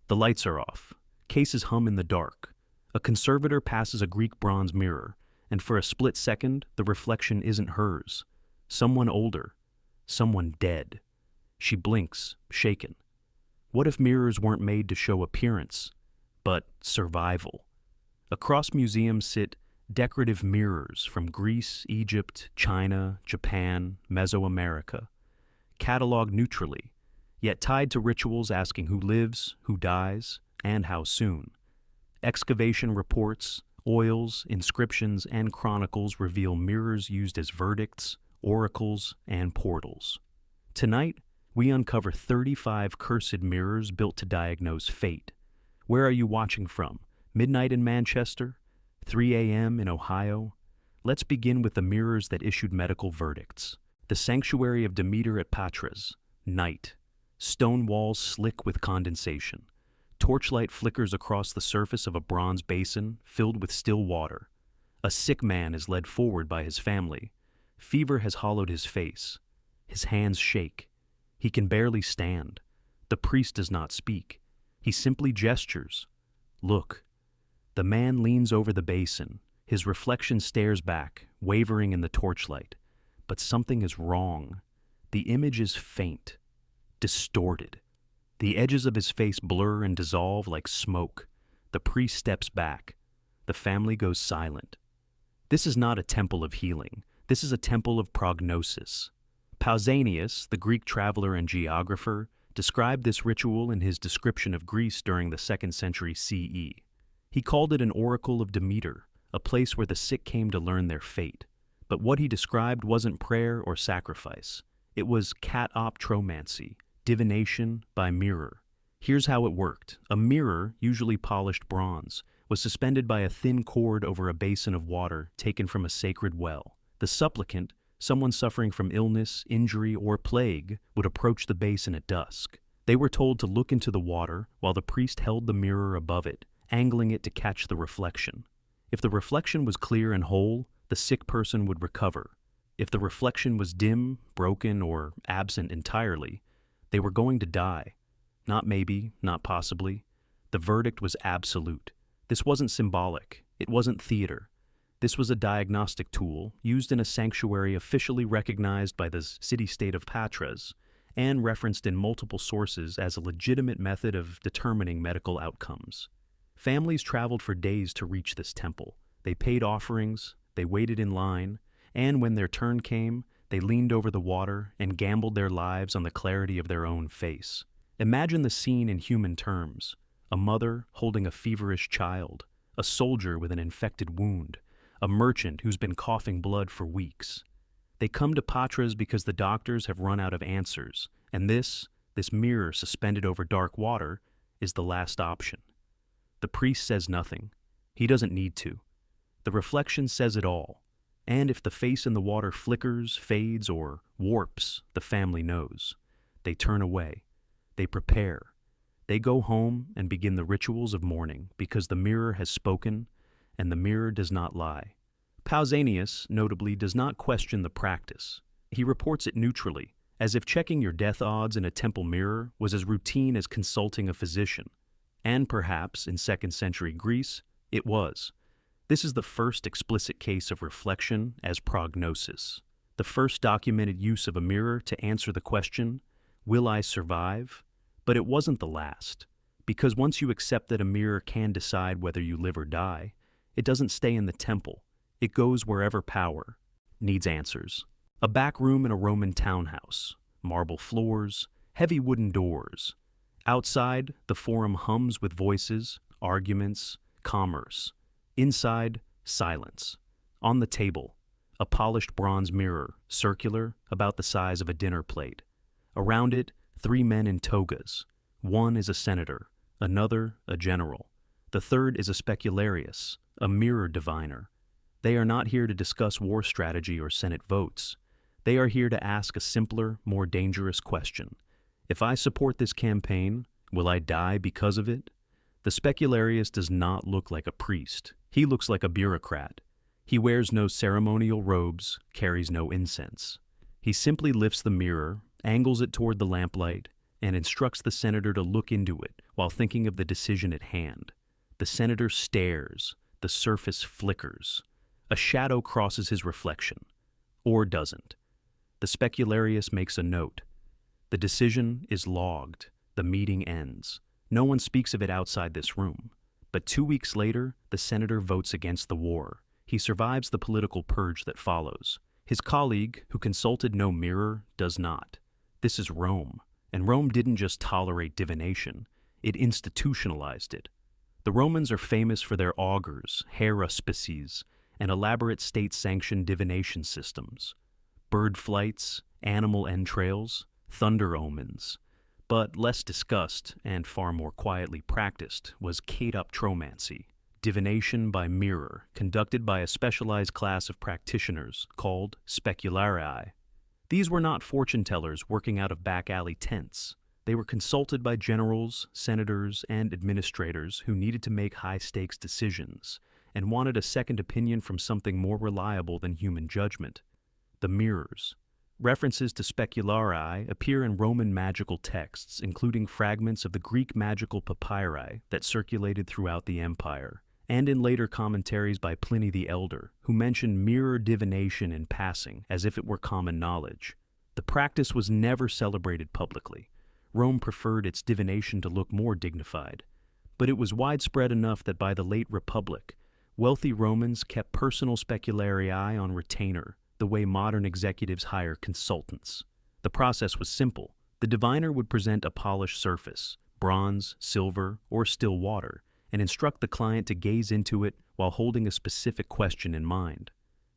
The lights are off. Cases hum in the dark. A conservator passes a Greek bronze mirror, and for a split second, the reflection isn't hers. Someone older. Someone dead. She blinks, shaken. What if mirrors weren't made to show appearance, but survival? Across museums sit decorative mirrors from Greece, Egypt, China, Japan, Mesoamerica, cataloged neutrally, yet tied to rituals asking who lives, who dies, and how soon. Excavation reports, oils, inscriptions, and chronicles reveal mirrors used as verdicts, oracles, and portals. Tonight, we uncover 35 cursed mirrors built to diagnose fate. Where are you watching from? Midnight in Manchester? 3 a.m. in Ohio? Let's begin with the mirrors that issued medical verdicts. The sanctuary of Demeter at Patras, night. Stone walls slick with condensation. Torchlight flickers across the surface of a bronze basin filled with still water. A sick man is led forward by his family. Fever has hollowed his face. His hands shake. He can barely stand. The priest does not speak. He simply gestures. Look. The man leans over the basin. His reflection stares back, wavering in the torchlight. But something is wrong. The image is faint, distorted. The edges of his face blur and dissolve like smoke. The priest steps back. The family goes silent. This is not a temple of healing. This is a temple of prognosis. Pausanias, the Greek traveler and geographer, described this ritual in his description of Greece during the 2nd century CE. He called it an oracle of Demeter, a place where the sick came to learn their fate. But what he described wasn't prayer or sacrifice. It was catoptromancy, divination by mirror. Here's how it worked. A mirror, usually polished bronze, was suspended by a thin cord over a basin of water taken from a sacred well. The supplicant, someone suffering from illness, injury, or plague, would approach the basin at dusk. They were told to look into the water while the priest held the mirror above it, angling it to catch the reflection. If the reflection was clear and whole, the sick person would recover. If the reflection was dim, broken, or absent entirely, they were going to die. Not maybe, not possibly. The verdict was absolute. This wasn't symbolic. It wasn't theater. This was a diagnostic tool used in a sanctuary officially recognized by the city-state of Patras and referenced in multiple sources as a legitimate method of determining medical outcomes. Families traveled for days to reach this temple. They paid offerings, they waited in line, and when their turn came, they leaned over the water and gambled their lives on the clarity of their own face. Imagine the scene in human terms. A mother holding a feverish child, a soldier with an infected wound, a merchant who's been coughing blood for weeks. They come to Patras because the doctors have run out of answers, and this mirror suspended over dark water, is the last option. The priest says nothing. He doesn't need to. The reflection says it all. And if the face in the water flickers, fades, or warps, the family knows. They turn away. They prepare. They go home and begin the rituals of mourning because the mirror has spoken and the mirror does not lie. Pausanias, notably, does not question the practice. He reports it neutrally, as if checking your death odds in a temple mirror was as routine as consulting a physician. And perhaps, in 2nd century Greece, it was. This is the first explicit case of reflection as prognosis. The first documented use of a mirror to answer the question, will I survive? But it wasn't the last. Because once you accept that a mirror can decide whether you live or die, it doesn't stay in the temple. It goes wherever power needs answers. A back room in a Roman townhouse, marble floors, heavy wooden doors. Outside, the forum hums with voices, arguments, commerce. Inside, silence. On the table, a polished bronze mirror, circular, about the size of a dinner plate. Around it, 3 men in togas. One is a senator, another a general. The third is a specularius, a mirror diviner. They are not here to discuss war strategy or Senate votes. They are here to ask a simpler, more dangerous question. If I support this campaign, will I die because of it? The specularius does not look like a priest. He looks like a bureaucrat. He wears no ceremonial robes, carries no incense. He simply lifts the mirror, angles it toward the lamplight, and instructs the senator to look into it while thinking of the decision at hand. The senator stares, the surface flickers. A shadow crosses his reflection, or doesn't. The specularius makes a note. The decision is logged. The meeting ends. No one speaks of it outside this room. But 2 weeks later, the senator votes against the war. He survives the political purge that follows. His colleague, who consulted no mirror, does not. This is Rome, and Rome didn't just tolerate divination, it institutionalized it. The Romans are famous for their augurs, haruspices, and elaborate state-sanctioned divination systems. Bird flights, animal entrails, thunder omens. But less discussed, and far more quietly practiced, was kateoptromancy, divination by mirror, conducted by a specialized class of practitioners called specularii. These were not fortune-tellers working out of back-alley tents. They were consulted by generals, senators, and administrators who needed to make high-stakes decisions and wanted a second opinion from something more reliable than human judgment: the mirrors. References to specularii appear in Roman magical texts, including fragments of the Greek magical papyri that circulated throughout the empire, and in later commentaries by Pliny the Elder, who mentioned mirror divination in passing as if it were common knowledge. The practice was never celebrated publicly. Rome preferred its divination to look more dignified. But it was widespread enough that by the late Republic, wealthy Romans kept personal specularii on retainer, the way modern executives hire consultants. The process was simple. The diviner would present a polished surface, bronze, silver, or still water, and instruct the client to gaze into it while holding a specific question in mind.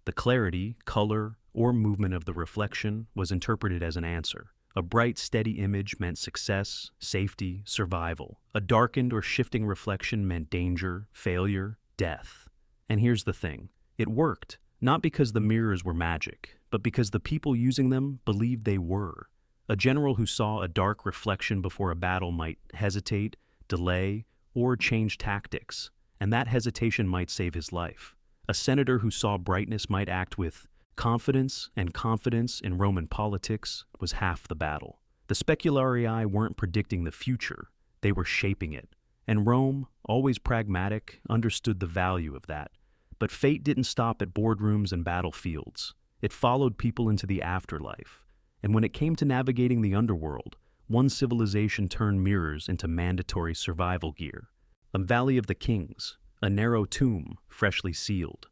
The clarity, color, or movement of the reflection was interpreted as an answer. A bright, steady image meant success, safety, survival. A darkened or shifting reflection meant danger, failure, death. And here's the thing. It worked. Not because the mirrors were magic, but because the people using them believed they were. A general who saw a dark reflection before a battle might hesitate, delay, or change tactics, and that hesitation might save his life. A senator who saw brightness might act with confidence, and confidence in Roman politics was half the battle. The specularii weren't predicting the future, they were shaping it. And Rome, always pragmatic, understood the value of that. But fate didn't stop at boardrooms and battlefields. It followed people into the afterlife. And when it came to navigating the underworld, one civilization turned mirrors into mandatory survival gear. A Valley of the Kings, a narrow tomb, freshly sealed.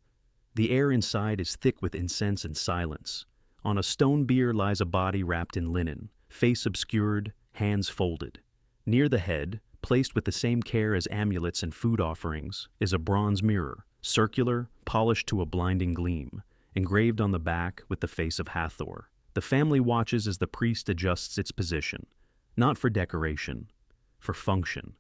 The air inside is thick with incense and silence. On a stone bier lies a body wrapped in linen, face obscured, hands folded. Near the head, placed with the same care as amulets and food offerings, is a bronze mirror, circular, polished to a blinding gleam, engraved on the back with the face of Hathor. The family watches as the priest adjusts its position, not for decoration, for function.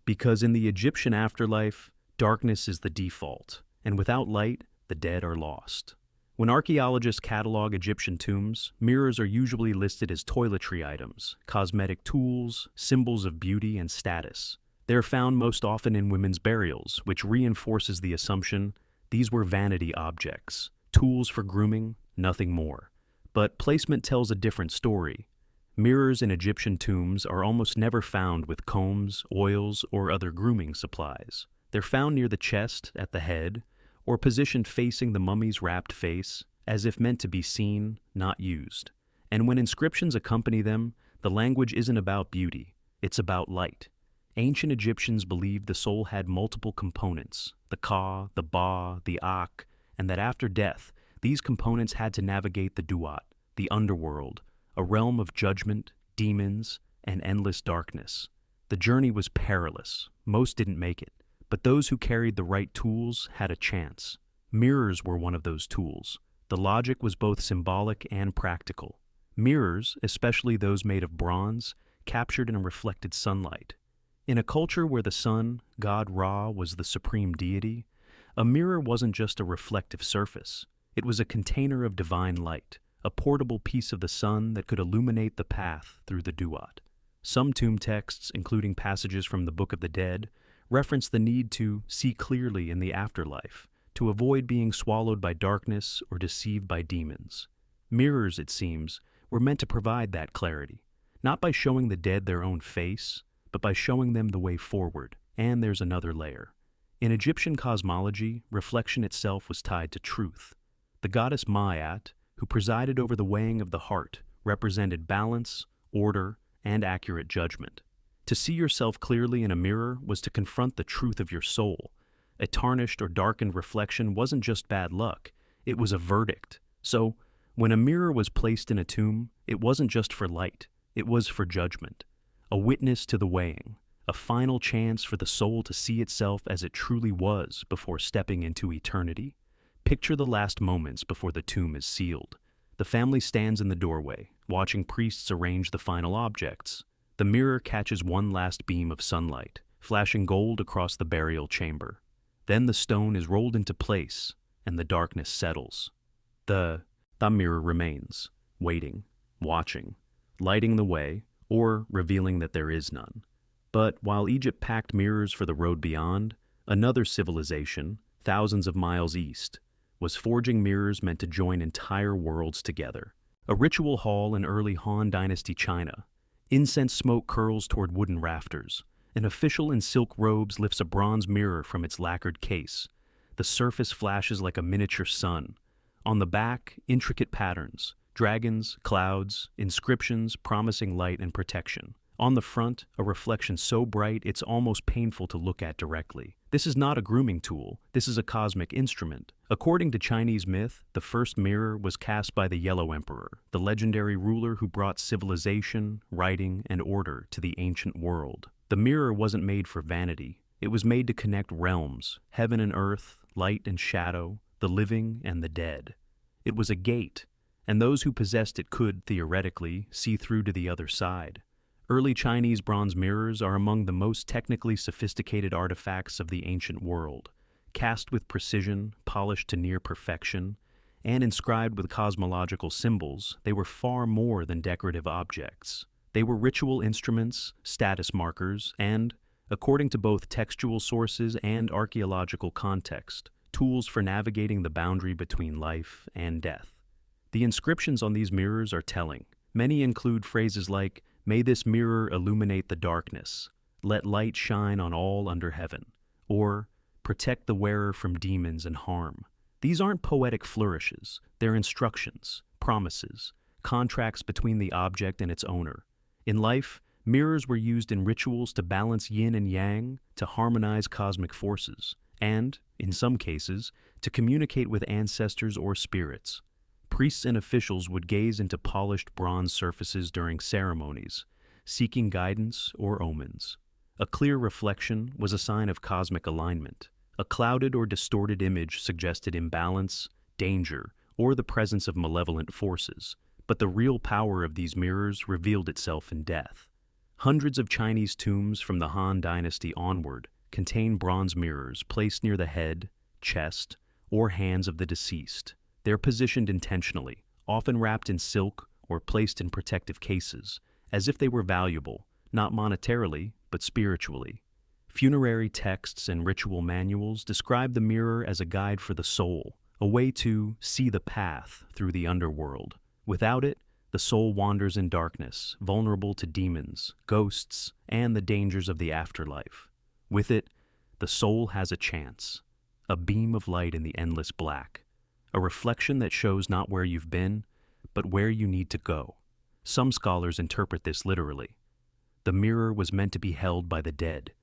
Because in the Egyptian afterlife, darkness is the default, and without light, the dead are lost. When archaeologists catalog Egyptian tombs, mirrors are usually listed as toiletry items, cosmetic tools, symbols of beauty and status. They are found most often in women's burials, which reinforces the assumption these were vanity objects, tools for grooming, nothing more. But placement tells a different story. Mirrors in Egyptian tombs are almost never found with combs, oils, or other grooming supplies. They're found near the chest, at the head, or positioned facing the mummy's wrapped face, as if meant to be seen, not used. And when inscriptions accompany them, the language isn't about beauty, it's about light. Ancient Egyptians believed the soul had multiple components, the Ka, the Ba, the Ak, and that after death, these components had to navigate the Duat, the underworld, a realm of judgment, demons, and endless darkness. The journey was perilous. Most didn't make it, but those who carried the right tools had a chance. Mirrors were one of those tools. The logic was both symbolic and practical. Mirrors, especially those made of bronze, captured and reflected sunlight. In a culture where the sun, god Ra, was the supreme deity, a mirror wasn't just a reflective surface. It was a container of divine light, a portable piece of the sun that could illuminate the path through the Duat. Some tomb texts, including passages from the Book of the Dead, reference the need to see clearly in the afterlife, to avoid being swallowed by darkness or deceived by demons. Mirrors, it seems, were meant to provide that clarity. not by showing the dead their own face, but by showing them the way forward. And there's another layer. In Egyptian cosmology, reflection itself was tied to truth. The goddess Maat, who presided over the weighing of the heart, represented balance, order, and accurate judgment. To see yourself clearly in a mirror was to confront the truth of your soul. A tarnished or darkened reflection wasn't just bad luck, it was a verdict. So, when a mirror was placed in a tomb, it wasn't just for light, it was for judgment. A witness to the weighing, a final chance for the soul to see itself as it truly was before stepping into eternity. Picture the last moments before the tomb is sealed. The family stands in the doorway, watching priests arrange the final objects. The mirror catches one last beam of sunlight, flashing gold across the burial chamber. Then the stone is rolled into place, and the darkness settles. The mirror remains, waiting, watching, lighting the way, or revealing that there is none. But while Egypt packed mirrors for the road beyond, another civilization, thousands of miles east, was forging mirrors meant to join entire worlds together. A ritual hall in early Han Dynasty China. Incense smoke curls toward wooden rafters. An official in silk robes lifts a bronze mirror from its lacquered case. The surface flashes like a miniature sun. On the back, intricate patterns, dragons, clouds, inscriptions promising light and protection. On the front, a reflection so bright it's almost painful to look at directly. This is not a grooming tool, this is a cosmic instrument. According to Chinese myth, the first mirror was cast by the Yellow Emperor, the legendary ruler who brought civilization, writing, and order to the ancient world. The mirror wasn't made for vanity. It was made to connect realms, heaven and earth, light and shadow, the living and the dead. It was a gate, and those who possessed it could, theoretically, see through to the other side. Early Chinese bronze mirrors are among the most technically sophisticated artifacts of the ancient world. Cast with precision, polished to near perfection, and inscribed with cosmological symbols, they were far more than decorative objects. They were ritual instruments, status markers, and, according to both textual sources and archaeological context, tools for navigating the boundary between life and death. The inscriptions on these mirrors are telling. Many include phrases like, "May this mirror illuminate the darkness," "Let light shine on all under heaven," or "Protect the wearer from demons and harm." These aren't poetic flourishes, they're instructions, promises, contracts between the object and its owner. In life, mirrors were used in rituals to balance yin and yang, to harmonize cosmic forces, and, in some cases, to communicate with ancestors or spirits. Priests and officials would gaze into polished bronze surfaces during ceremonies, seeking guidance or omens. A clear reflection was a sign of cosmic alignment. A clouded or distorted image suggested imbalance, danger, or the presence of malevolent forces. But the real power of these mirrors revealed itself in death. Hundreds of Chinese tombs from the Han Dynasty onward contain bronze mirrors placed near the head, chest, or hands of the deceased. They're positioned intentionally, often wrapped in silk or placed in protective cases, as if they were valuable, not monetarily, but spiritually. Funerary texts and ritual manuals describe the mirror as a guide for the soul, a way to see the path through the underworld. Without it, the soul wanders in darkness, vulnerable to demons, ghosts, and the dangers of the afterlife. With it, the soul has a chance, a beam of light in the endless black. A reflection that shows not where you've been, but where you need to go. Some scholars interpret this literally. The mirror was meant to be held by the dead,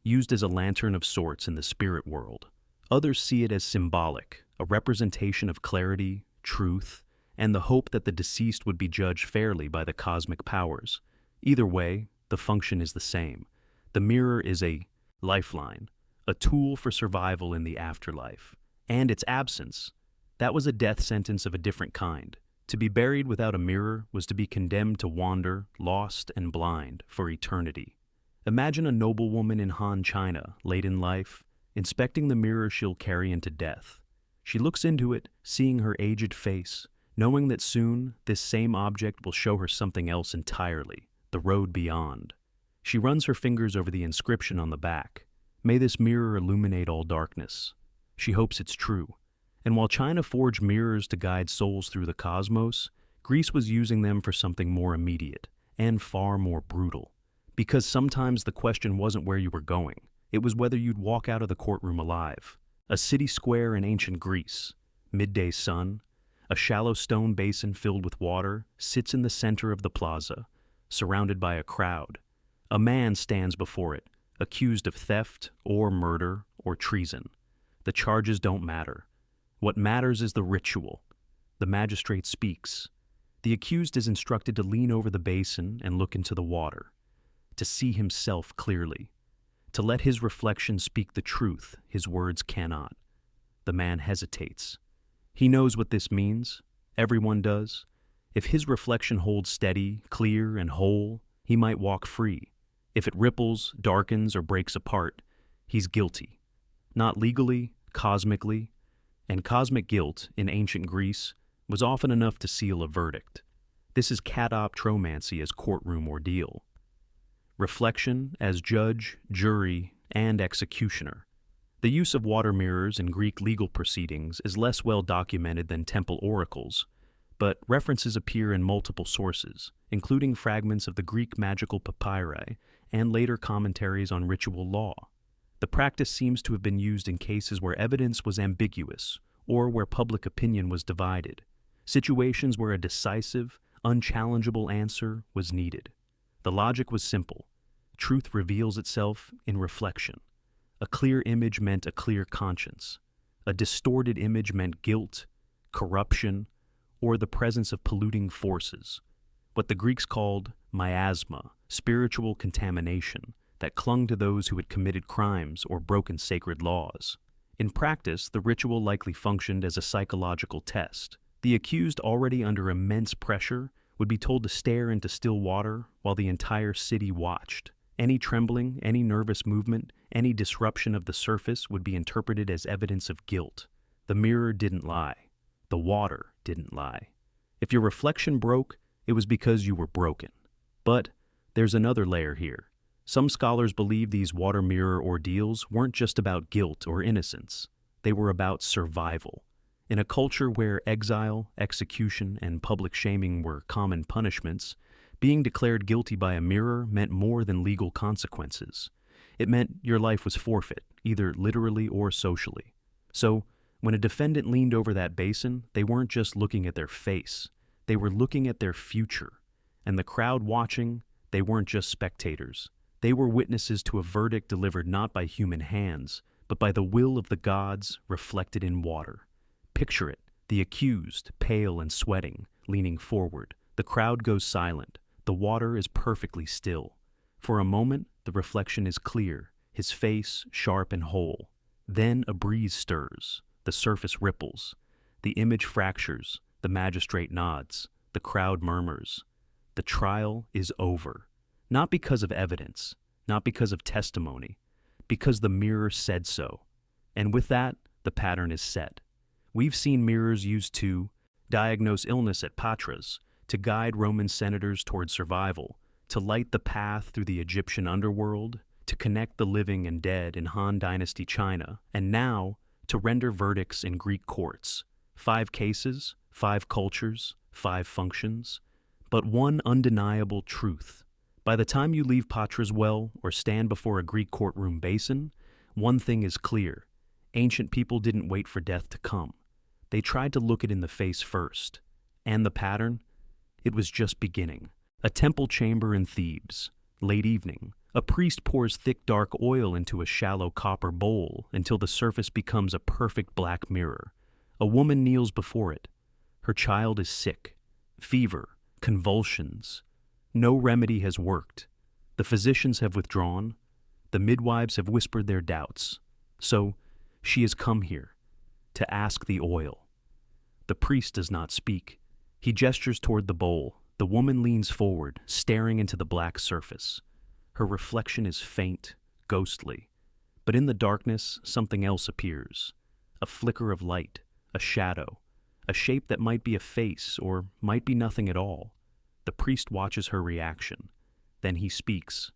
used as a lantern of sorts in the spirit world. Others see it as symbolic, a representation of clarity, truth, and the hope that the deceased would be judged fairly by the cosmic powers. Either way, the function is the same. The mirror is a lifeline, a tool for survival in the afterlife. And its absence, that was a death sentence of a different kind. To be buried without a mirror was to be condemned to wander, lost and blind, for eternity. Imagine a noblewoman in Han China, late in life, inspecting the mirror she'll carry into death. She looks into it, seeing her aged face, knowing that soon this same object will show her something else entirely, the road beyond. She runs her fingers over the inscription on the back. May this mirror illuminate all darkness. She hopes it's true. And while China forged mirrors to guide souls through the cosmos, Greece was using them for something more immediate, and far more brutal. Because sometimes the question wasn't where you were going, it was whether you'd walk out of the courtroom alive. A city square in ancient Greece, midday sun, a shallow stone basin filled with water sits in the center of the plaza, surrounded by a crowd. A man stands before it, accused of theft or murder or treason. The charges don't matter. What matters is the ritual. The magistrate speaks. The accused is instructed to lean over the basin and look into the water, to see himself clearly, to let his reflection speak the truth his words cannot. The man hesitates. He knows what this means. Everyone does. If his reflection holds steady, clear, and whole, he might walk free. If it ripples, darkens, or breaks apart, he's guilty. Not legally, cosmically, and cosmic guilt in ancient Greece was often enough to seal a verdict. This is catoptromancy as courtroom ordeal. Reflection as judge, jury, and executioner. The use of water mirrors in Greek legal proceedings is less well documented than temple oracles, but references appear in multiple sources, including fragments of the Greek magical papyri and later commentaries on ritual law. The practice seems to have been used in cases where evidence was ambiguous or where public opinion was divided, situations where a decisive, unchallengeable answer was needed. The logic was simple. Truth reveals itself in reflection. A clear image meant a clear conscience. A distorted image meant guilt, corruption, or the presence of polluting forces, what the Greeks called miasma, spiritual contamination, that clung to those who had committed crimes or broken sacred laws. In practice, the ritual likely functioned as a psychological test. The accused, already under immense pressure, would be told to stare into still water while the entire city watched. Any trembling, any nervous movement, any disruption of the surface would be interpreted as evidence of guilt. The mirror didn't lie. The water didn't lie. If your reflection broke, it was because you were broken. But there's another layer here. Some scholars believe these water mirror ordeals weren't just about guilt or innocence. They were about survival. In a culture where exile, execution, and public shaming were common punishments, being declared guilty by a mirror meant more than legal consequences. It meant your life was forfeit, either literally or socially. So, when a defendant leaned over that basin, they weren't just looking at their face. They were looking at their future. And the crowd watching, they weren't just spectators. They were witnesses to a verdict delivered not by human hands, but by the will of the gods reflected in water. Picture it, the accused, pale and sweating, leaning forward. The crowd goes silent. The water is perfectly still. For a moment, the reflection is clear, his face sharp and whole. Then a breeze stirs. The surface ripples. The image fractures. The magistrate nods. The crowd murmurs. The trial is over. Not because of evidence, not because of testimony, because the mirror said so. And with that, the pattern is set. We've seen mirrors used to diagnose illness at Patras, to guide Roman senators toward survival, to light the path through the Egyptian underworld, to connect the living and dead in Han Dynasty China, and now to render verdicts in Greek courts. 5 cases, 5 cultures, 5 functions, but one undeniable truth. By the time you leave Patras well or stand before a Greek courtroom basin, one thing is clear. Ancient people didn't wait for death to come. They tried to look it in the face first. And the pattern? It was just beginning. A temple chamber in Thebes. Late evening. A priest pours thick dark oil into a shallow copper bowl until the surface becomes a perfect black mirror. A woman kneels before it. Her child is sick. Fever. Convulsions. No remedy has worked. The physicians have withdrawn. The midwives have whispered their doubts. So, she has come here to ask the oil. The priest does not speak. He gestures toward the bowl. The woman leans forward, staring into the black surface. Her reflection is faint, ghostly. But in the darkness, something else appears. A flicker of light, a shadow, a shape that might be a face or might be nothing at all. The priest watches her reaction. Then he speaks.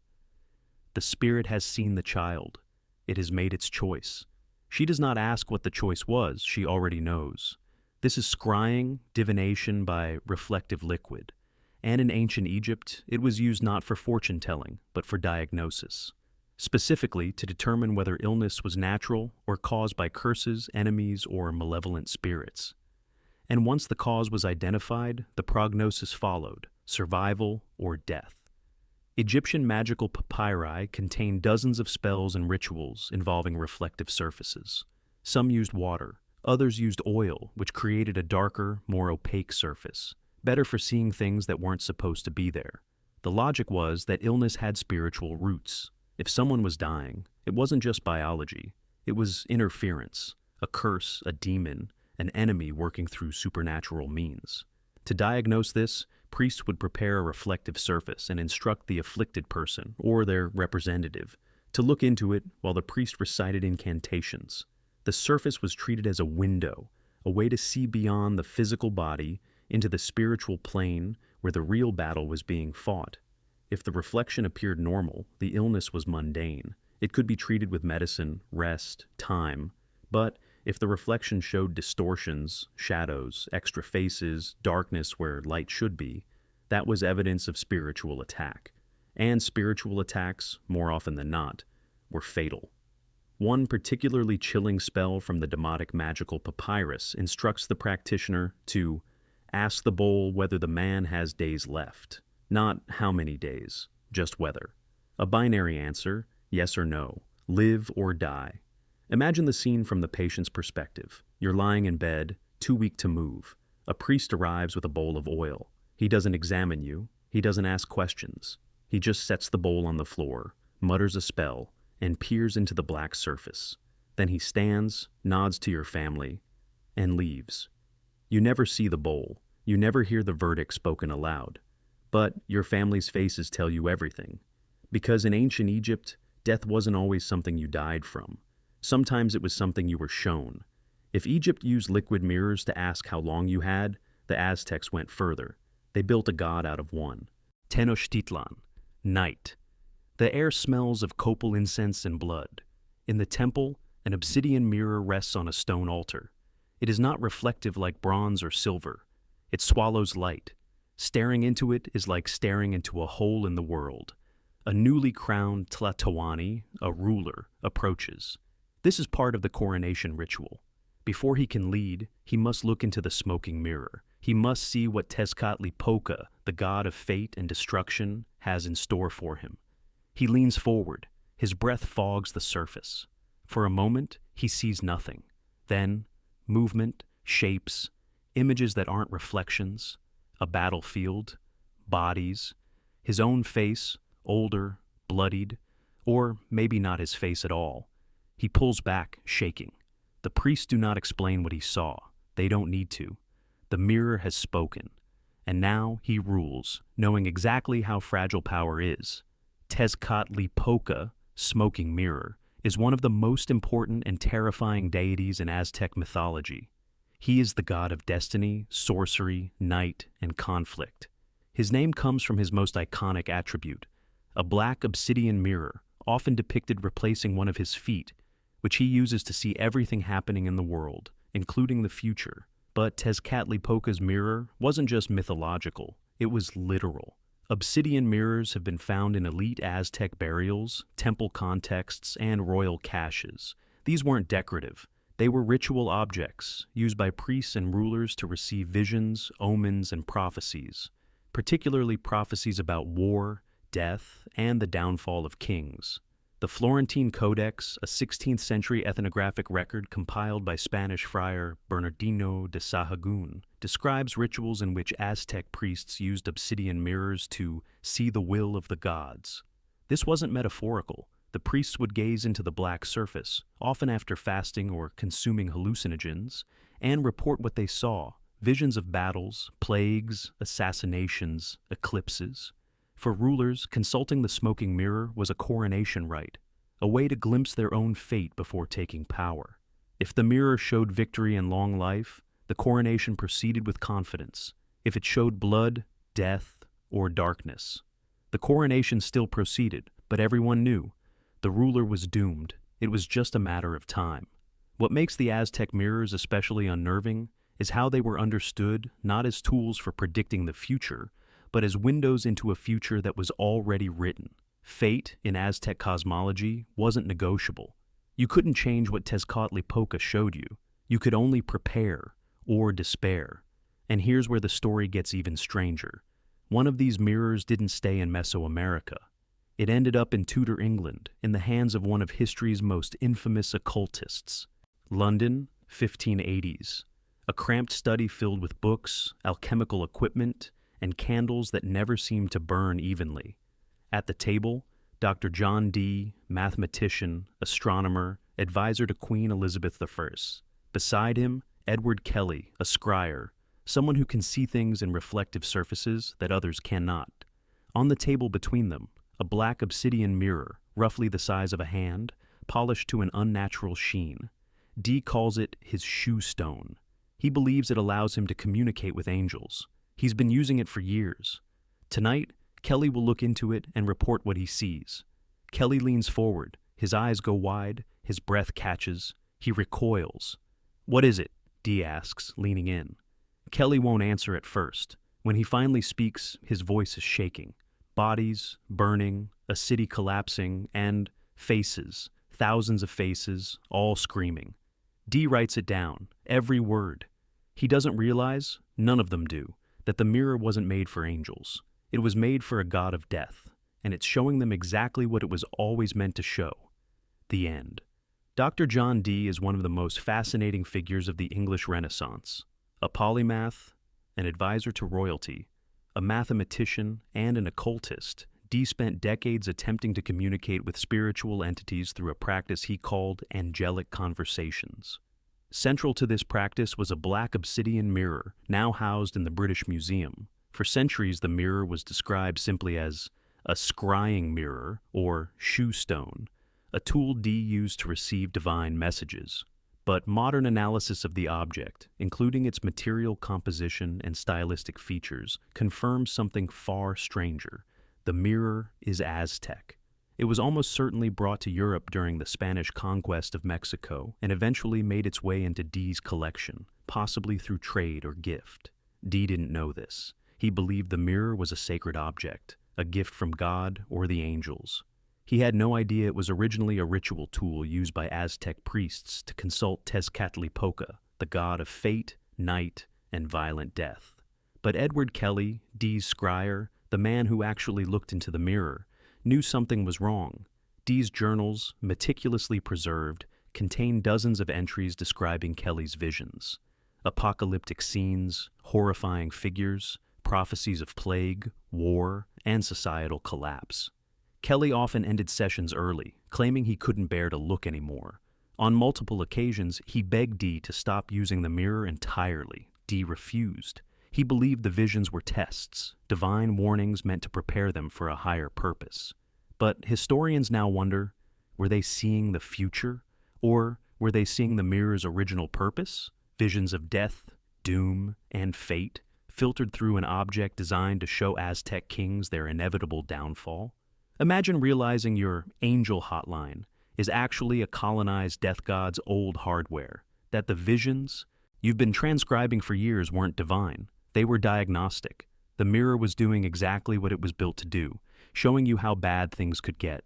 The spirit has seen the child. It has made its choice. She does not ask what the choice was, she already knows. This is scrying, divination by reflective liquid. and in ancient Egypt, it was used not for fortune-telling, but for diagnosis, specifically to determine whether illness was natural or caused by curses, enemies, or malevolent spirits. And once the cause was identified, the prognosis followed: survival or death. Egyptian magical papyri contained dozens of spells and rituals involving reflective surfaces. Some used water, others used oil, which created a darker, more opaque surface, better for seeing things that weren't supposed to be there. The logic was that illness had spiritual roots. If someone was dying, it wasn't just biology, it was interference, a curse, a demon, an enemy working through supernatural means. To diagnose this, priests would prepare a reflective surface and instruct the afflicted person, or their representative, to look into it while the priest recited incantations. The surface was treated as a window, a way to see beyond the physical body into the spiritual plane where the real battle was being fought. If the reflection appeared normal, the illness was mundane. It could be treated with medicine, rest, time. But if the reflection showed distortions, shadows, extra faces, darkness where light should be, that was evidence of spiritual attack. And spiritual attacks, more often than not, were fatal. One particularly chilling spell from the Demotic magical papyrus instructs the practitioner to ask the bowl whether the man has days left. Not how many days, just whether. A binary answer, yes or no, live or die. Imagine the scene from the patient's perspective. You're lying in bed, too weak to move. A priest arrives with a bowl of oil. He doesn't examine you. He doesn't ask questions. He just sets the bowl on the floor, mutters a spell, and peers into the black surface. Then he stands, nods to your family, and leaves. You never see the bowl. You never hear the verdict spoken aloud. But your family's faces tell you everything. Because in ancient Egypt, death wasn't always something you died from. Sometimes it was something you were shown. If Egypt used liquid mirrors to ask how long you had, the Aztecs went further. They built a god out of one. Tenochtitlan, night. The air smells of copal incense and blood. In the temple, an obsidian mirror rests on a stone altar. It is not reflective like bronze or silver. It swallows light. Staring into it is like staring into a hole in the world. A newly crowned Tlatoani, a ruler, approaches. This is part of the coronation ritual. Before he can lead, he must look into the smoking mirror. He must see what Tezcatlipoca, the god of fate and destruction, has in store for him. He leans forward. His breath fogs the surface. For a moment, he sees nothing. Then, movement, shapes, images that aren't reflections, a battlefield, bodies, his own face, older, bloodied, or maybe not his face at all. He pulls back, shaking. The priests do not explain what he saw. They don't need to. The mirror has spoken. And now he rules, knowing exactly how fragile power is. Tezcatlipoca, smoking mirror, is one of the most important and terrifying deities in Aztec mythology. He is the god of destiny, sorcery, night, and conflict. His name comes from his most iconic attribute, a black obsidian mirror, often depicted replacing one of his feet, which he uses to see everything happening in the world, including the future. But Tezcatlipoca's mirror wasn't just mythological, it was literal. Obsidian mirrors have been found in elite Aztec burials, temple contexts, and royal caches. These weren't decorative. They were ritual objects, used by priests and rulers to receive visions, omens, and prophecies, particularly prophecies about war, death, and the downfall of kings. The Florentine Codex, a 16th century ethnographic record compiled by Spanish friar Bernardino de Sahagún, describes rituals in which Aztec priests used obsidian mirrors to see the will of the gods. This wasn't metaphorical. The priests would gaze into the black surface, often after fasting or consuming hallucinogens, and report what they saw: visions of battles, plagues, assassinations, eclipses. For rulers, consulting the smoking mirror was a coronation rite, a way to glimpse their own fate before taking power. If the mirror showed victory and long life, the coronation proceeded with confidence. If it showed blood, death, or darkness, the coronation still proceeded, but everyone knew the ruler was doomed. It was just a matter of time. What makes the Aztec mirrors especially unnerving is how they were understood not as tools for predicting the future, but as windows into a future that was already written. Fate, in Aztec cosmology, wasn't negotiable. You couldn't change what Tezcatlipoca showed you. You could only prepare or despair. And here's where the story gets even stranger. One of these mirrors didn't stay in Mesoamerica. It ended up in Tudor England, in the hands of one of history's most infamous occultists. London, 1580s. A cramped study filled with books, alchemical equipment, and candles that never seemed to burn evenly. At the table, Dr. John Dee, mathematician, astronomer, advisor to Queen Elizabeth I. Beside him, Edward Kelly, a scryer, someone who can see things in reflective surfaces that others cannot. On the table between them, a black obsidian mirror, roughly the size of a hand, polished to an unnatural sheen. Dee calls it his shoe stone. He believes it allows him to communicate with angels. He's been using it for years. Tonight, Kelly will look into it and report what he sees. Kelly leans forward. His eyes go wide. His breath catches. He recoils. "What is it?" Dee asks, leaning in. Kelly won't answer at first. When he finally speaks, his voice is shaking. Bodies, burning, a city collapsing, and faces, thousands of faces, all screaming. Dee writes it down, every word. He doesn't realize, none of them do, that the mirror wasn't made for angels. It was made for a god of death, and it's showing them exactly what it was always meant to show. The end. Dr. John Dee is one of the most fascinating figures of the English Renaissance. A polymath, an advisor to royalty, a mathematician, and an occultist, Dee spent decades attempting to communicate with spiritual entities through a practice he called angelic conversations. Central to this practice was a black obsidian mirror, now housed in the British Museum. For centuries, the mirror was described simply as a scrying mirror or shoe stone, a tool Dee used to receive divine messages. But modern analysis of the object, including its material composition and stylistic features, confirms something far stranger. The mirror is Aztec. It was almost certainly brought to Europe during the Spanish conquest of Mexico and eventually made its way into Dee's collection, possibly through trade or gift. Dee didn't know this. He believed the mirror was a sacred object, a gift from God or the angels. He had no idea it was originally a ritual tool used by Aztec priests to consult Tezcatlipoca, the god of fate, night, and violent death. But Edward Kelly, Dee's scryer, the man who actually looked into the mirror, knew something was wrong. Dee's journals, meticulously preserved, contain dozens of entries describing Kelly's visions. Apocalyptic scenes, horrifying figures, prophecies of plague, war, and societal collapse. Kelly often ended sessions early, claiming he couldn't bear to look anymore. On multiple occasions, he begged Dee to stop using the mirror entirely. Dee refused. He believed the visions were tests, divine warnings meant to prepare them for a higher purpose. But historians now wonder, were they seeing the future? Or were they seeing the mirror's original purpose? Visions of death, doom, and fate, filtered through an object designed to show Aztec kings their inevitable downfall? Imagine realizing your angel hotline is actually a colonized death god's old hardware, that the visions you've been transcribing for years weren't divine. They were diagnostic. The mirror was doing exactly what it was built to do, showing you how bad things could get,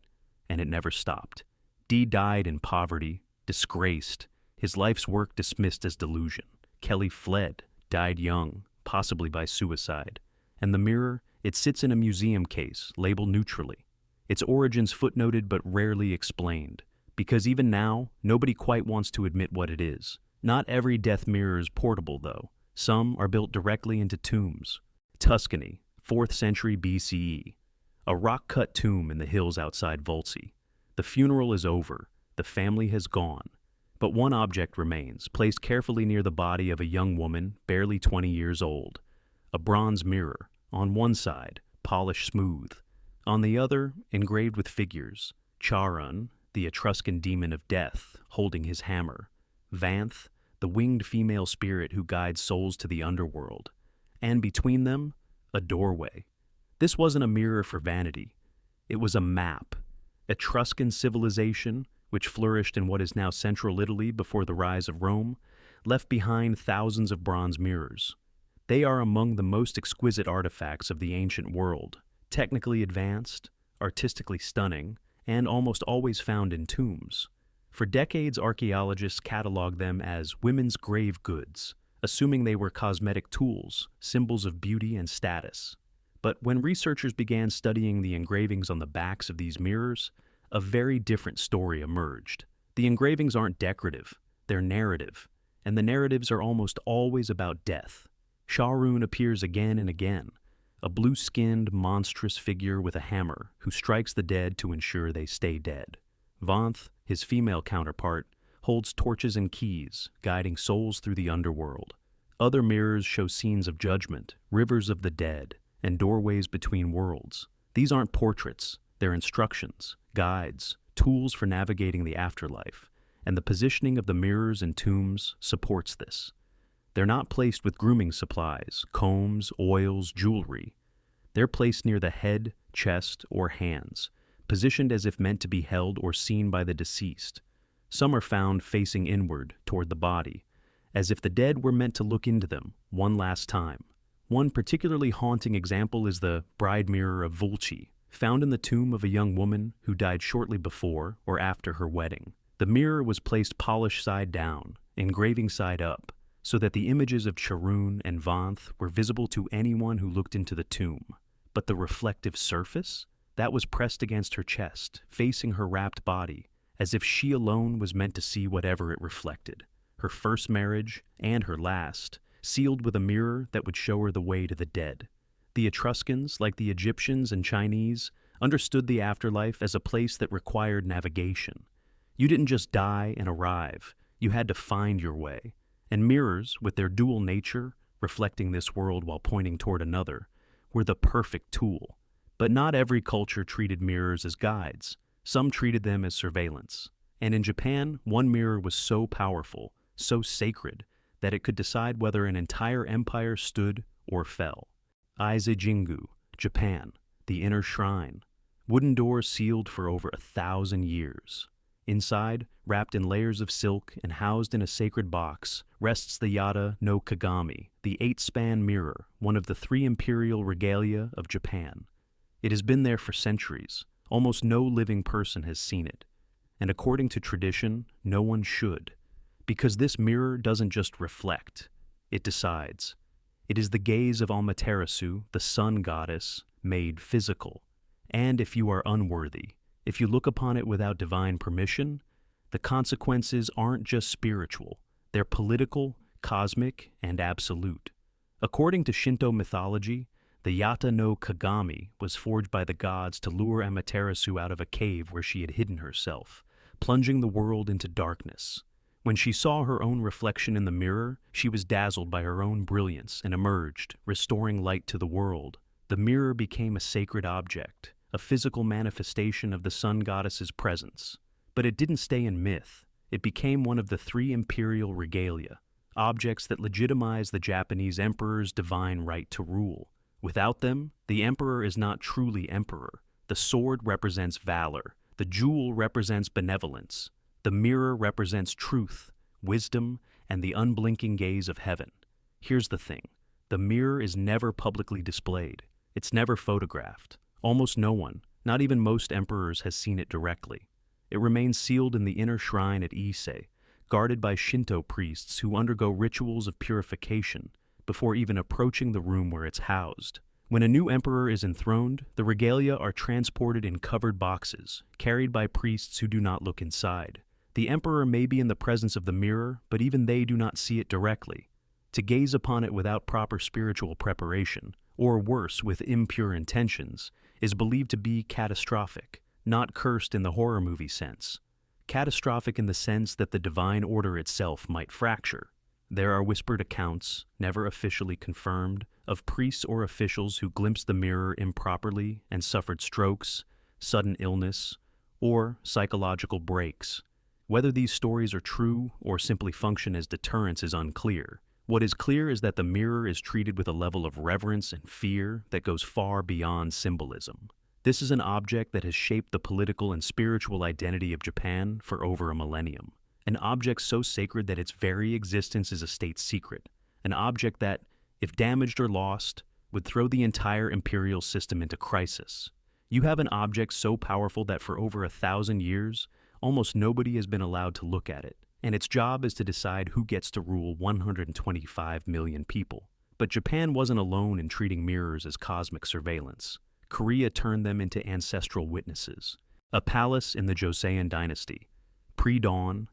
and it never stopped. Dee died in poverty, disgraced, his life's work dismissed as delusion. Kelly fled, died young, possibly by suicide. And the mirror, it sits in a museum case, labeled neutrally. Its origins footnoted but rarely explained, because even now, nobody quite wants to admit what it is. Not every death mirror is portable, though. Some are built directly into tombs. Tuscany, 4th century BCE. A rock-cut tomb in the hills outside Volsi. The funeral is over. The family has gone. But one object remains, placed carefully near the body of a young woman, barely 20 years old. A bronze mirror, on one side, polished smooth. On the other, engraved with figures. Charon, the Etruscan demon of death, holding his hammer. Vanth, the winged female spirit who guides souls to the underworld. And between them, a doorway. This wasn't a mirror for vanity. It was a map. Etruscan civilization, which flourished in what is now central Italy before the rise of Rome, left behind thousands of bronze mirrors. They are among the most exquisite artifacts of the ancient world, technically advanced, artistically stunning, and almost always found in tombs. For decades, archaeologists cataloged them as women's grave goods, assuming they were cosmetic tools, symbols of beauty and status. But when researchers began studying the engravings on the backs of these mirrors, a very different story emerged. The engravings aren't decorative, they're narrative, and the narratives are almost always about death. Shahrun appears again and again, a blue-skinned, monstrous figure with a hammer who strikes the dead to ensure they stay dead. Vanth, his female counterpart, holds torches and keys, guiding souls through the underworld. Other mirrors show scenes of judgment, rivers of the dead, and doorways between worlds. These aren't portraits, they're instructions, guides, tools for navigating the afterlife, and the positioning of the mirrors and tombs supports this. They're not placed with grooming supplies, combs, oils, jewelry. They're placed near the head, chest, or hands, positioned as if meant to be held or seen by the deceased. Some are found facing inward toward the body, as if the dead were meant to look into them one last time. One particularly haunting example is the bride mirror of Vulci, found in the tomb of a young woman who died shortly before or after her wedding. The mirror was placed polished side down, engraving side up, so that the images of Shahrun and Vanth were visible to anyone who looked into the tomb. But the reflective surface? That was pressed against her chest, facing her wrapped body, as if she alone was meant to see whatever it reflected. Her first marriage, and her last, sealed with a mirror that would show her the way to the dead. The Etruscans, like the Egyptians and Chinese, understood the afterlife as a place that required navigation. You didn't just die and arrive, you had to find your way. And mirrors, with their dual nature, reflecting this world while pointing toward another, were the perfect tool. But not every culture treated mirrors as guides. Some treated them as surveillance. And in Japan, one mirror was so powerful, so sacred, that it could decide whether an entire empire stood or fell. Aizejingu, Japan, the inner shrine. Wooden doors sealed for over 1,000 years. Inside, wrapped in layers of silk and housed in a sacred box, rests the Yata no Kagami, the 8-span mirror, one of the 3 imperial regalia of Japan. It has been there for centuries. Almost no living person has seen it. And according to tradition, no one should. Because this mirror doesn't just reflect, it decides. It is the gaze of Amaterasu, the sun goddess, made physical. And if you are unworthy, if you look upon it without divine permission, the consequences aren't just spiritual, they're political, cosmic, and absolute. According to Shinto mythology, the Yata no Kagami was forged by the gods to lure Amaterasu out of a cave where she had hidden herself, plunging the world into darkness. When she saw her own reflection in the mirror, she was dazzled by her own brilliance and emerged, restoring light to the world. The mirror became a sacred object, a physical manifestation of the sun goddess's presence. But it didn't stay in myth. It became one of the 3 imperial regalia, objects that legitimize the Japanese emperor's divine right to rule. Without them, the emperor is not truly emperor. The sword represents valor. The jewel represents benevolence. The mirror represents truth, wisdom, and the unblinking gaze of heaven. Here's the thing. The mirror is never publicly displayed. It's never photographed. Almost no one, not even most emperors, has seen it directly. It remains sealed in the inner shrine at Ise, guarded by Shinto priests who undergo rituals of purification before even approaching the room where it's housed. When a new emperor is enthroned, the regalia are transported in covered boxes, carried by priests who do not look inside. The emperor may be in the presence of the mirror, but even they do not see it directly. To gaze upon it without proper spiritual preparation, or worse, with impure intentions, is believed to be catastrophic, not cursed in the horror movie sense. Catastrophic in the sense that the divine order itself might fracture. There are whispered accounts, never officially confirmed, of priests or officials who glimpsed the mirror improperly and suffered strokes, sudden illness, or psychological breaks. Whether these stories are true or simply function as deterrence is unclear. What is clear is that the mirror is treated with a level of reverence and fear that goes far beyond symbolism. This is an object that has shaped the political and spiritual identity of Japan for over a millennium. An object so sacred that its very existence is a state secret. An object that, if damaged or lost, would throw the entire imperial system into crisis. You have an object so powerful that for over 1,000 years, almost nobody has been allowed to look at it, and its job is to decide who gets to rule 125 million people. But Japan wasn't alone in treating mirrors as cosmic surveillance. Korea turned them into ancestral witnesses. A palace in the Joseon dynasty. Pre-dawn,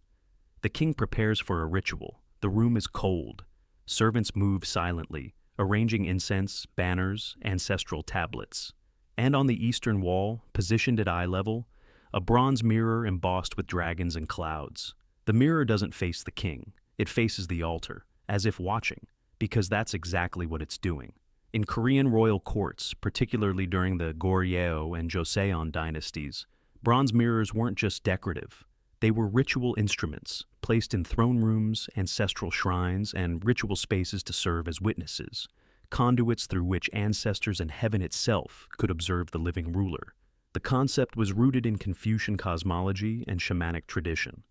the king prepares for a ritual. The room is cold. Servants move silently, arranging incense, banners, ancestral tablets. And on the eastern wall, positioned at eye level, a bronze mirror embossed with dragons and clouds. The mirror doesn't face the king. It faces the altar, as if watching, because that's exactly what it's doing. In Korean royal courts, particularly during the Goryeo and Joseon dynasties, bronze mirrors weren't just decorative. They were ritual instruments, placed in throne rooms, ancestral shrines, and ritual spaces to serve as witnesses, conduits through which ancestors and heaven itself could observe the living ruler. The concept was rooted in Confucian cosmology and shamanic tradition.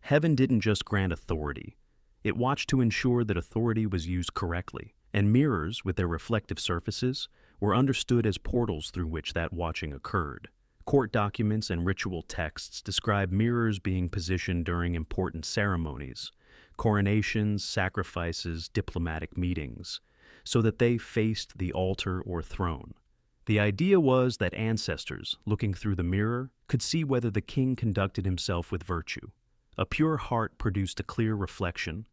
Heaven didn't just grant authority. It watched to ensure that authority was used correctly, and mirrors, with their reflective surfaces, were understood as portals through which that watching occurred. Court documents and ritual texts describe mirrors being positioned during important ceremonies, coronations, sacrifices, diplomatic meetings, so that they faced the altar or throne. The idea was that ancestors, looking through the mirror, could see whether the king conducted himself with virtue. A pure heart produced a clear reflection,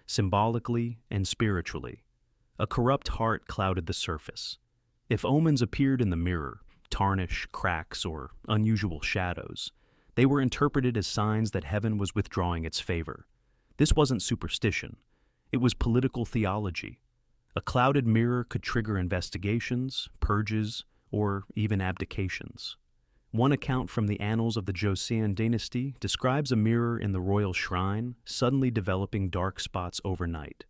symbolically and spiritually. A corrupt heart clouded the surface. If omens appeared in the mirror, tarnish, cracks, or unusual shadows, they were interpreted as signs that heaven was withdrawing its favor. This wasn't superstition. It was political theology. A clouded mirror could trigger investigations, purges, or even abdications. One account from the annals of the Joseon dynasty describes a mirror in the royal shrine suddenly developing dark spots overnight.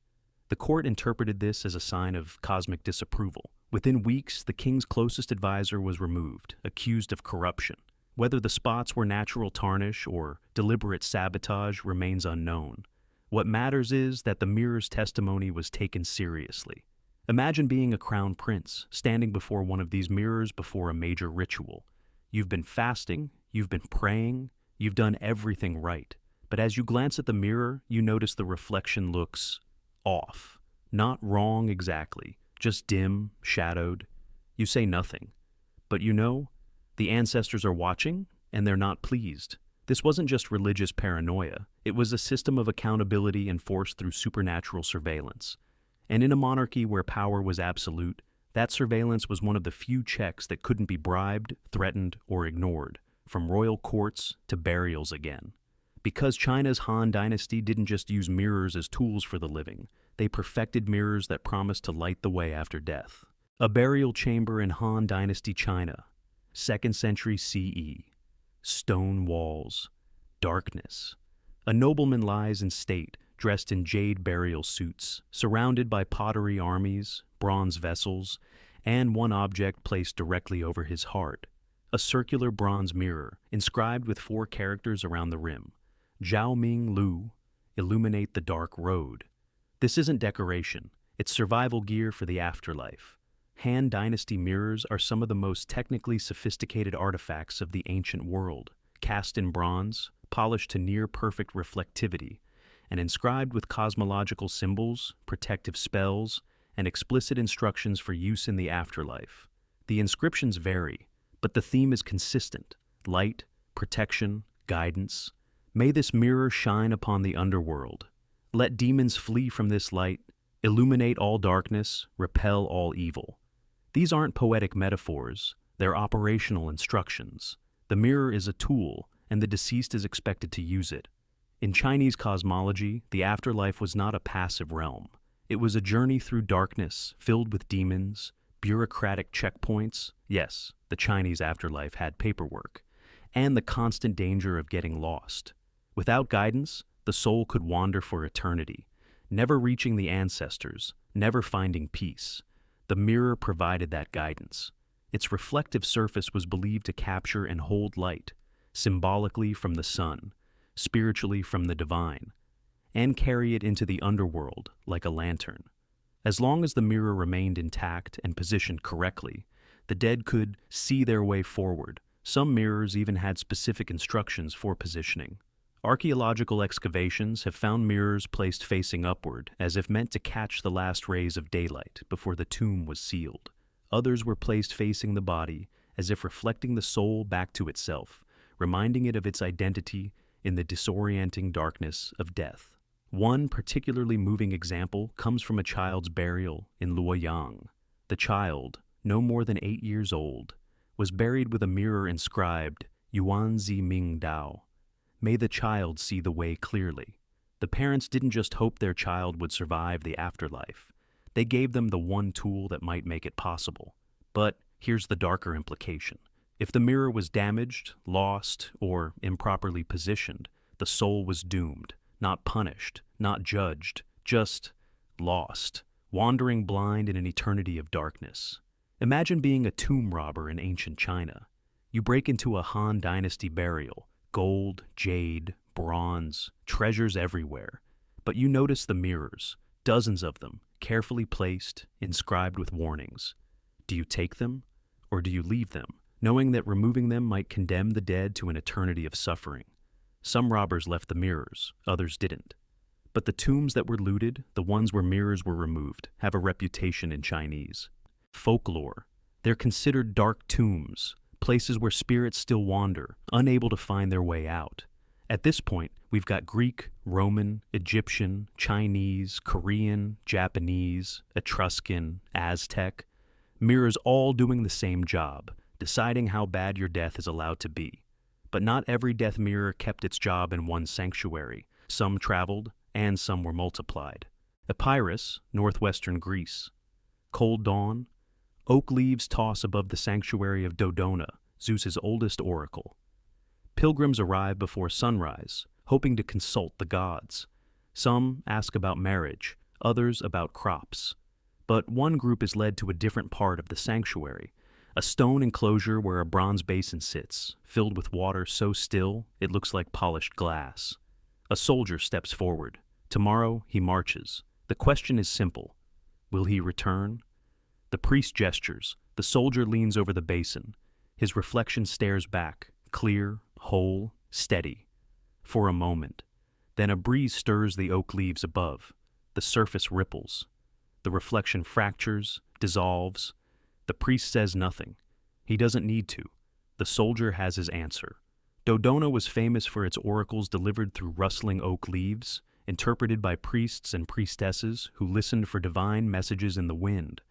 The court interpreted this as a sign of cosmic disapproval. Within weeks, the king's closest advisor was removed, accused of corruption. Whether the spots were natural tarnish or deliberate sabotage remains unknown. What matters is that the mirror's testimony was taken seriously. Imagine being a crown prince, standing before one of these mirrors before a major ritual. You've been fasting, you've been praying, you've done everything right. But as you glance at the mirror, you notice the reflection looks off. Not wrong exactly, just dim, shadowed. You say nothing. But you know, the ancestors are watching, and they're not pleased. This wasn't just religious paranoia. It was a system of accountability enforced through supernatural surveillance. And in a monarchy where power was absolute, that surveillance was one of the few checks that couldn't be bribed, threatened, or ignored, from royal courts to burials again. Because China's Han Dynasty didn't just use mirrors as tools for the living, they perfected mirrors that promised to light the way after death. A burial chamber in Han Dynasty China, 2nd century CE. Stone walls. Darkness. A nobleman lies in state, dressed in jade burial suits, surrounded by pottery armies, bronze vessels, and one object placed directly over his heart. A circular bronze mirror, inscribed with 4 characters around the rim. Zhao Ming Lu, illuminate the dark road. This isn't decoration, it's survival gear for the afterlife. Han Dynasty mirrors are some of the most technically sophisticated artifacts of the ancient world, cast in bronze, polished to near-perfect reflectivity, and inscribed with cosmological symbols, protective spells, and explicit instructions for use in the afterlife. The inscriptions vary, but the theme is consistent: light, protection, guidance. May this mirror shine upon the underworld. Let demons flee from this light, illuminate all darkness, repel all evil. These aren't poetic metaphors, they're operational instructions. The mirror is a tool, and the deceased is expected to use it. In Chinese cosmology, the afterlife was not a passive realm. It was a journey through darkness, filled with demons, bureaucratic checkpoints. Yes, the Chinese afterlife had paperwork, and the constant danger of getting lost. Without guidance, the soul could wander for eternity, never reaching the ancestors, never finding peace. The mirror provided that guidance. Its reflective surface was believed to capture and hold light, symbolically from the sun, spiritually from the divine, and carry it into the underworld like a lantern. As long as the mirror remained intact and positioned correctly, the dead could see their way forward. Some mirrors even had specific instructions for positioning. Archaeological excavations have found mirrors placed facing upward, as if meant to catch the last rays of daylight before the tomb was sealed. Others were placed facing the body, as if reflecting the soul back to itself, reminding it of its identity in the disorienting darkness of death. One particularly moving example comes from a child's burial in Luoyang. The child, no more than 8 years old, was buried with a mirror inscribed, Yuanzi Ming Dao. May the child see the way clearly. The parents didn't just hope their child would survive the afterlife. They gave them the one tool that might make it possible. But here's the darker implication. If the mirror was damaged, lost, or improperly positioned, the soul was doomed, not punished, not judged, just lost, wandering blind in an eternity of darkness. Imagine being a tomb robber in ancient China. You break into a Han Dynasty burial, gold, jade, bronze, treasures everywhere. But you notice the mirrors, dozens of them, carefully placed, inscribed with warnings. Do you take them, or do you leave them, knowing that removing them might condemn the dead to an eternity of suffering? Some robbers left the mirrors, others didn't. But the tombs that were looted, the ones where mirrors were removed, have a reputation in Chinese folklore. They're considered dark tombs, places where spirits still wander, unable to find their way out. At this point, we've got Greek, Roman, Egyptian, Chinese, Korean, Japanese, Etruscan, Aztec, mirrors all doing the same job, deciding how bad your death is allowed to be. But not every death mirror kept its job in one sanctuary. Some traveled, and some were multiplied. Epirus, northwestern Greece. Cold dawn. Oak leaves toss above the sanctuary of Dodona, Zeus's oldest oracle. Pilgrims arrive before sunrise, hoping to consult the gods. Some ask about marriage, others about crops. But one group is led to a different part of the sanctuary, a stone enclosure where a bronze basin sits, filled with water so still it looks like polished glass. A soldier steps forward. Tomorrow he marches. The question is simple. Will he return? The priest gestures. The soldier leans over the basin. His reflection stares back, clear, whole, steady. For a moment. Then a breeze stirs the oak leaves above. The surface ripples. The reflection fractures, dissolves. The priest says nothing. He doesn't need to. The soldier has his answer. Dodona was famous for its oracles delivered through rustling oak leaves, interpreted by priests and priestesses who listened for divine messages in the wind.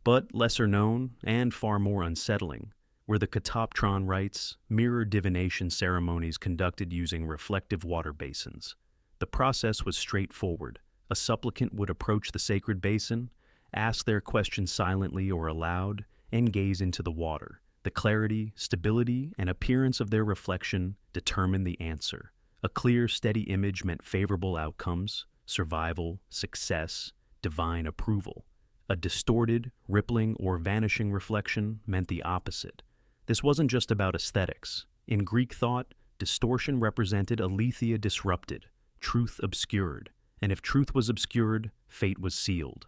But lesser known, and far more unsettling, were the Katoptron rites, mirror divination ceremonies conducted using reflective water basins. The process was straightforward. A supplicant would approach the sacred basin, ask their question silently or aloud, and gaze into the water. The clarity, stability, and appearance of their reflection determined the answer. A clear, steady image meant favorable outcomes, survival, success, divine approval. A distorted, rippling, or vanishing reflection meant the opposite. This wasn't just about aesthetics. In Greek thought, distortion represented aletheia disrupted, truth obscured, and if truth was obscured, fate was sealed.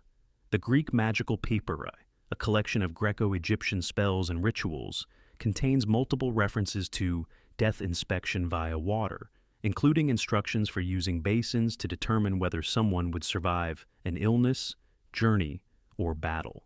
The Greek magical papyri, a collection of Greco-Egyptian spells and rituals, contains multiple references to death inspection via water, including instructions for using basins to determine whether someone would survive an illness, journey, or battle.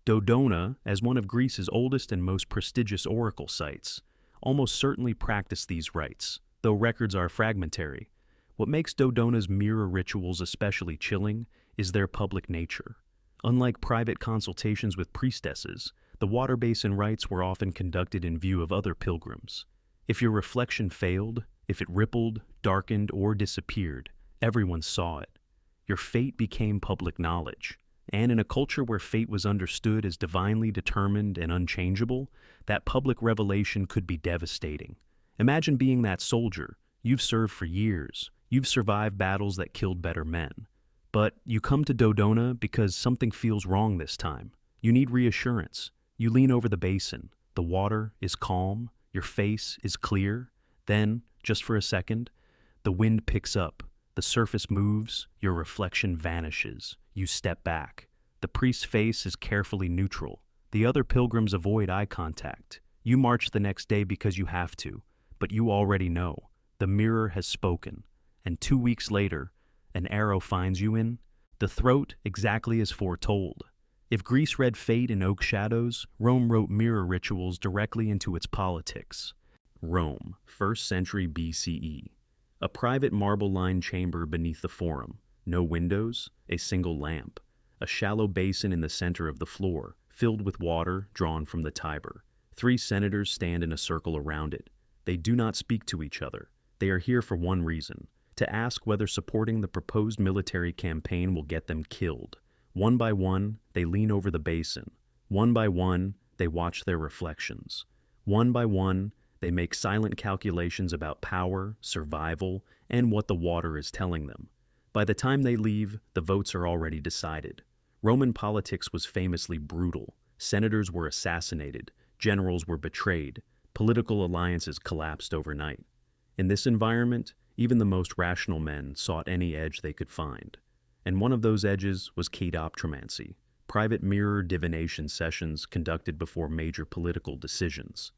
Dodona, as one of Greece's oldest and most prestigious oracle sites, almost certainly practiced these rites, though records are fragmentary. What makes Dodona's mirror rituals especially chilling is their public nature. Unlike private consultations with priestesses, the water basin rites were often conducted in view of other pilgrims. If your reflection failed, if it rippled, darkened, or disappeared, everyone saw it. Your fate became public knowledge. And in a culture where fate was understood as divinely determined and unchangeable, that public revelation could be devastating. Imagine being that soldier. You've served for years. You've survived battles that killed better men. But you come to Dodona because something feels wrong this time. You need reassurance. You lean over the basin. The water is calm. Your face is clear. Then, just for a second, the wind picks up. The surface moves. Your reflection vanishes. You step back. The priest's face is carefully neutral. The other pilgrims avoid eye contact. You march the next day because you have to, but you already know. The mirror has spoken. And 2 weeks later, an arrow finds you in the throat exactly as foretold. If Greece read fate in oak shadows, Rome wrote mirror rituals directly into its politics. Rome, 1st century BCE. A private marble-lined chamber beneath the forum. No windows, a single lamp. A shallow basin in the center of the floor, filled with water drawn from the Tiber. 3 senators stand in a circle around it. They do not speak to each other. They are here for one reason: to ask whether supporting the proposed military campaign will get them killed. One by one, they lean over the basin. One by one, they watch their reflections. One by one, they make silent calculations about power, survival, and what the water is telling them. By the time they leave, the votes are already decided. Roman politics was famously brutal. Senators were assassinated, generals were betrayed, political alliances collapsed overnight. In this environment, even the most rational men sought any edge they could find. And one of those edges was chaetoptromancy, private mirror divination sessions conducted before major political decisions.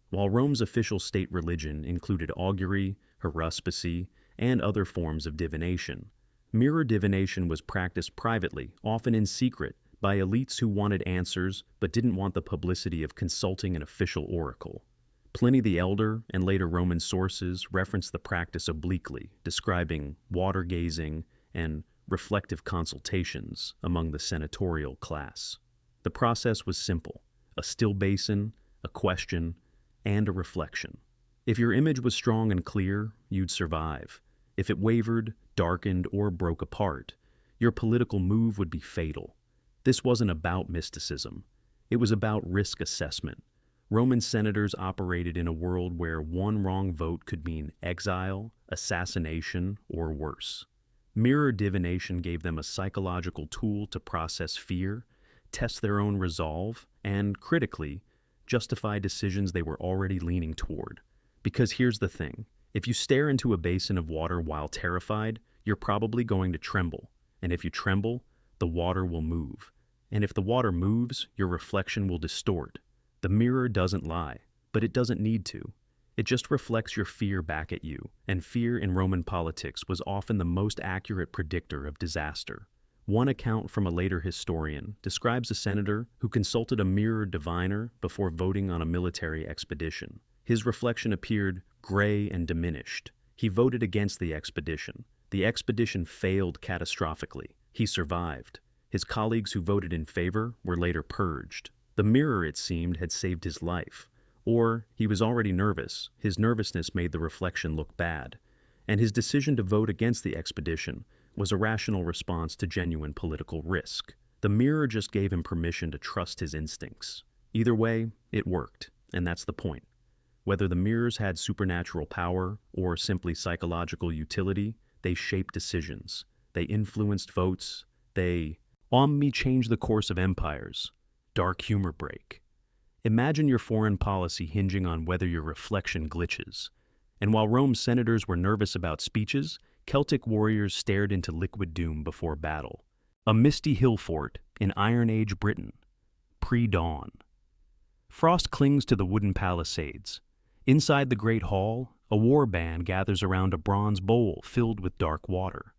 While Rome's official state religion included augury, haruspicy, and other forms of divination, mirror divination was practiced privately, often in secret, by elites who wanted answers but didn't want the publicity of consulting an official oracle. Pliny the Elder and later Roman sources reference the practice obliquely, describing water-gazing and reflective consultations among the senatorial class. The process was simple: a still basin, a question, and a reflection. If your image was strong and clear, you'd survive. If it wavered, darkened, or broke apart, your political move would be fatal. This wasn't about mysticism. It was about risk assessment. Roman senators operated in a world where one wrong vote could mean exile, assassination, or worse. Mirror divination gave them a psychological tool to process fear, test their own resolve, and, critically, justify decisions they were already leaning toward. Because here's the thing: if you stare into a basin of water while terrified, you're probably going to tremble. And if you tremble, the water will move. And if the water moves, your reflection will distort. The mirror doesn't lie, but it doesn't need to. It just reflects your fear back at you, and fear in Roman politics was often the most accurate predictor of disaster. One account from a later historian describes a senator who consulted a mirror diviner before voting on a military expedition. His reflection appeared gray and diminished. He voted against the expedition. The expedition failed catastrophically. He survived. His colleagues who voted in favor were later purged. The mirror, it seemed, had saved his life. Or he was already nervous. His nervousness made the reflection look bad. And his decision to vote against the expedition was a rational response to genuine political risk. The mirror just gave him permission to trust his instincts. Either way, it worked, and that's the point. Whether the mirrors had supernatural power or simply psychological utility, they shaped decisions. They influenced votes. They changed the course of empires. Dark humor break. Imagine your foreign policy hinging on whether your reflection glitches. And while Rome's senators were nervous about speeches, Celtic warriors stared into liquid doom before battle. A misty hill fort in Iron Age Britain. Pre-dawn. Frost clings to the wooden palisades. Inside the great hall, a war band gathers around a bronze bowl filled with dark water.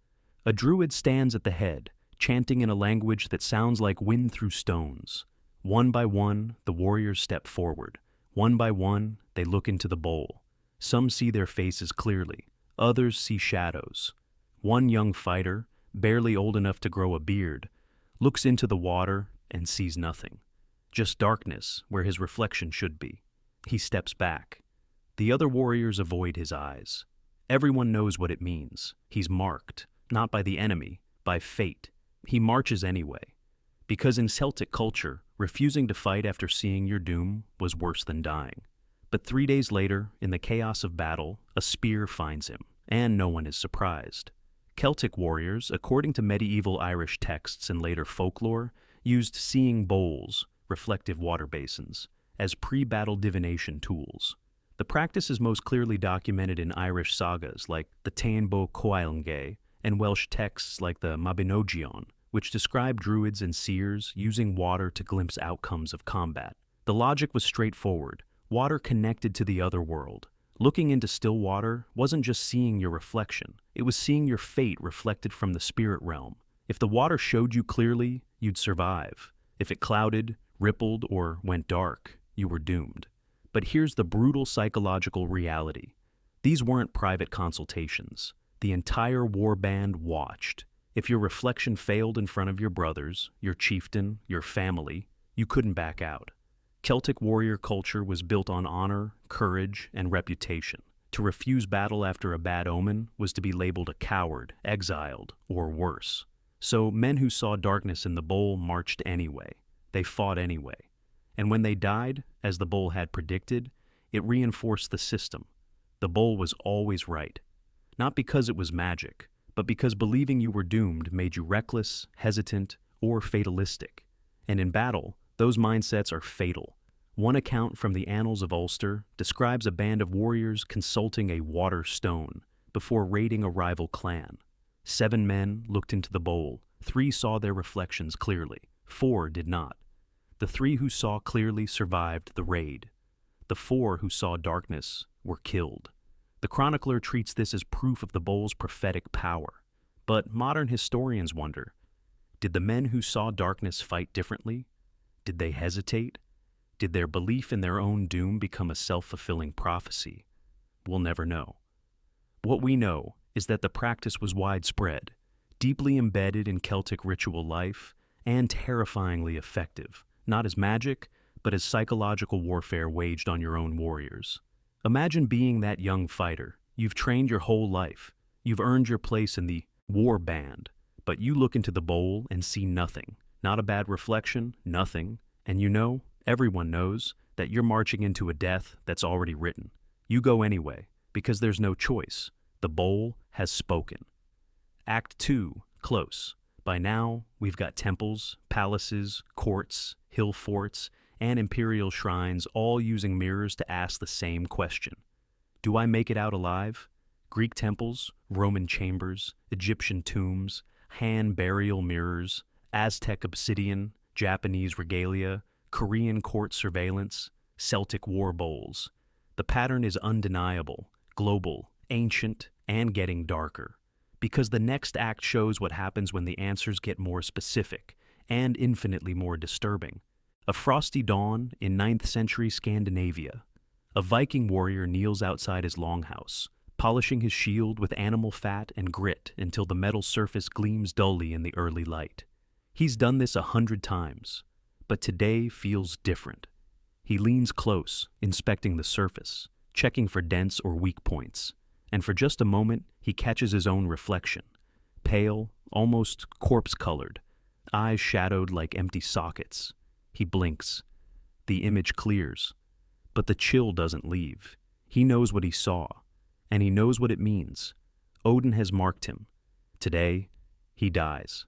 A druid stands at the head, chanting in a language that sounds like wind through stones. One by one, the warriors step forward. One by one, they look into the bowl. Some see their faces clearly. Others see shadows. One young fighter, barely old enough to grow a beard, looks into the water and sees nothing. Just darkness where his reflection should be. He steps back. The other warriors avoid his eyes. Everyone knows what it means. He's marked, not by the enemy, by fate. He marches anyway. Because in Celtic culture, refusing to fight after seeing your doom was worse than dying. But 3 days later, in the chaos of battle, a spear finds him, and no one is surprised. Celtic warriors, according to medieval Irish texts and later folklore, used seeing bowls, reflective water basins, as pre-battle divination tools. The practice is most clearly documented in Irish sagas like the Táin Bo Coilnge and Welsh texts like the Mabinogion, which described druids and seers using water to glimpse outcomes of combat. The logic was straightforward. Water connected to the other world. Looking into still water wasn't just seeing your reflection, it was seeing your fate reflected from the spirit realm. If the water showed you clearly, you'd survive. If it clouded, rippled, or went dark, you were doomed. But here's the brutal psychological reality. These weren't private consultations. The entire warband watched. If your reflection failed in front of your brothers, your chieftain, your family, you couldn't back out. Celtic warrior culture was built on honor, courage, and reputation. To refuse battle after a bad omen was to be labeled a coward, exiled, or worse. So men who saw darkness in the bowl marched anyway. They fought anyway. And when they died, as the bowl had predicted, it reinforced the system. The bowl was always right. Not because it was magic, but because believing you were doomed made you reckless, hesitant, or fatalistic. And in battle, those mindsets are fatal. One account from the Annals of Ulster describes a band of warriors consulting a water stone before raiding a rival clan. 7 men looked into the bowl. 3 saw their reflections clearly. 4 did not. The 3 who saw clearly survived the raid. The 4 who saw darkness were killed. The chronicler treats this as proof of the bowl's prophetic power. But modern historians wonder, did the men who saw darkness fight differently? Did they hesitate? Did their belief in their own doom become a self-fulfilling prophecy? We'll never know. What we know is that the practice was widespread, deeply embedded in Celtic ritual life, and terrifyingly effective, not as magic, but as psychological warfare waged on your own warriors. Imagine being that young fighter. You've trained your whole life. You've earned your place in the war band, but you look into the bowl and see nothing. Not a bad reflection, nothing. And you know, everyone knows, that you're marching into a death that's already written. You go anyway, because there's no choice. The bowl has spoken. Act 2, close. By now, we've got temples, palaces, courts, hill forts, and imperial shrines all using mirrors to ask the same question. Do I make it out alive? Greek temples, Roman chambers, Egyptian tombs, Han burial mirrors, Aztec obsidian, Japanese regalia, Korean court surveillance, Celtic war bowls. The pattern is undeniable, global, ancient, and getting darker. Because the next act shows what happens when the answers get more specific and infinitely more disturbing. A frosty dawn in 9th century Scandinavia. A Viking warrior kneels outside his longhouse, polishing his shield with animal fat and grit until the metal surface gleams dully in the early light. He's done this 100 times, but today feels different. He leans close, inspecting the surface, checking for dents or weak points, and for just a moment he catches his own reflection. Pale, almost corpse-colored, eyes shadowed like empty sockets. He blinks. The image clears. But the chill doesn't leave. He knows what he saw, and he knows what it means. Odin has marked him. Today, he dies.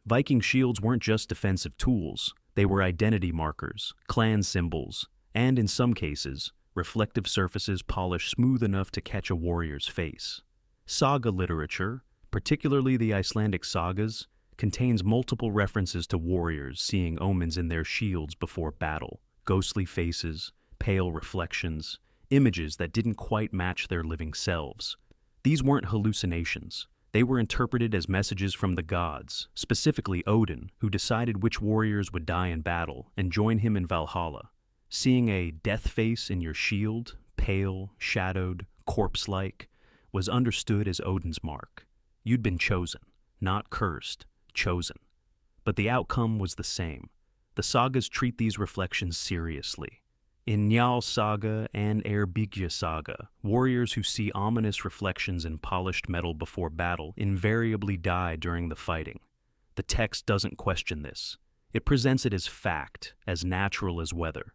Viking shields weren't just defensive tools. They were identity markers, clan symbols, and in some cases, reflective surfaces polished smooth enough to catch a warrior's face. Saga literature, particularly the Icelandic sagas, contains multiple references to warriors seeing omens in their shields before battle, ghostly faces, pale reflections, images that didn't quite match their living selves. These weren't hallucinations. They were interpreted as messages from the gods, specifically Odin, who decided which warriors would die in battle and join him in Valhalla. Seeing a death face in your shield, pale, shadowed, corpse-like, was understood as Odin's mark. You'd been chosen, not cursed, chosen. But the outcome was the same. The sagas treat these reflections seriously. In Njál Saga and Eyrbyggja Saga, warriors who see ominous reflections in polished metal before battle invariably die during the fighting. The text doesn't question this. It presents it as fact, as natural as weather.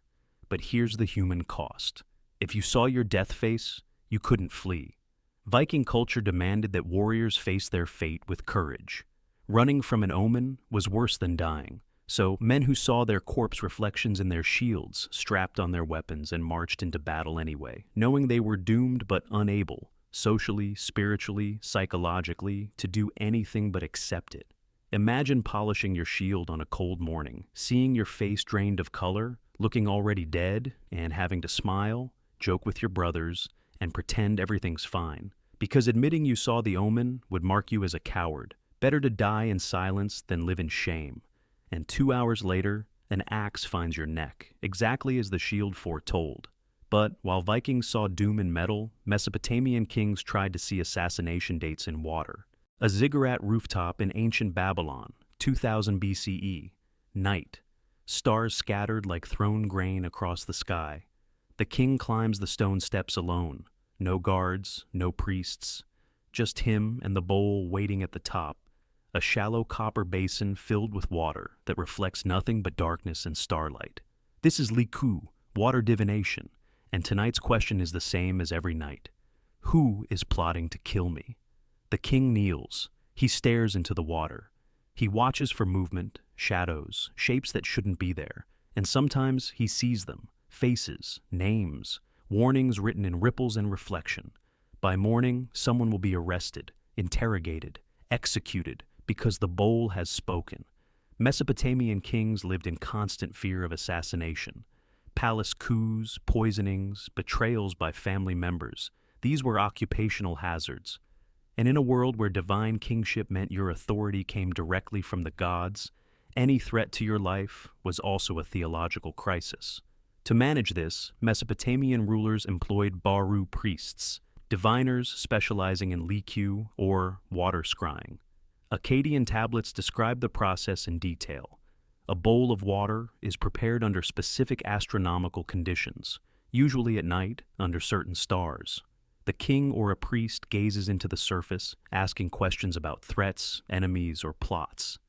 But here's the human cost. If you saw your death face, you couldn't flee. Viking culture demanded that warriors face their fate with courage. Running from an omen was worse than dying. So men who saw their corpse reflections in their shields strapped on their weapons and marched into battle anyway, knowing they were doomed but unable, socially, spiritually, psychologically, to do anything but accept it. Imagine polishing your shield on a cold morning, seeing your face drained of color, looking already dead, and having to smile, joke with your brothers, and pretend everything's fine. Because admitting you saw the omen would mark you as a coward. Better to die in silence than live in shame. And 2 hours later, an axe finds your neck, exactly as the shield foretold. But while Vikings saw doom in metal, Mesopotamian kings tried to see assassination dates in water. A ziggurat rooftop in ancient Babylon, 2000 BCE. Night. Stars scattered like thrown grain across the sky. The king climbs the stone steps alone. No guards, no priests. Just him and the bowl waiting at the top. A shallow copper basin filled with water that reflects nothing but darkness and starlight. This is Liku, water divination, and tonight's question is the same as every night. Who is plotting to kill me? The king kneels. He stares into the water. He watches for movement, shadows, shapes that shouldn't be there, and sometimes he sees them, faces, names, warnings written in ripples and reflection. By morning, someone will be arrested, interrogated, executed, because the bowl has spoken. Mesopotamian kings lived in constant fear of assassination. Palace coups, poisonings, betrayals by family members. These were occupational hazards. And in a world where divine kingship meant your authority came directly from the gods, any threat to your life was also a theological crisis. To manage this, Mesopotamian rulers employed Baru priests, diviners specializing in Liku or water scrying. Akkadian tablets describe the process in detail. A bowl of water is prepared under specific astronomical conditions, usually at night under certain stars. The king or a priest gazes into the surface, asking questions about threats, enemies, or plots.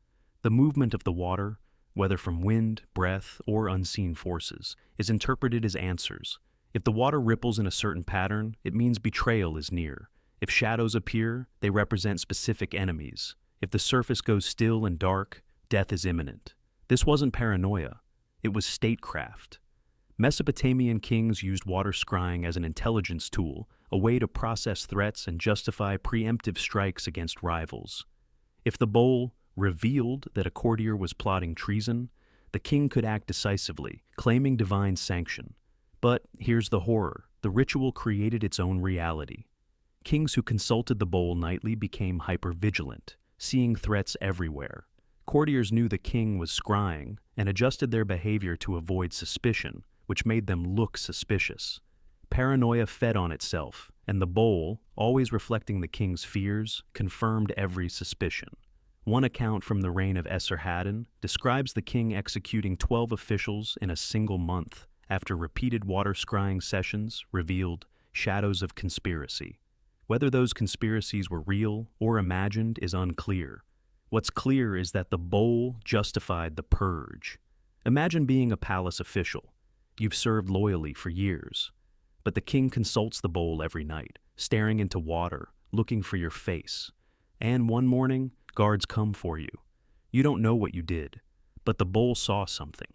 The movement of the water, whether from wind, breath, or unseen forces, is interpreted as answers. If the water ripples in a certain pattern, it means betrayal is near. If shadows appear, they represent specific enemies. If the surface goes still and dark, death is imminent. This wasn't paranoia. It was statecraft. Mesopotamian kings used water scrying as an intelligence tool, a way to process threats and justify preemptive strikes against rivals. If the bowl revealed that a courtier was plotting treason, the king could act decisively, claiming divine sanction. But here's the horror. The ritual created its own reality. Kings who consulted the bowl nightly became hyper-vigilant, seeing threats everywhere. Courtiers knew the king was scrying and adjusted their behavior to avoid suspicion, which made them look suspicious. Paranoia fed on itself, and the bowl, always reflecting the king's fears, confirmed every suspicion. One account from the reign of Esarhaddon describes the king executing 12 officials in a single month after repeated water scrying sessions revealed shadows of conspiracy. Whether those conspiracies were real or imagined is unclear. What's clear is that the bowl justified the purge. Imagine being a palace official. You've served loyally for years. But the king consults the bowl every night, staring into water, looking for your face. And one morning, guards come for you. You don't know what you did, but the bowl saw something.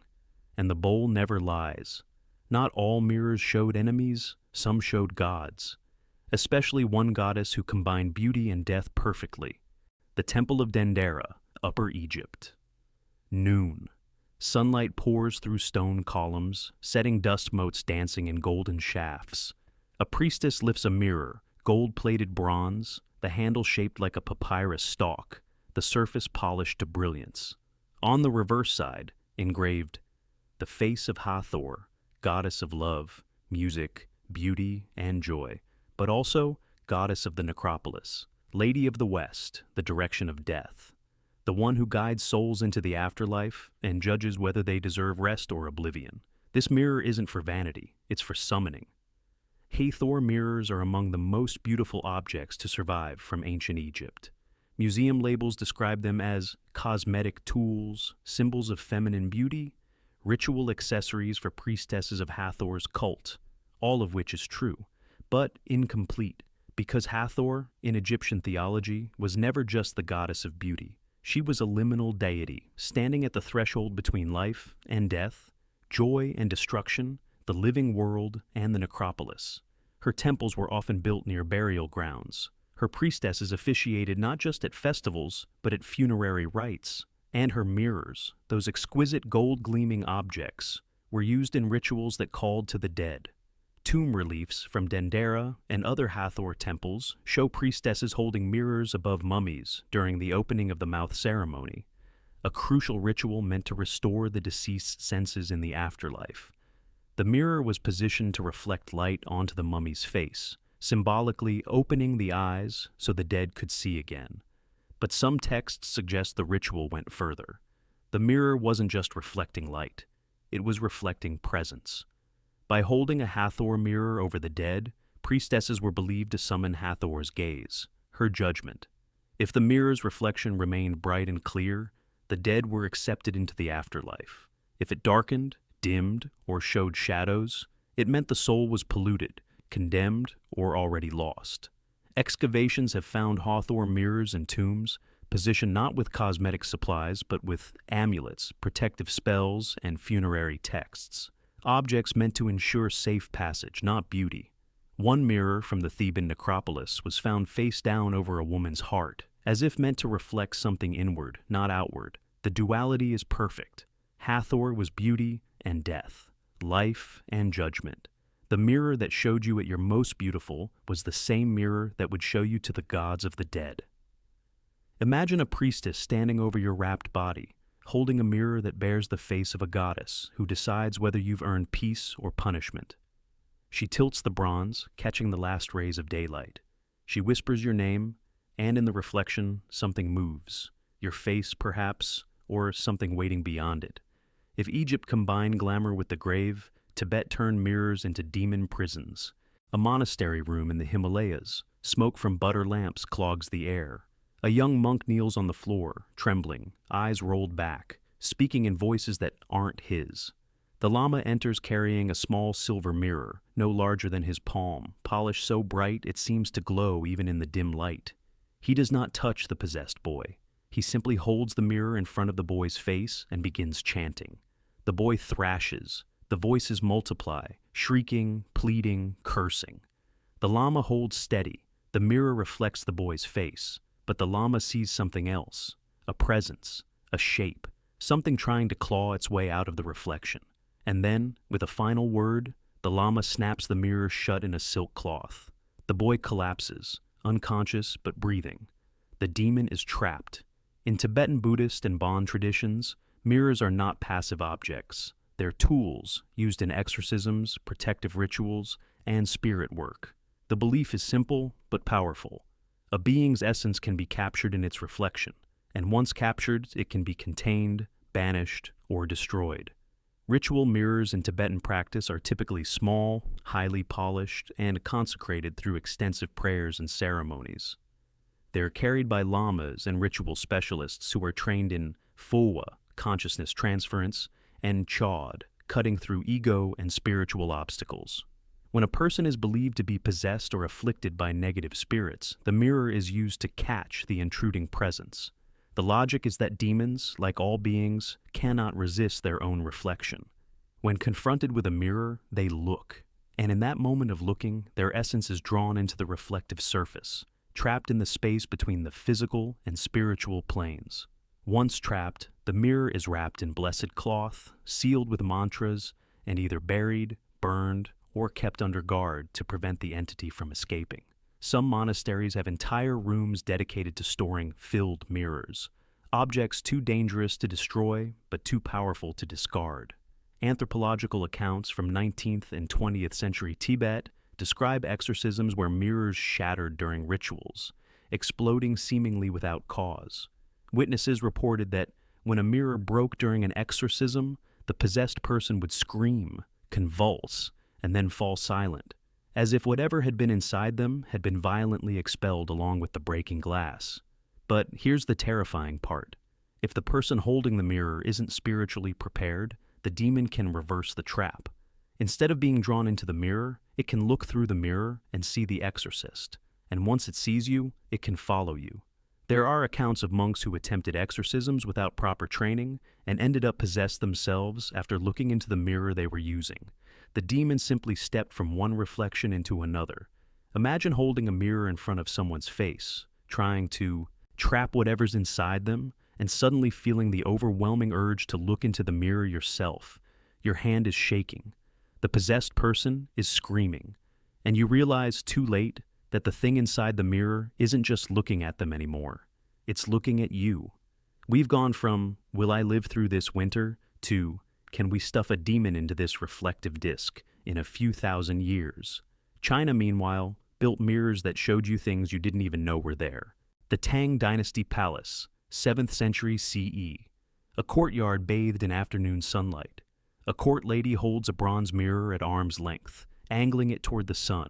And the bowl never lies. Not all mirrors showed enemies, some showed gods. Especially one goddess who combined beauty and death perfectly. The Temple of Dendera, Upper Egypt. Noon. Sunlight pours through stone columns, setting dust motes dancing in golden shafts. A priestess lifts a mirror, gold-plated bronze, the handle shaped like a papyrus stalk, the surface polished to brilliance. On the reverse side, engraved, "The face of Hathor, goddess of love, music, beauty, and joy, but also goddess of the necropolis, lady of the west, the direction of death. The one who guides souls into the afterlife and judges whether they deserve rest or oblivion. This mirror isn't for vanity, it's for summoning." Hathor mirrors are among the most beautiful objects to survive from ancient Egypt. Museum labels describe them as cosmetic tools, symbols of feminine beauty, ritual accessories for priestesses of Hathor's cult, all of which is true, but incomplete, because Hathor, in Egyptian theology, was never just the goddess of beauty. She was a liminal deity, standing at the threshold between life and death, joy and destruction, the living world and the necropolis. Her temples were often built near burial grounds. Her priestesses officiated not just at festivals, but at funerary rites. And her mirrors, those exquisite gold-gleaming objects, were used in rituals that called to the dead. Tomb reliefs from Dendera and other Hathor temples show priestesses holding mirrors above mummies during the opening of the mouth ceremony, a crucial ritual meant to restore the deceased's senses in the afterlife. The mirror was positioned to reflect light onto the mummy's face, symbolically opening the eyes so the dead could see again. But some texts suggest the ritual went further. The mirror wasn't just reflecting light, it was reflecting presence. By holding a Hathor mirror over the dead, priestesses were believed to summon Hathor's gaze, her judgment. If the mirror's reflection remained bright and clear, the dead were accepted into the afterlife. If it darkened, dimmed, or showed shadows, it meant the soul was polluted, condemned, or already lost. Excavations have found Hathor mirrors in tombs, positioned not with cosmetic supplies, but with amulets, protective spells, and funerary texts. Objects meant to ensure safe passage, not beauty. One mirror from the Theban necropolis was found face down over a woman's heart, as if meant to reflect something inward, not outward. The duality is perfect. Hathor was beauty and death, life and judgment. The mirror that showed you at your most beautiful was the same mirror that would show you to the gods of the dead. Imagine a priestess standing over your wrapped body, holding a mirror that bears the face of a goddess who decides whether you've earned peace or punishment. She tilts the bronze, catching the last rays of daylight. She whispers your name, and in the reflection, something moves. Your face, perhaps, or something waiting beyond it. If Egypt combined glamour with the grave, Tibet turned mirrors into demon prisons. A monastery room in the Himalayas, smoke from butter lamps clogs the air. A young monk kneels on the floor, trembling, eyes rolled back, speaking in voices that aren't his. The Lama enters carrying a small silver mirror, no larger than his palm, polished so bright it seems to glow even in the dim light. He does not touch the possessed boy. He simply holds the mirror in front of the boy's face and begins chanting. The boy thrashes. The voices multiply, shrieking, pleading, cursing. The Lama holds steady. The mirror reflects the boy's face, but the Lama sees something else, a presence, a shape, something trying to claw its way out of the reflection. And then, with a final word, the Lama snaps the mirror shut in a silk cloth. The boy collapses, unconscious but breathing. The demon is trapped. In Tibetan Buddhist and Bon traditions, mirrors are not passive objects. They're tools used in exorcisms, protective rituals, and spirit work. The belief is simple but powerful. A being's essence can be captured in its reflection, and once captured, it can be contained, banished, or destroyed. Ritual mirrors in Tibetan practice are typically small, highly polished, and consecrated through extensive prayers and ceremonies. They are carried by lamas and ritual specialists who are trained in Phowa, consciousness transference, and Chod, cutting through ego and spiritual obstacles. When a person is believed to be possessed or afflicted by negative spirits, the mirror is used to catch the intruding presence. The logic is that demons, like all beings, cannot resist their own reflection. When confronted with a mirror, they look, and in that moment of looking, their essence is drawn into the reflective surface, trapped in the space between the physical and spiritual planes. Once trapped, the mirror is wrapped in blessed cloth, sealed with mantras, and either buried, burned, or kept under guard to prevent the entity from escaping. Some monasteries have entire rooms dedicated to storing filled mirrors, objects too dangerous to destroy but too powerful to discard. Anthropological accounts from 19th and 20th century Tibet describe exorcisms where mirrors shattered during rituals, exploding seemingly without cause. Witnesses reported that when a mirror broke during an exorcism, the possessed person would scream, convulse, and then fall silent, as if whatever had been inside them had been violently expelled along with the breaking glass. But here's the terrifying part. If the person holding the mirror isn't spiritually prepared, the demon can reverse the trap. Instead of being drawn into the mirror, it can look through the mirror and see the exorcist, and once it sees you, it can follow you. There are accounts of monks who attempted exorcisms without proper training and ended up possessed themselves after looking into the mirror they were using. The demon simply stepped from one reflection into another, Imagine holding a mirror in front of someone's face, trying to trap whatever's inside them, and suddenly feeling the overwhelming urge to look into the mirror yourself. Your hand is shaking. The possessed person is screaming, and you realize too late that the thing inside the mirror isn't just looking at them anymore. It's looking at you. We've gone from, will I live through this winter, to, can we stuff a demon into this reflective disc in a few thousand years? China, meanwhile, built mirrors that showed you things you didn't even know were there. The Tang Dynasty Palace, 7th century CE. A courtyard bathed in afternoon sunlight. A court lady holds a bronze mirror at arm's length, angling it toward the sun.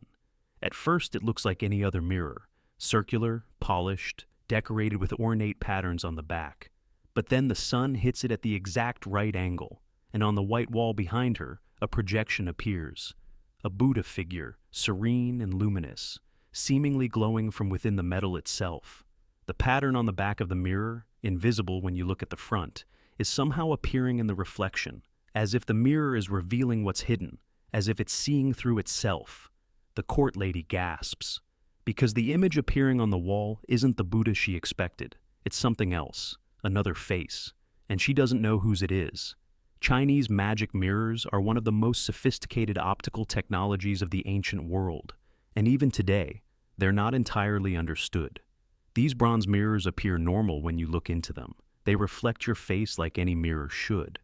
At first it looks like any other mirror, circular, polished, decorated with ornate patterns on the back. But then the sun hits it at the exact right angle, and on the white wall behind her, a projection appears. A Buddha figure, serene and luminous, seemingly glowing from within the metal itself. The pattern on the back of the mirror, invisible when you look at the front, is somehow appearing in the reflection, as if the mirror is revealing what's hidden, as if it's seeing through itself. The court lady gasps, because the image appearing on the wall isn't the Buddha she expected. It's something else, another face, and she doesn't know whose it is. Chinese magic mirrors are one of the most sophisticated optical technologies of the ancient world, and even today, they're not entirely understood. These bronze mirrors appear normal when you look into them. They reflect your face like any mirror should.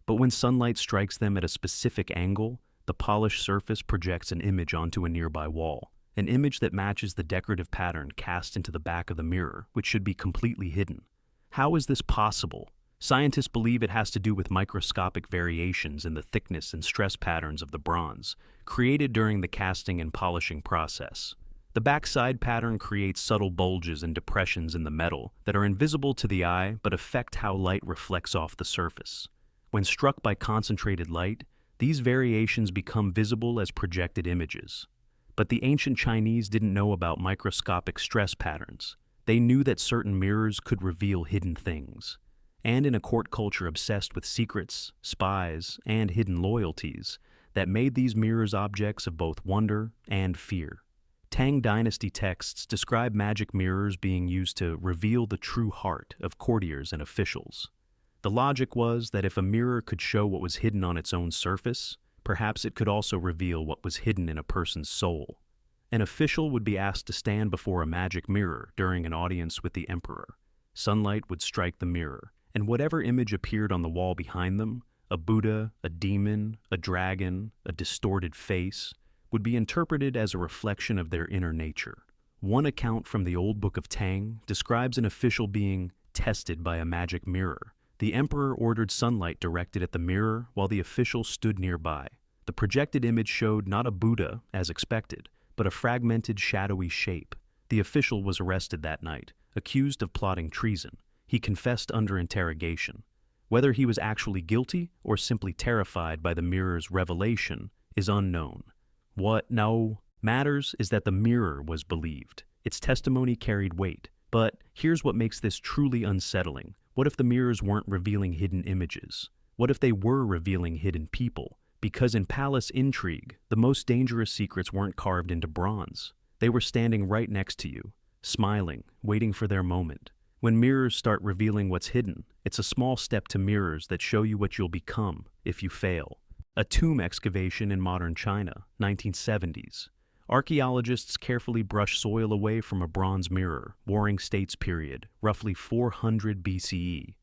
But when sunlight strikes them at a specific angle, the polished surface projects an image onto a nearby wall, an image that matches the decorative pattern cast into the back of the mirror, which should be completely hidden. How is this possible? Scientists believe it has to do with microscopic variations in the thickness and stress patterns of the bronze, created during the casting and polishing process. The backside pattern creates subtle bulges and depressions in the metal that are invisible to the eye but affect how light reflects off the surface. When struck by concentrated light, these variations become visible as projected images. But the ancient Chinese didn't know about microscopic stress patterns. They knew that certain mirrors could reveal hidden things. And in a court culture obsessed with secrets, spies, and hidden loyalties, that made these mirrors objects of both wonder and fear. Tang Dynasty texts describe magic mirrors being used to reveal the true heart of courtiers and officials. The logic was that if a mirror could show what was hidden on its own surface, perhaps it could also reveal what was hidden in a person's soul. An official would be asked to stand before a magic mirror during an audience with the emperor. Sunlight would strike the mirror, and whatever image appeared on the wall behind them, a Buddha, a demon, a dragon, a distorted face, would be interpreted as a reflection of their inner nature. One account from the Old Book of Tang describes an official being tested by a magic mirror. The emperor ordered sunlight directed at the mirror while the official stood nearby. The projected image showed not a Buddha, as expected, but a fragmented, shadowy shape. The official was arrested that night, accused of plotting treason. He confessed under interrogation. Whether he was actually guilty or simply terrified by the mirror's revelation is unknown. What now matters is that the mirror was believed. Its testimony carried weight. But here's what makes this truly unsettling. What if the mirrors weren't revealing hidden images? What if they were revealing hidden people? Because in palace intrigue, the most dangerous secrets weren't carved into bronze. They were standing right next to you, smiling, waiting for their moment. When mirrors start revealing what's hidden, it's a small step to mirrors that show you what you'll become if you fail. A tomb excavation in modern China, 1970s. Archaeologists carefully brush soil away from a bronze mirror, Warring States period, roughly 400 BCE.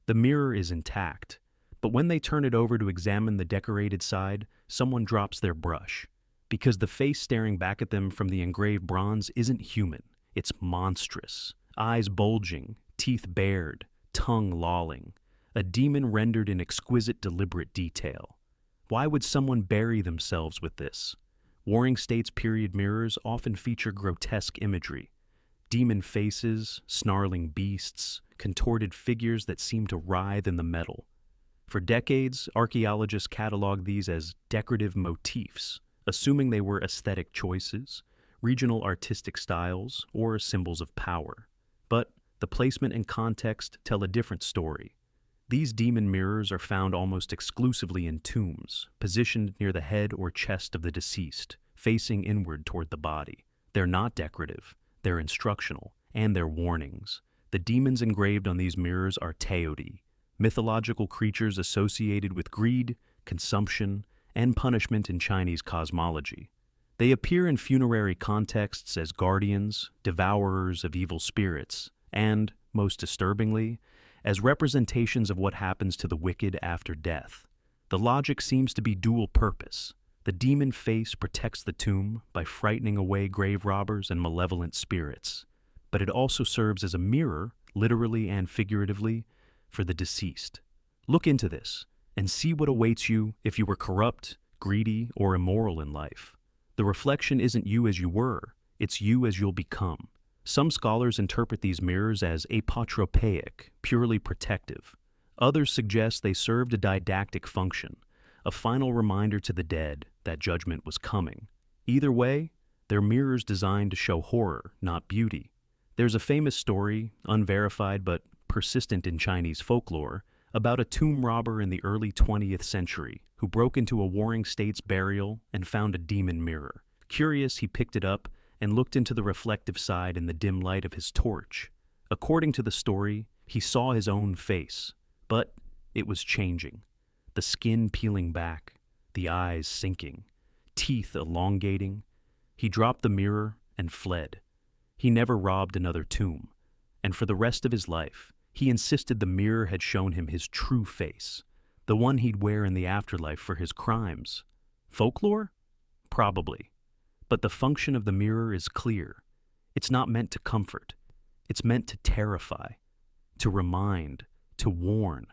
The mirror is intact, but when they turn it over to examine the decorated side, someone drops their brush. Because the face staring back at them from the engraved bronze isn't human, it's monstrous. Eyes bulging, teeth bared, tongue lolling. A demon rendered in exquisite, deliberate detail. Why would someone bury themselves with this? Warring States period mirrors often feature grotesque imagery. Demon faces, snarling beasts, contorted figures that seem to writhe in the metal. For decades, archaeologists cataloged these as decorative motifs, assuming they were aesthetic choices, regional artistic styles, or symbols of power. But the placement and context tell a different story. These demon mirrors are found almost exclusively in tombs, positioned near the head or chest of the deceased, facing inward toward the body. They're not decorative, they're instructional, and they're warnings. The demons engraved on these mirrors are teodi, mythological creatures associated with greed, consumption, and punishment in Chinese cosmology. They appear in funerary contexts as guardians, devourers of evil spirits, and, most disturbingly, as representations of what happens to the wicked after death. The logic seems to be dual purpose. The demon face protects the tomb by frightening away grave robbers and malevolent spirits, but it also serves as a mirror, literally and figuratively, for the deceased. Look into this and see what awaits you if you were corrupt, greedy, or immoral in life. The reflection isn't you as you were, it's you as you'll become. Some scholars interpret these mirrors as apotropaic, purely protective. Others suggest they served a didactic function, a final reminder to the dead that judgment was coming. Either way, they're mirrors designed to show horror, not beauty. There's a famous story, unverified but persistent in Chinese folklore, about a tomb robber in the early 20th century who broke into a warring state's burial and found a demon mirror. Curious, he picked it up and looked into the reflective side in the dim light of his torch. According to the story, he saw his own face, but it was changing. The skin peeling back, the eyes sinking, teeth elongating. He dropped the mirror and fled. He never robbed another tomb, and for the rest of his life, he insisted the mirror had shown him his true face, the one he'd wear in the afterlife for his crimes. Folklore? Probably. But the function of the mirror is clear. It's not meant to comfort. It's meant to terrify, to remind, to warn.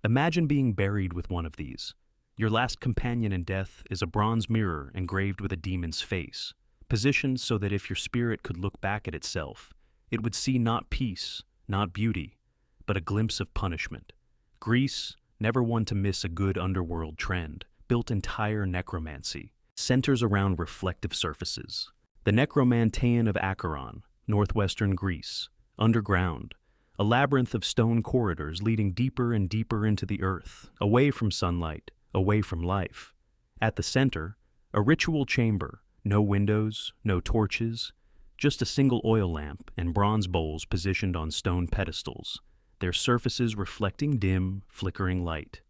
Imagine being buried with one of these. Your last companion in death is a bronze mirror engraved with a demon's face, positioned so that if your spirit could look back at itself, it would see not peace, not beauty, but a glimpse of punishment. Greece, never one to miss a good underworld trend, built entire necromancy, centers around reflective surfaces. The Necromantean of Acheron, northwestern Greece, underground, a labyrinth of stone corridors leading deeper and deeper into the earth, away from sunlight, away from life. At the center, a ritual chamber, no windows, no torches, just a single oil lamp and bronze bowls positioned on stone pedestals, their surfaces reflecting dim, flickering light.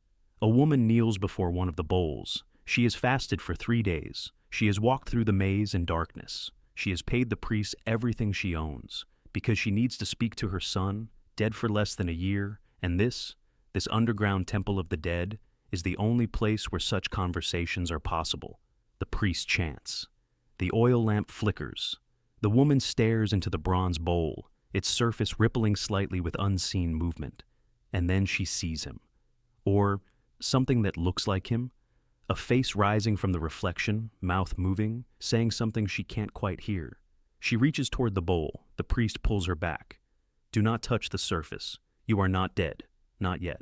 A woman kneels before one of the bowls. She has fasted for 3 days. She has walked through the maze in darkness. She has paid the priest everything she owns, because she needs to speak to her son, dead for less than a year, and this underground temple of the dead, is the only place where such conversations are possible. The priest chants. The oil lamp flickers. The woman stares into the bronze bowl, its surface rippling slightly with unseen movement. And then she sees him. Or something that looks like him. A face rising from the reflection, mouth moving, saying something she can't quite hear. She reaches toward the bowl. The priest pulls her back. Do not touch the surface. You are not dead. Not yet.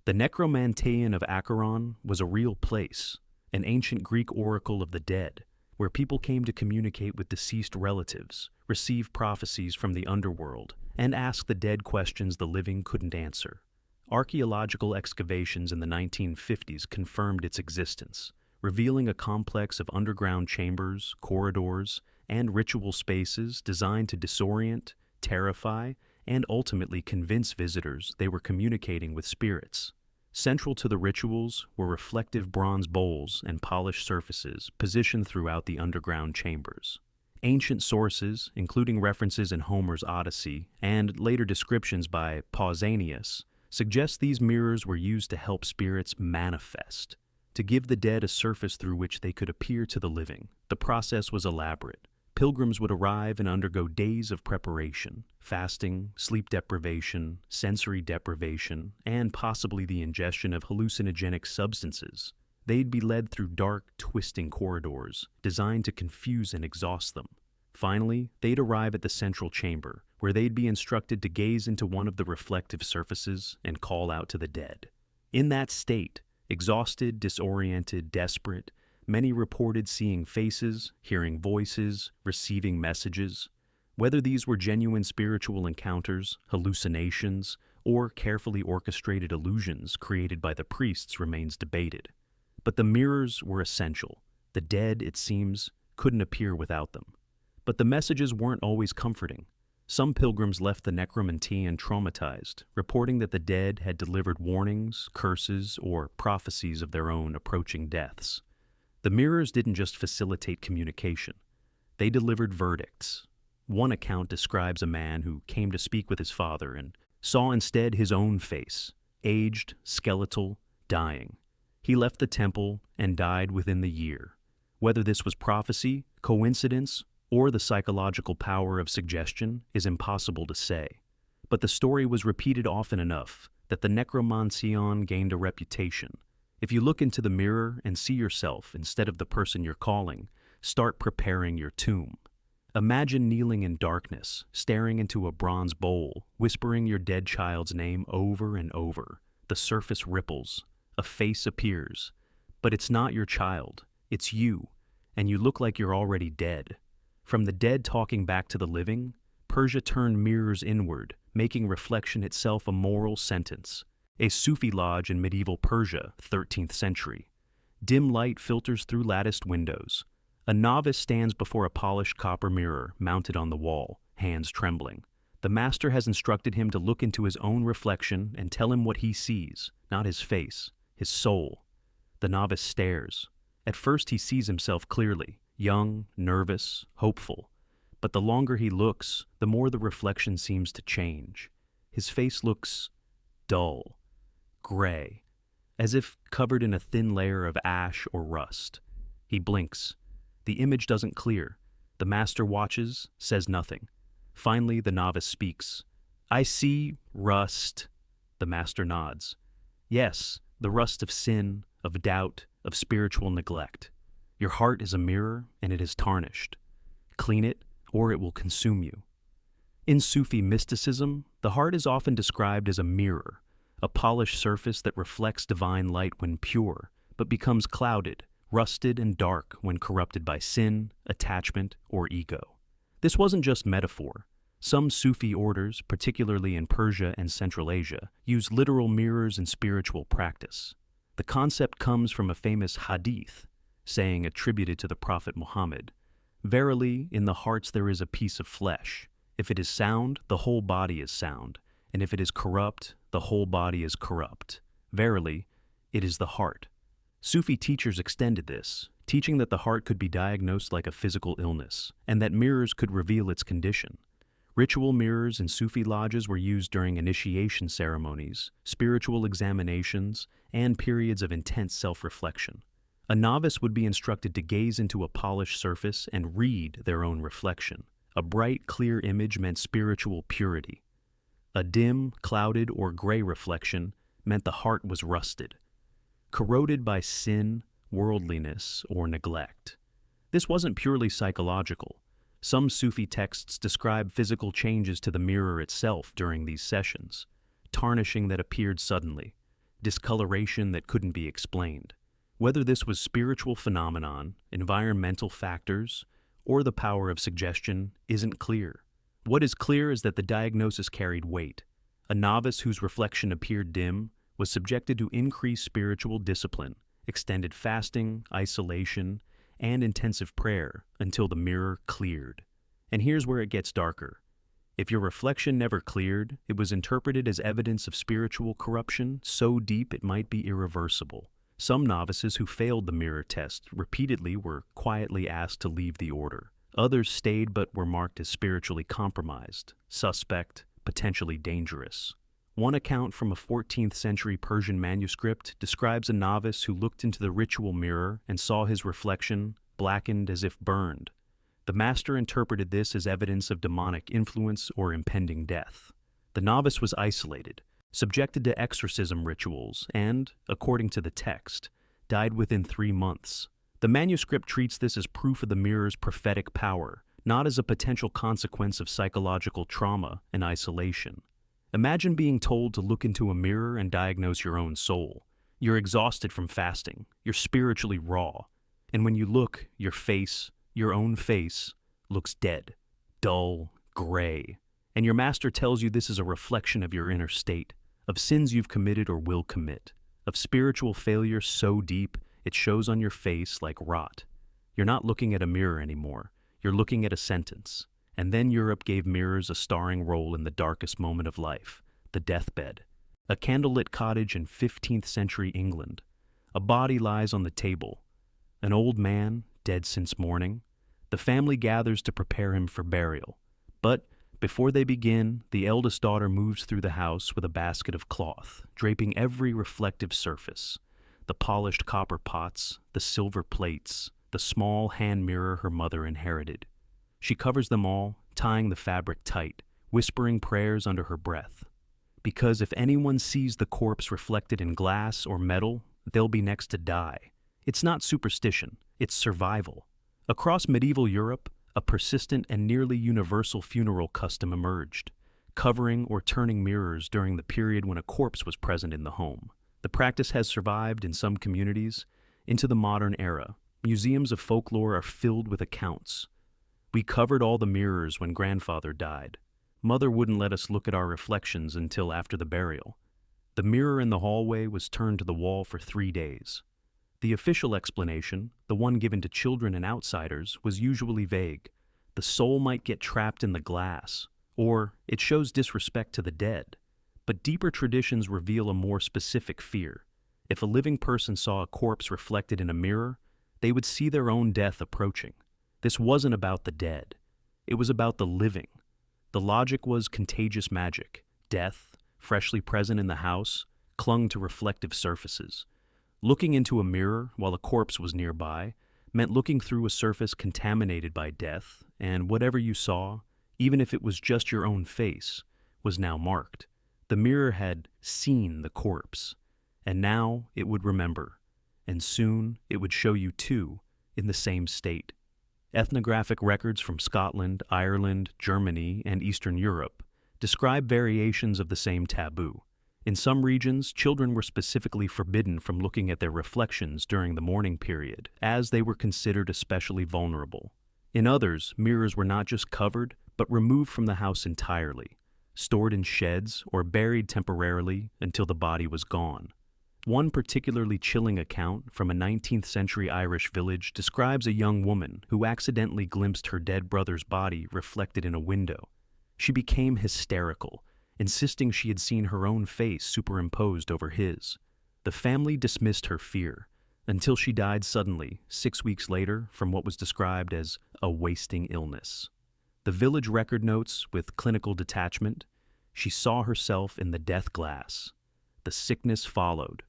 The Necromantean of Acheron was a real place, an ancient Greek oracle of the dead, where people came to communicate with deceased relatives, receive prophecies from the underworld, and ask the dead questions the living couldn't answer. Archaeological excavations in the 1950s confirmed its existence, revealing a complex of underground chambers, corridors, and ritual spaces designed to disorient, terrify, and ultimately convince visitors they were communicating with spirits. Central to the rituals were reflective bronze bowls and polished surfaces positioned throughout the underground chambers. Ancient sources, including references in Homer's Odyssey and later descriptions by Pausanias, suggest these mirrors were used to help spirits manifest, to give the dead a surface through which they could appear to the living. The process was elaborate. Pilgrims would arrive and undergo days of preparation, fasting, sleep deprivation, sensory deprivation, and possibly the ingestion of hallucinogenic substances. They'd be led through dark, twisting corridors, designed to confuse and exhaust them. Finally, they'd arrive at the central chamber, where they'd be instructed to gaze into one of the reflective surfaces and call out to the dead. In that state, exhausted, disoriented, desperate, many reported seeing faces, hearing voices, receiving messages. Whether these were genuine spiritual encounters, hallucinations, or carefully orchestrated illusions created by the priests remains debated. But the mirrors were essential. The dead, it seems, couldn't appear without them. But the messages weren't always comforting. Some pilgrims left the necromantian traumatized, reporting that the dead had delivered warnings, curses, or prophecies of their own approaching deaths. The mirrors didn't just facilitate communication. They delivered verdicts. One account describes a man who came to speak with his father and saw instead his own face, aged, skeletal, dying. He left the temple and died within the year. Whether this was prophecy, coincidence, or the psychological power of suggestion is impossible to say. But the story was repeated often enough that the necromancion gained a reputation. If you look into the mirror and see yourself instead of the person you're calling, start preparing your tomb. Imagine kneeling in darkness, staring into a bronze bowl, whispering your dead child's name over and over. The surface ripples. A face appears. But it's not your child. It's you. And you look like you're already dead. From the dead talking back to the living, Persia turned mirrors inward, making reflection itself a moral sentence. A Sufi lodge in medieval Persia, 13th century. Dim light filters through latticed windows. A novice stands before a polished copper mirror mounted on the wall, hands trembling. The master has instructed him to look into his own reflection and tell him what he sees, not his face, his soul. The novice stares. At first he sees himself clearly, young, nervous, hopeful. But the longer he looks, the more the reflection seems to change. His face looks dull, gray, as if covered in a thin layer of ash or rust. He blinks. The image doesn't clear. The master watches, says nothing. Finally, the novice speaks. "I see rust." The master nods. "Yes, the rust of sin, of doubt, of spiritual neglect. Your heart is a mirror, and it is tarnished. Clean it, or it will consume you." In Sufi mysticism, the heart is often described as a mirror, a polished surface that reflects divine light when pure, but becomes clouded, rusted, and dark when corrupted by sin, attachment, or ego. This wasn't just metaphor. Some Sufi orders, particularly in Persia and Central Asia, use literal mirrors in spiritual practice. The concept comes from a famous hadith, saying attributed to the Prophet Muhammad, "Verily, in the hearts there is a piece of flesh. If it is sound, the whole body is sound, and if it is corrupt, the whole body is corrupt. Verily, it is the heart." Sufi teachers extended this, teaching that the heart could be diagnosed like a physical illness, and that mirrors could reveal its condition. Ritual mirrors in Sufi lodges were used during initiation ceremonies, spiritual examinations, and periods of intense self-reflection. A novice would be instructed to gaze into a polished surface and read their own reflection. A bright, clear image meant spiritual purity. A dim, clouded, or gray reflection meant the heart was rusted, corroded by sin, worldliness, or neglect. This wasn't purely psychological. Some Sufi texts describe physical changes to the mirror itself during these sessions, tarnishing that appeared suddenly, discoloration that couldn't be explained. Whether this was spiritual phenomenon, environmental factors, or the power of suggestion isn't clear. What is clear is that the diagnosis carried weight. A novice whose reflection appeared dim was subjected to increased spiritual discipline, extended fasting, isolation, and intensive prayer until the mirror cleared. And here's where it gets darker. If your reflection never cleared, it was interpreted as evidence of spiritual corruption so deep it might be irreversible. Some novices who failed the mirror test repeatedly were quietly asked to leave the order. Others stayed but were marked as spiritually compromised, suspect, potentially dangerous. One account from a 14th century Persian manuscript describes a novice who looked into the ritual mirror and saw his reflection blackened as if burned. The master interpreted this as evidence of demonic influence or impending death. The novice was isolated, subjected to exorcism rituals, and, according to the text, died within 3 months. The manuscript treats this as proof of the mirror's prophetic power, not as a potential consequence of psychological trauma and isolation. Imagine being told to look into a mirror and diagnose your own soul. You're exhausted from fasting, you're spiritually raw, and when you look, your face, your own face, looks dead, dull, gray, and your master tells you this is a reflection of your inner state, of sins you've committed or will commit, of spiritual failure so deep it shows on your face like rot. You're not looking at a mirror anymore. you're looking at a sentence. And then Europe gave mirrors a starring role in the darkest moment of life, the deathbed. A candlelit cottage in 15th century England. A body lies on the table. An old man, dead since morning. The family gathers to prepare him for burial. But before they begin, the eldest daughter moves through the house with a basket of cloth, draping every reflective surface. The polished copper pots, the silver plates, the small hand mirror her mother inherited. She covers them all, tying the fabric tight, whispering prayers under her breath. Because if anyone sees the corpse reflected in glass or metal, they'll be next to die. It's not superstition, it's survival. Across medieval Europe, a persistent and nearly universal funeral custom emerged, covering or turning mirrors during the period when a corpse was present in the home. The practice has survived in some communities into the modern era. Museums of folklore are filled with accounts. We covered all the mirrors when grandfather died. Mother wouldn't let us look at our reflections until after the burial. The mirror in the hallway was turned to the wall for 3 days. The official explanation, the one given to children and outsiders, was usually vague. The soul might get trapped in the glass, or it shows disrespect to the dead. But deeper traditions reveal a more specific fear. If a living person saw a corpse reflected in a mirror, they would see their own death approaching. This wasn't about the dead. It was about the living. The logic was contagious magic. Death, freshly present in the house, clung to reflective surfaces. Looking into a mirror while a corpse was nearby meant looking through a surface contaminated by death, and whatever you saw, even if it was just your own face, was now marked. The mirror had seen the corpse, and now it would remember, and soon it would show you too in the same state. Ethnographic records from Scotland, Ireland, Germany, and Eastern Europe describe variations of the same taboo. In some regions, children were specifically forbidden from looking at their reflections during the mourning period, as they were considered especially vulnerable. In others, mirrors were not just covered, but removed from the house entirely, stored in sheds or buried temporarily until the body was gone. One particularly chilling account from a 19th century Irish village describes a young woman who accidentally glimpsed her dead brother's body reflected in a window. She became hysterical, insisting she had seen her own face superimposed over his. The family dismissed her fear, until she died suddenly, 6 weeks later, from what was described as a wasting illness. The village record notes, with clinical detachment, she saw herself in the death glass. The sickness followed.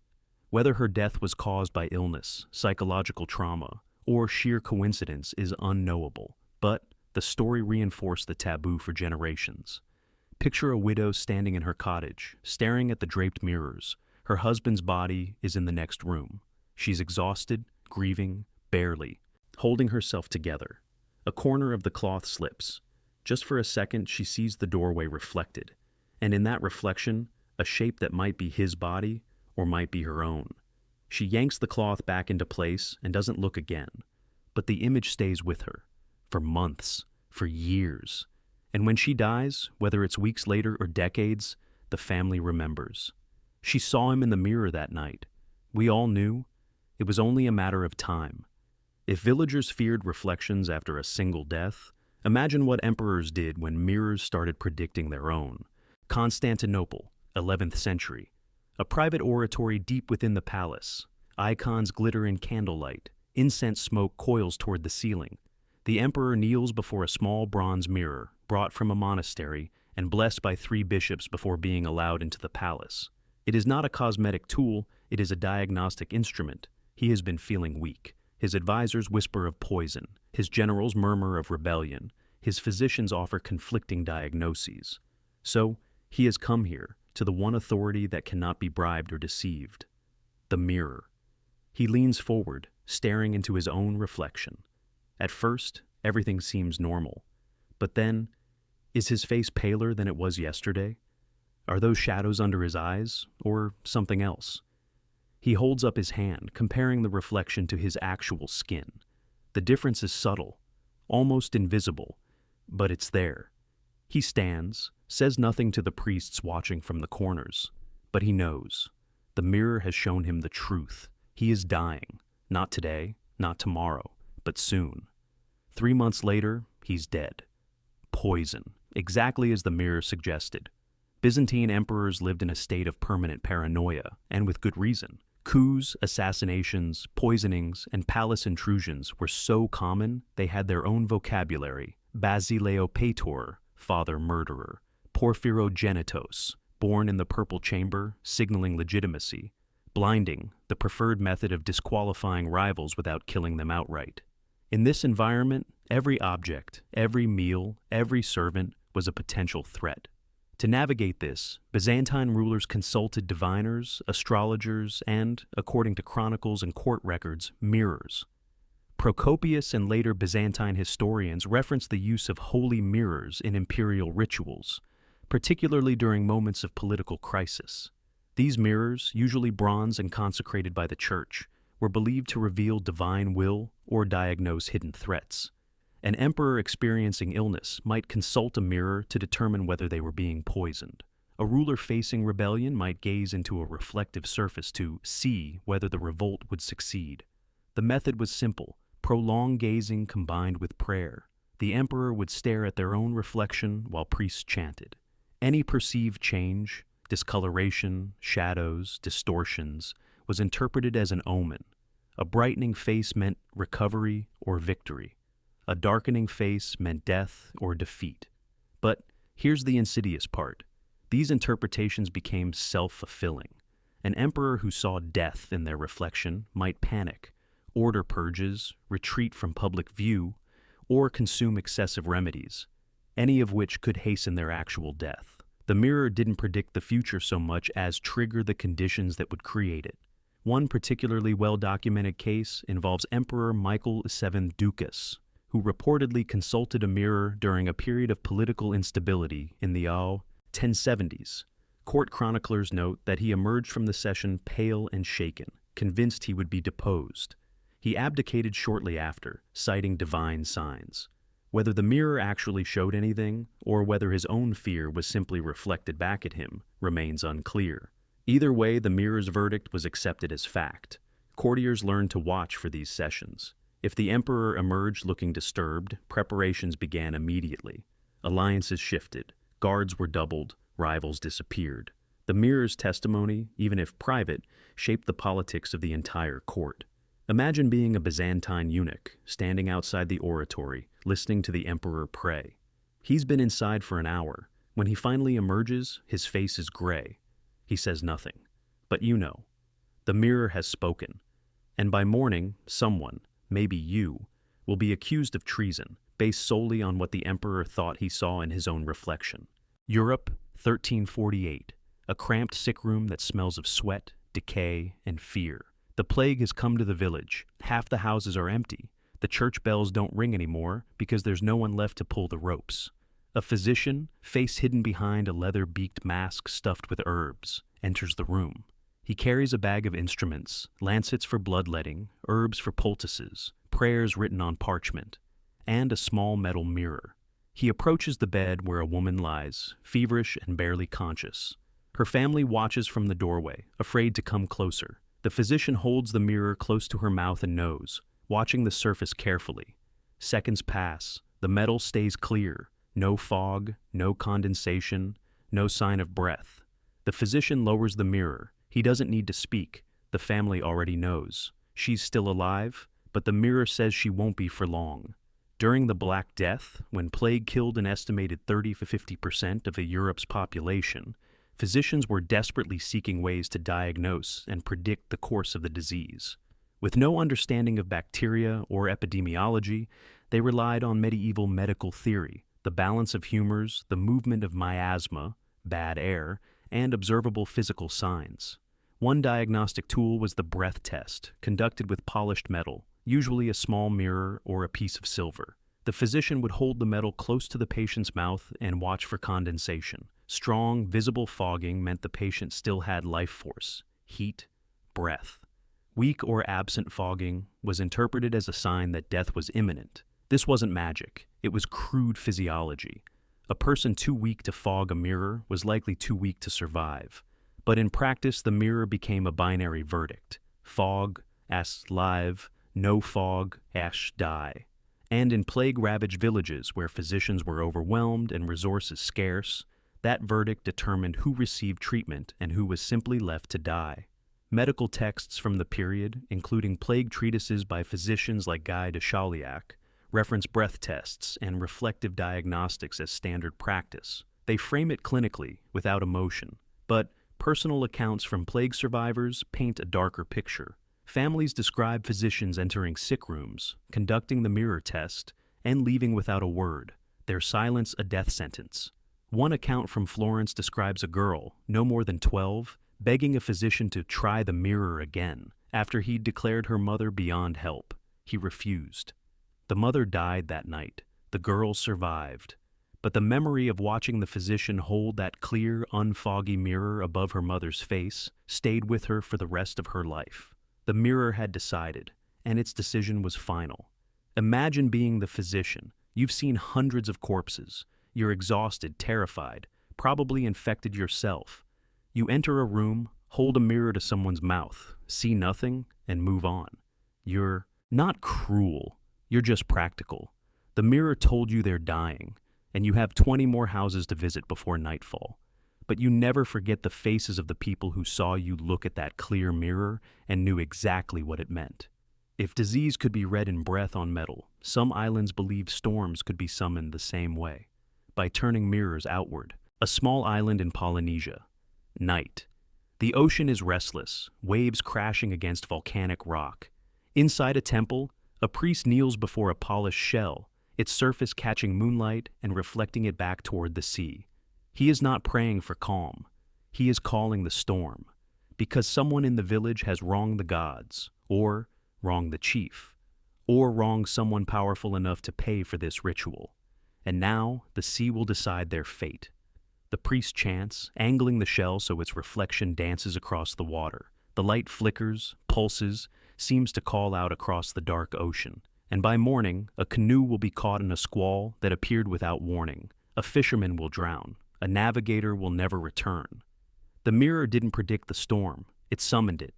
Whether her death was caused by illness, psychological trauma, or sheer coincidence is unknowable, but the story reinforced the taboo for generations. Picture a widow standing in her cottage, staring at the draped mirrors. Her husband's body is in the next room. She's exhausted, grieving, barely, holding herself together. A corner of the cloth slips. Just for a second, she sees the doorway reflected, and in that reflection, a shape that might be his body or might be her own. She yanks the cloth back into place and doesn't look again, but the image stays with her, for months, for years. And when she dies, whether it's weeks later or decades, the family remembers. She saw him in the mirror that night. We all knew. It was only a matter of time. If villagers feared reflections after a single death, imagine what emperors did when mirrors started predicting their own. Constantinople, 11th century. A private oratory deep within the palace. Icons glitter in candlelight. Incense smoke coils toward the ceiling. The emperor kneels before a small bronze mirror, brought from a monastery and blessed by 3 bishops before being allowed into the palace. It is not a cosmetic tool, it is a diagnostic instrument. He has been feeling weak. His advisors whisper of poison. His generals murmur of rebellion. His physicians offer conflicting diagnoses. So, he has come here, to the one authority that cannot be bribed or deceived. The mirror. He leans forward, staring into his own reflection. At first, everything seems normal. But then, is his face paler than it was yesterday? Are those shadows under his eyes, or something else? He holds up his hand, comparing the reflection to his actual skin. The difference is subtle, almost invisible, but it's there. He stands, says nothing to the priests watching from the corners, but he knows. The mirror has shown him the truth. He is dying, not today, not tomorrow, but soon. 3 months later, he's dead. Poison, exactly as the mirror suggested. Byzantine emperors lived in a state of permanent paranoia, and with good reason. Coups, assassinations, poisonings, and palace intrusions were so common they had their own vocabulary. Basileopator, father murderer. Porphyrogenitos, born in the purple chamber, signaling legitimacy. Blinding, the preferred method of disqualifying rivals without killing them outright. In this environment, every object, every meal, every servant was a potential threat. To navigate this, Byzantine rulers consulted diviners, astrologers, and, according to chronicles and court records, mirrors. Procopius and later Byzantine historians reference the use of holy mirrors in imperial rituals, particularly during moments of political crisis. These mirrors, usually bronze and consecrated by the church, were believed to reveal divine will or diagnose hidden threats. An emperor experiencing illness might consult a mirror to determine whether they were being poisoned. A ruler facing rebellion might gaze into a reflective surface to see whether the revolt would succeed. The method was simple, prolonged gazing combined with prayer. The emperor would stare at their own reflection while priests chanted. Any perceived change, discoloration, shadows, distortions, was interpreted as an omen. A brightening face meant recovery or victory. A darkening face meant death or defeat. But here's the insidious part. These interpretations became self-fulfilling. An emperor who saw death in their reflection might panic, order purges, retreat from public view, or consume excessive remedies, any of which could hasten their actual death. The mirror didn't predict the future so much as trigger the conditions that would create it. One particularly well-documented case involves Emperor Michael VII Ducas, who reportedly consulted a mirror during a period of political instability in the 1070s. Court chroniclers note that he emerged from the session pale and shaken, convinced he would be deposed. He abdicated shortly after, citing divine signs. Whether the mirror actually showed anything, or whether his own fear was simply reflected back at him, remains unclear. Either way, the mirror's verdict was accepted as fact. Courtiers learned to watch for these sessions. If the emperor emerged looking disturbed, preparations began immediately. Alliances shifted, guards were doubled, rivals disappeared. The mirror's testimony, even if private, shaped the politics of the entire court. Imagine being a Byzantine eunuch, standing outside the oratory, listening to the emperor pray. He's been inside for an hour. When he finally emerges, his face is gray. He says nothing. But you know, the mirror has spoken. And by morning, someone, maybe you, will be accused of treason, based solely on what the emperor thought he saw in his own reflection. Europe, 1348, a cramped sick room that smells of sweat, decay, and fear. The plague has come to the village. Half the houses are empty. The church bells don't ring anymore because there's no one left to pull the ropes. A physician, face hidden behind a leather-beaked mask stuffed with herbs, enters the room. He carries a bag of instruments, lancets for bloodletting, herbs for poultices, prayers written on parchment, and a small metal mirror. He approaches the bed where a woman lies, feverish and barely conscious. Her family watches from the doorway, afraid to come closer. The physician holds the mirror close to her mouth and nose, watching the surface carefully. Seconds pass. The metal stays clear. No fog, no condensation, no sign of breath. The physician lowers the mirror. He doesn't need to speak. The family already knows. She's still alive, but the mirror says she won't be for long. During the Black Death, when plague killed an estimated 30–50% of Europe's population, physicians were desperately seeking ways to diagnose and predict the course of the disease. With no understanding of bacteria or epidemiology, they relied on medieval medical theory, the balance of humors, the movement of miasma, bad air, and observable physical signs. One diagnostic tool was the breath test, conducted with polished metal, usually a small mirror or a piece of silver. The physician would hold the metal close to the patient's mouth and watch for condensation. Strong, visible fogging meant the patient still had life force, heat, breath. Weak or absent fogging was interpreted as a sign that death was imminent. This wasn't magic, it was crude physiology. A person too weak to fog a mirror was likely too weak to survive. But in practice, the mirror became a binary verdict. Fog, live, no fog, die. And in plague-ravaged villages where physicians were overwhelmed and resources scarce, that verdict determined who received treatment and who was simply left to die. Medical texts from the period, including plague treatises by physicians like Guy de Chauliac, reference breath tests and reflective diagnostics as standard practice. They frame it clinically, without emotion. But personal accounts from plague survivors paint a darker picture. Families describe physicians entering sick rooms, conducting the mirror test, and leaving without a word, their silence a death sentence. One account from Florence describes a girl, no more than 12, begging a physician to try the mirror again after he'd declared her mother beyond help. He refused. The mother died that night. The girl survived. But the memory of watching the physician hold that clear, unfoggy mirror above her mother's face stayed with her for the rest of her life. The mirror had decided, and its decision was final. Imagine being the physician. You've seen hundreds of corpses. You're exhausted, terrified, probably infected yourself. You enter a room, hold a mirror to someone's mouth, see nothing, and move on. You're not cruel. You're just practical. The mirror told you they're dying, and you have 20 more houses to visit before nightfall. But you never forget the faces of the people who saw you look at that clear mirror and knew exactly what it meant. If disease could be read in breath on metal, some islands believe storms could be summoned the same way, by turning mirrors outward. A small island in Polynesia. Night. The ocean is restless, waves crashing against volcanic rock. Inside a temple, a priest kneels before a polished shell, its surface catching moonlight and reflecting it back toward the sea. He is not praying for calm. He is calling the storm, because someone in the village has wronged the gods, or wronged the chief, or wronged someone powerful enough to pay for this ritual. And now the sea will decide their fate. The priest chants, angling the shell so its reflection dances across the water. The light flickers, pulses, seems to call out across the dark ocean. And by morning, a canoe will be caught in a squall that appeared without warning. A fisherman will drown. A navigator will never return. The mirror didn't predict the storm. It summoned it.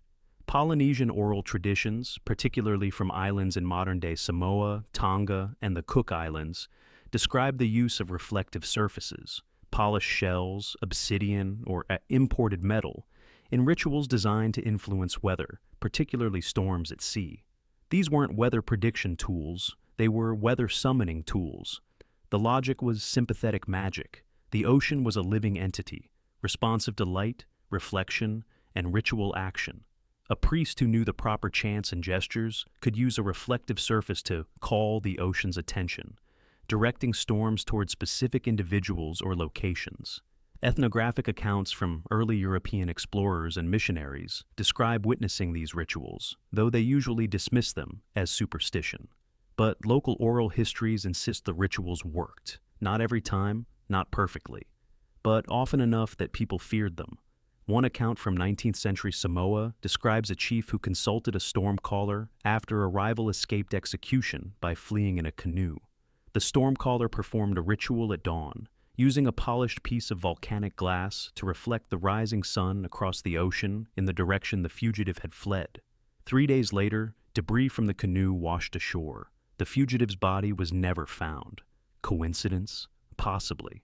Polynesian oral traditions, particularly from islands in modern-day Samoa, Tonga, and the Cook Islands, describe the use of reflective surfaces, polished shells, obsidian, or imported metal, in rituals designed to influence weather, particularly storms at sea. These weren't weather prediction tools, they were weather summoning tools. The logic was sympathetic magic. The ocean was a living entity, responsive to light, reflection, and ritual action. A priest who knew the proper chants and gestures could use a reflective surface to call the ocean's attention, directing storms toward specific individuals or locations. Ethnographic accounts from early European explorers and missionaries describe witnessing these rituals, though they usually dismiss them as superstition. But local oral histories insist the rituals worked, not every time, not perfectly, but often enough that people feared them. One account from 19th century Samoa describes a chief who consulted a storm caller after a rival escaped execution by fleeing in a canoe. The storm caller performed a ritual at dawn, using a polished piece of volcanic glass to reflect the rising sun across the ocean in the direction the fugitive had fled. 3 days later, debris from the canoe washed ashore. The fugitive's body was never found. Coincidence? Possibly.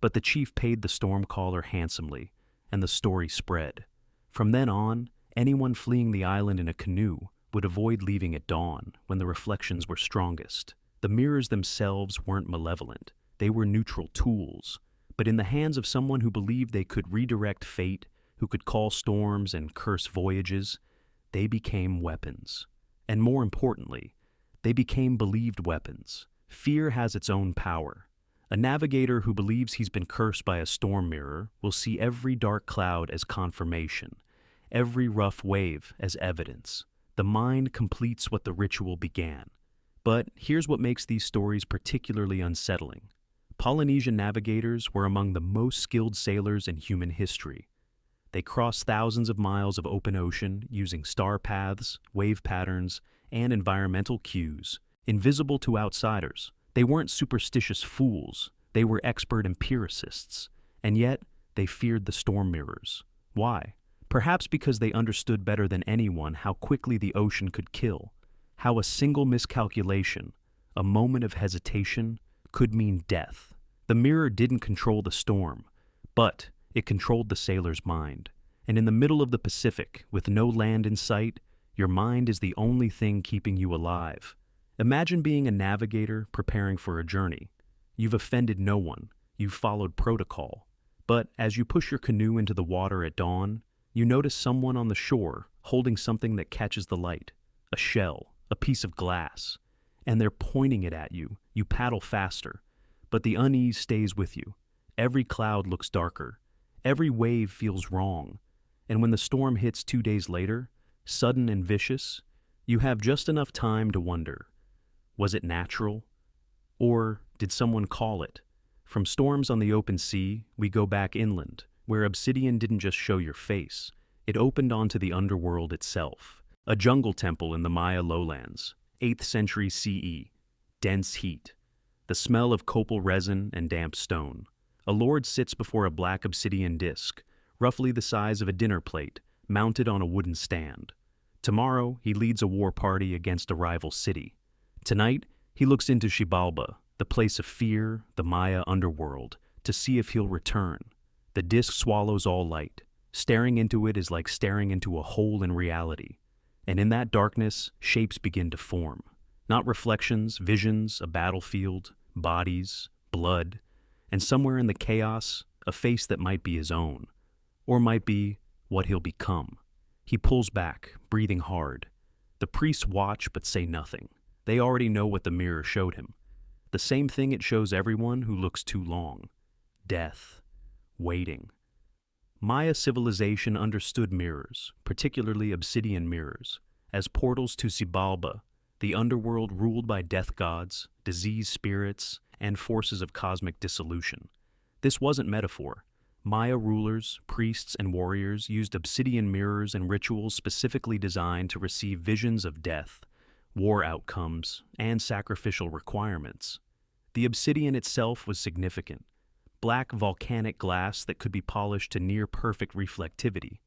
But the chief paid the storm caller handsomely, and the story spread. From then on, anyone fleeing the island in a canoe would avoid leaving at dawn when the reflections were strongest. The mirrors themselves weren't malevolent. They were neutral tools. But in the hands of someone who believed they could redirect fate, who could call storms and curse voyages, they became weapons. And more importantly, they became believed weapons. Fear has its own power. A navigator who believes he's been cursed by a storm mirror will see every dark cloud as confirmation, every rough wave as evidence. The mind completes what the ritual began. But here's what makes these stories particularly unsettling. Polynesian navigators were among the most skilled sailors in human history. They crossed thousands of miles of open ocean using star paths, wave patterns, and environmental cues, invisible to outsiders. They weren't superstitious fools, they were expert empiricists, and yet they feared the storm mirrors. Why? Perhaps because they understood better than anyone how quickly the ocean could kill, how a single miscalculation, A moment of hesitation could mean death. The mirror didn't control the storm, but it controlled the sailor's mind. And in the middle of the Pacific, with no land in sight, your mind is the only thing keeping you alive. Imagine being a navigator preparing for a journey. You've offended no one, you've followed protocol. But as you push your canoe into the water at dawn, you notice someone on the shore holding something that catches the light, a shell, a piece of glass, and they're pointing it at you. You paddle faster, but the unease stays with you. Every cloud looks darker, every wave feels wrong, and when the storm hits 2 days later, sudden and vicious, you have just enough time to wonder, was it natural? Or did someone call it? From storms on the open sea, we go back inland, where obsidian didn't just show your face, it opened onto the underworld itself. A jungle temple in the Maya lowlands, 8th century CE, dense heat, the smell of copal resin and damp stone. A lord sits before a black obsidian disc, roughly the size of a dinner plate, mounted on a wooden stand. Tomorrow, he leads a war party against a rival city. Tonight, he looks into Xibalba, the place of fear, the Maya underworld, to see if he'll return. The disc swallows all light. Staring into it is like staring into a hole in reality. And in that darkness, shapes begin to form. Not reflections, visions, a battlefield, bodies, blood, and somewhere in the chaos, a face that might be his own, or might be what he'll become. He pulls back, breathing hard. The priests watch but say nothing. They already know what the mirror showed him. The same thing it shows everyone who looks too long. Death. Waiting. Maya civilization understood mirrors, particularly obsidian mirrors, as portals to Xibalba, the underworld ruled by death gods, disease spirits, and forces of cosmic dissolution. This wasn't metaphor. Maya rulers, priests, and warriors used obsidian mirrors and rituals specifically designed to receive visions of death, war outcomes, and sacrificial requirements. The obsidian itself was significant. Black volcanic glass that could be polished to near-perfect reflectivity.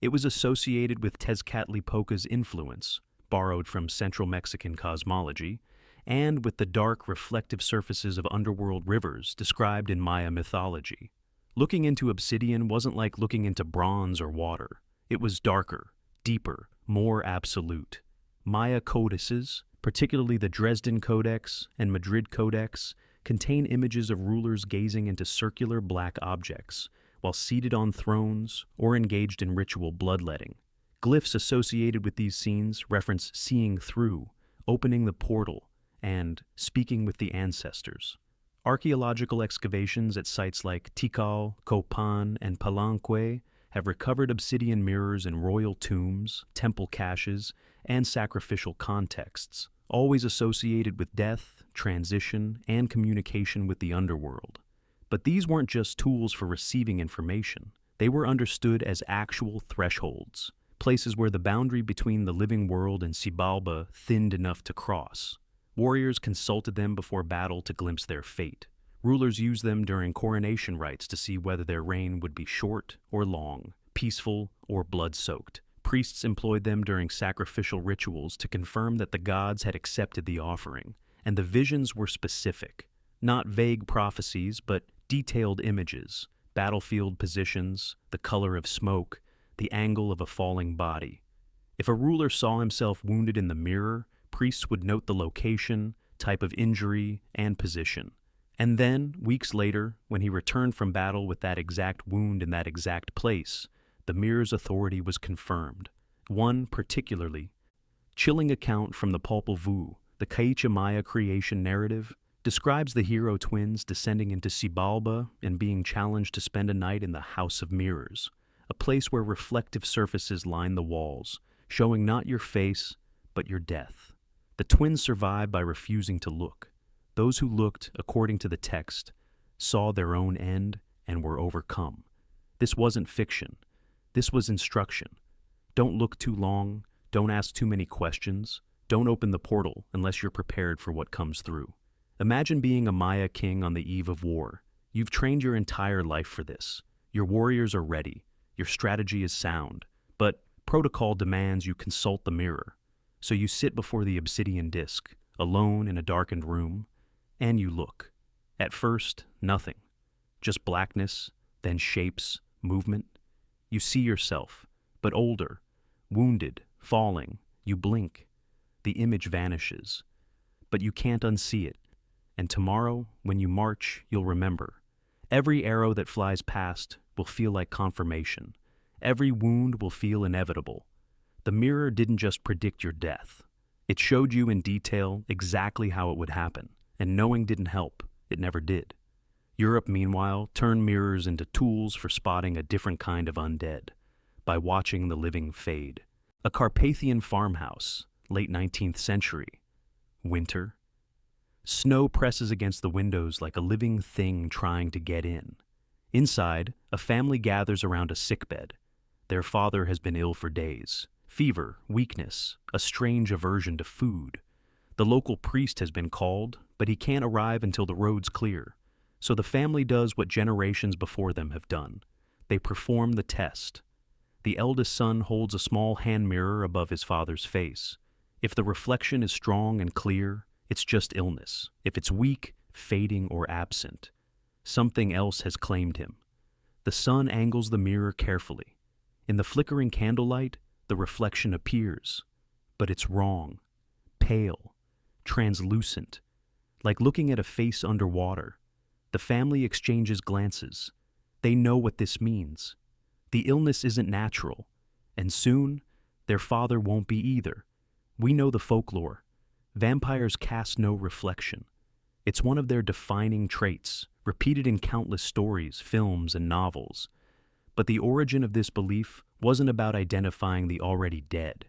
It was associated with Tezcatlipoca's influence, borrowed from Central Mexican cosmology, and with the dark, reflective surfaces of underworld rivers described in Maya mythology. Looking into obsidian wasn't like looking into bronze or water. It was darker, deeper, more absolute. Maya codices, particularly the Dresden Codex and Madrid Codex, contain images of rulers gazing into circular black objects, while seated on thrones or engaged in ritual bloodletting. Glyphs associated with these scenes reference seeing through, opening the portal, and speaking with the ancestors. Archaeological excavations at sites like Tikal, Copan, and Palenque have recovered obsidian mirrors in royal tombs, temple caches, and sacrificial contexts, always associated with death, transition, and communication with the underworld. But these weren't just tools for receiving information. They were understood as actual thresholds, places where the boundary between the living world and Xibalba thinned enough to cross. Warriors consulted them before battle to glimpse their fate. Rulers used them during coronation rites to see whether their reign would be short or long, peaceful or blood-soaked. Priests employed them during sacrificial rituals to confirm that the gods had accepted the offering, and the visions were specific, not vague prophecies, but detailed images, battlefield positions, the color of smoke, the angle of a falling body. If a ruler saw himself wounded in the mirror, priests would note the location, type of injury, and position. And then, weeks later, when he returned from battle with that exact wound in that exact place, the mirror's authority was confirmed. One particularly chilling account from the Popol Vuh, the Caixa Maya creation narrative, describes the hero twins descending into Xibalba and being challenged to spend a night in the House of Mirrors, a place where reflective surfaces line the walls, showing not your face, but your death. The twins survived by refusing to look. Those who looked, according to the text, saw their own end and were overcome. This wasn't fiction. This was instruction. Don't look too long. Don't ask too many questions. Don't open the portal unless you're prepared for what comes through. Imagine being a Maya king on the eve of war. You've trained your entire life for this. Your warriors are ready. Your strategy is sound. But protocol demands you consult the mirror. So you sit before the obsidian disc, alone in a darkened room, and you look. At first, nothing. Just blackness, then shapes, movement. You see yourself, but older, wounded, falling. You blink. The image vanishes. But you can't unsee it. And tomorrow, when you march, you'll remember. Every arrow that flies past will feel like confirmation. Every wound will feel inevitable. The mirror didn't just predict your death. It showed you in detail exactly how it would happen, and knowing didn't help. It never did. Europe, meanwhile, turned mirrors into tools for spotting a different kind of undead, by watching the living fade. A Carpathian farmhouse, late 19th century. Winter. Snow presses against the windows like a living thing trying to get in. Inside, a family gathers around a sickbed. Their father has been ill for days. Fever, weakness, a strange aversion to food. The local priest has been called, but he can't arrive until the road's clear. So the family does what generations before them have done. They perform the test. The eldest son holds a small hand mirror above his father's face. If the reflection is strong and clear, it's just illness. If it's weak, fading, or absent, something else has claimed him. The son angles the mirror carefully. In the flickering candlelight, the reflection appears, but it's wrong, pale, translucent, like looking at a face underwater. The family exchanges glances. They know what this means. The illness isn't natural, and soon, their father won't be either. We know the folklore. Vampires cast no reflection. It's one of their defining traits, repeated in countless stories, films, and novels. But the origin of this belief wasn't about identifying the already dead.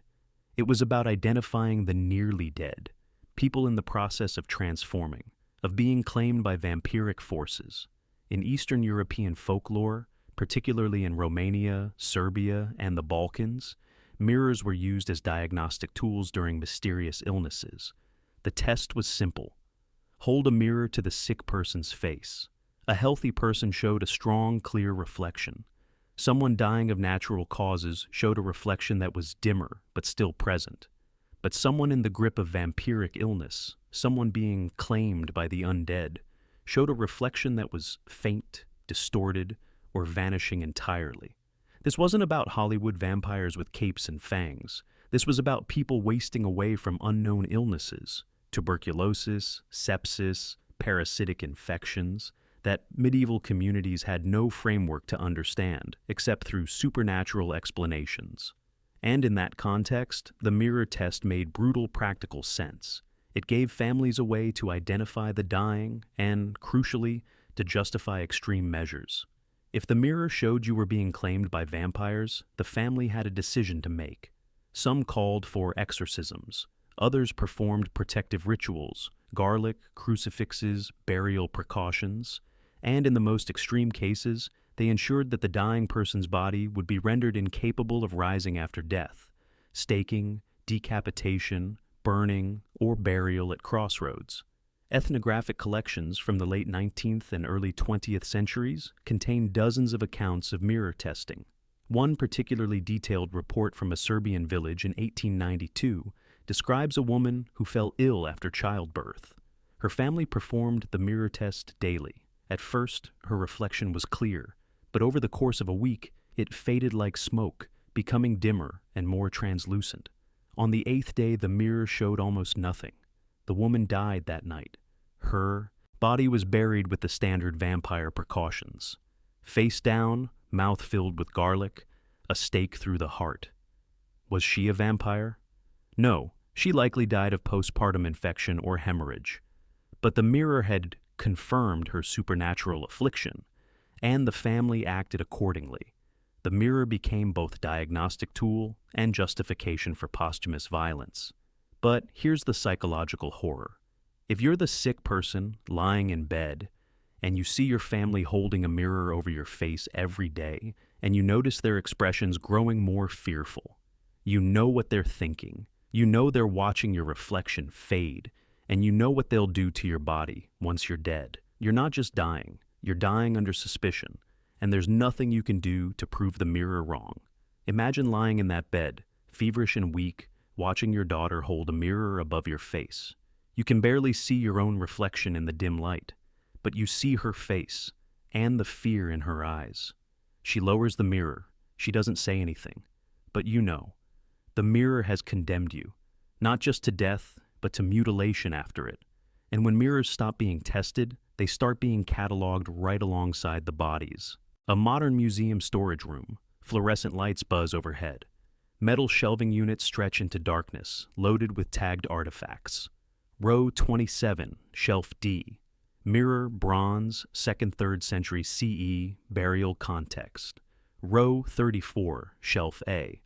It was about identifying the nearly dead, people in the process of transforming, of being claimed by vampiric forces. In Eastern European folklore, particularly in Romania, Serbia, and the Balkans, mirrors were used as diagnostic tools during mysterious illnesses. The test was simple. Hold a mirror to the sick person's face. A healthy person showed a strong, clear reflection. Someone dying of natural causes showed a reflection that was dimmer but still present. But someone in the grip of vampiric illness, someone being claimed by the undead, showed a reflection that was faint, distorted, or vanishing entirely. This wasn't about Hollywood vampires with capes and fangs. This was about people wasting away from unknown illnesses, tuberculosis, sepsis, parasitic infections, that medieval communities had no framework to understand except through supernatural explanations. And in that context, the mirror test made brutal practical sense. It gave families a way to identify the dying and, crucially, to justify extreme measures. If the mirror showed you were being claimed by vampires, the family had a decision to make. Some called for exorcisms. Others performed protective rituals, garlic, crucifixes, burial precautions. And in the most extreme cases, they ensured that the dying person's body would be rendered incapable of rising after death. Staking, decapitation, burning, or burial at crossroads. Ethnographic collections from the late 19th and early 20th centuries contain dozens of accounts of mirror testing. One particularly detailed report from a Serbian village in 1892 describes a woman who fell ill after childbirth. Her family performed the mirror test daily. At first, her reflection was clear, but over the course of a week, it faded like smoke, becoming dimmer and more translucent. On the 8th day, the mirror showed almost nothing. The woman died that night. Her body was buried with the standard vampire precautions. Face down, mouth filled with garlic, a stake through the heart. Was she a vampire? No, she likely died of postpartum infection or hemorrhage. But the mirror had confirmed her supernatural affliction, and the family acted accordingly. The mirror became both diagnostic tool and justification for posthumous violence. But here's the psychological horror. If you're the sick person lying in bed, and you see your family holding a mirror over your face every day, and you notice their expressions growing more fearful, you know what they're thinking. You know they're watching your reflection fade, and you know what they'll do to your body once you're dead. You're not just dying, you're dying under suspicion, and there's nothing you can do to prove the mirror wrong. Imagine lying in that bed, feverish and weak, watching your daughter hold a mirror above your face. You can barely see your own reflection in the dim light, but you see her face and the fear in her eyes. She lowers the mirror. She doesn't say anything, but you know. The mirror has condemned you, not just to death, but to mutilation after it. And when mirrors stop being tested, they start being cataloged right alongside the bodies. A modern museum storage room, fluorescent lights buzz overhead. Metal shelving units stretch into darkness, loaded with tagged artifacts. Row 27, Shelf D. Mirror, bronze, 2nd, 3rd century CE, burial context. Row 34, Shelf A.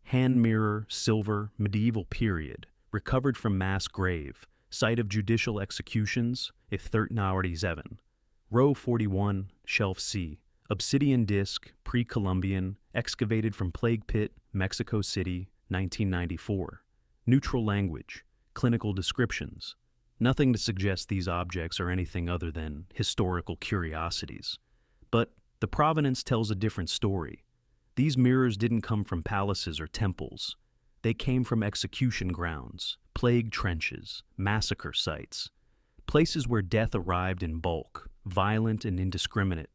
Hand mirror, silver, medieval period, recovered from mass grave, site of judicial executions, if 1347. Row 41, Shelf C. Obsidian disc, pre-Columbian, excavated from Plague Pit, Mexico City, 1994. Neutral language, clinical descriptions. Nothing to suggest these objects are anything other than historical curiosities. But the provenance tells a different story. These mirrors didn't come from palaces or temples. They came from execution grounds, plague trenches, massacre sites, places where death arrived in bulk, violent and indiscriminate.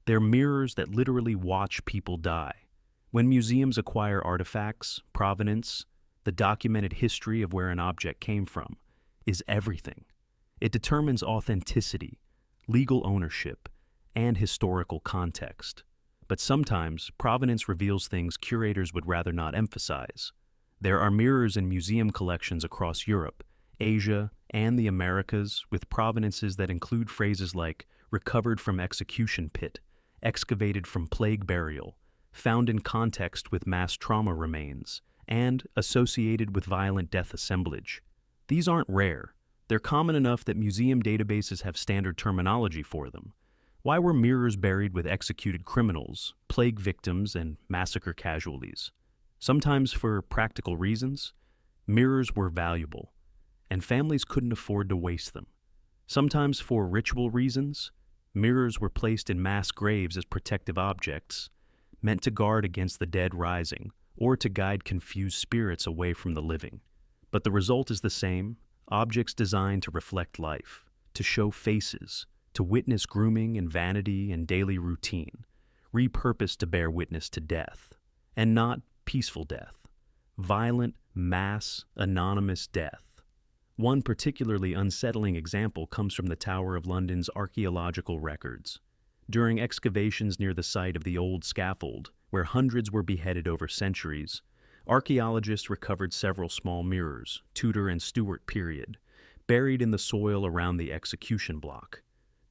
They're mirrors that literally watch people die. When museums acquire artifacts, provenance, the documented history of where an object came from, is everything. It determines authenticity, legal ownership, and historical context. But sometimes, provenance reveals things curators would rather not emphasize. There are mirrors in museum collections across Europe, Asia, and the Americas with provenances that include phrases like recovered from execution pit, excavated from plague burial, found in context with mass trauma remains, and associated with violent death assemblage. These aren't rare. They're common enough that museum databases have standard terminology for them. Why were mirrors buried with executed criminals, plague victims, and massacre casualties? Sometimes for practical reasons, mirrors were valuable, and families couldn't afford to waste them. Sometimes for ritual reasons, mirrors were placed in mass graves as protective objects, meant to guard against the dead rising, or to guide confused spirits away from the living. But the result is the same: objects designed to reflect life, to show faces, to witness grooming and vanity and daily routine, repurposed to bear witness to death, and not peaceful death, violent, mass, anonymous death. One particularly unsettling example comes from the Tower of London's archaeological records. During excavations near the site of the old scaffold, where hundreds were beheaded over centuries, archaeologists recovered several small mirrors, Tudor and Stuart period, buried in the soil around the execution block.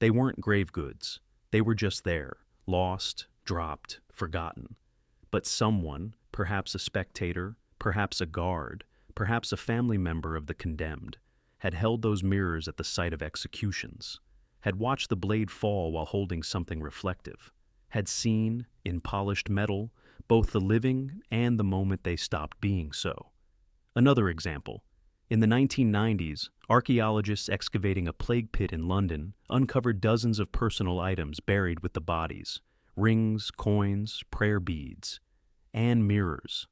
They weren't grave goods. They were just there, lost, dropped, forgotten. But someone, perhaps a spectator, perhaps a guard, perhaps a family member of the condemned, had held those mirrors at the site of executions, had watched the blade fall while holding something reflective, had seen, in polished metal, both the living and the moment they stopped being so. Another example. In the 1990s, archaeologists excavating a plague pit in London uncovered dozens of personal items buried with the bodies: rings, coins, prayer beads, and mirrors.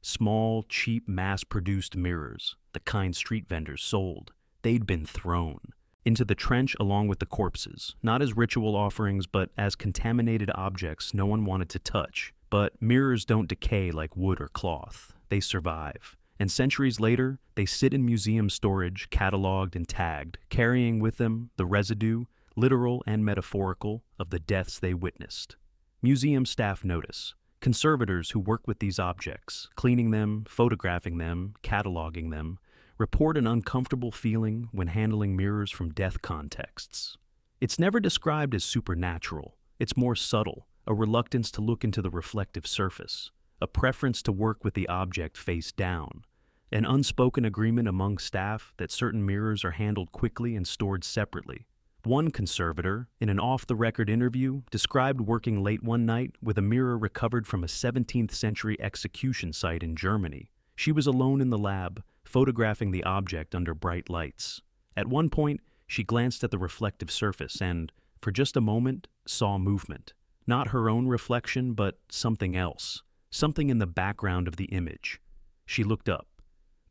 Small, cheap, mass-produced mirrors, the kind street vendors sold. They'd been thrown into the trench along with the corpses, not as ritual offerings, but as contaminated objects no one wanted to touch. But mirrors don't decay like wood or cloth. They survive. And centuries later, they sit in museum storage, cataloged and tagged, carrying with them the residue, literal and metaphorical, of the deaths they witnessed. Museum staff notice. Conservators who work with these objects, cleaning them, photographing them, cataloging them, report an uncomfortable feeling when handling mirrors from death contexts. It's never described as supernatural. It's more subtle, a reluctance to look into the reflective surface, a preference to work with the object face down, an unspoken agreement among staff that certain mirrors are handled quickly and stored separately. One conservator, in an off-the-record interview, described working late one night with a mirror recovered from a 17th century execution site in Germany. She was alone in the lab, photographing the object under bright lights. At one point, she glanced at the reflective surface and, for just a moment, saw movement. Not her own reflection, but something else. Something in the background of the image. She looked up.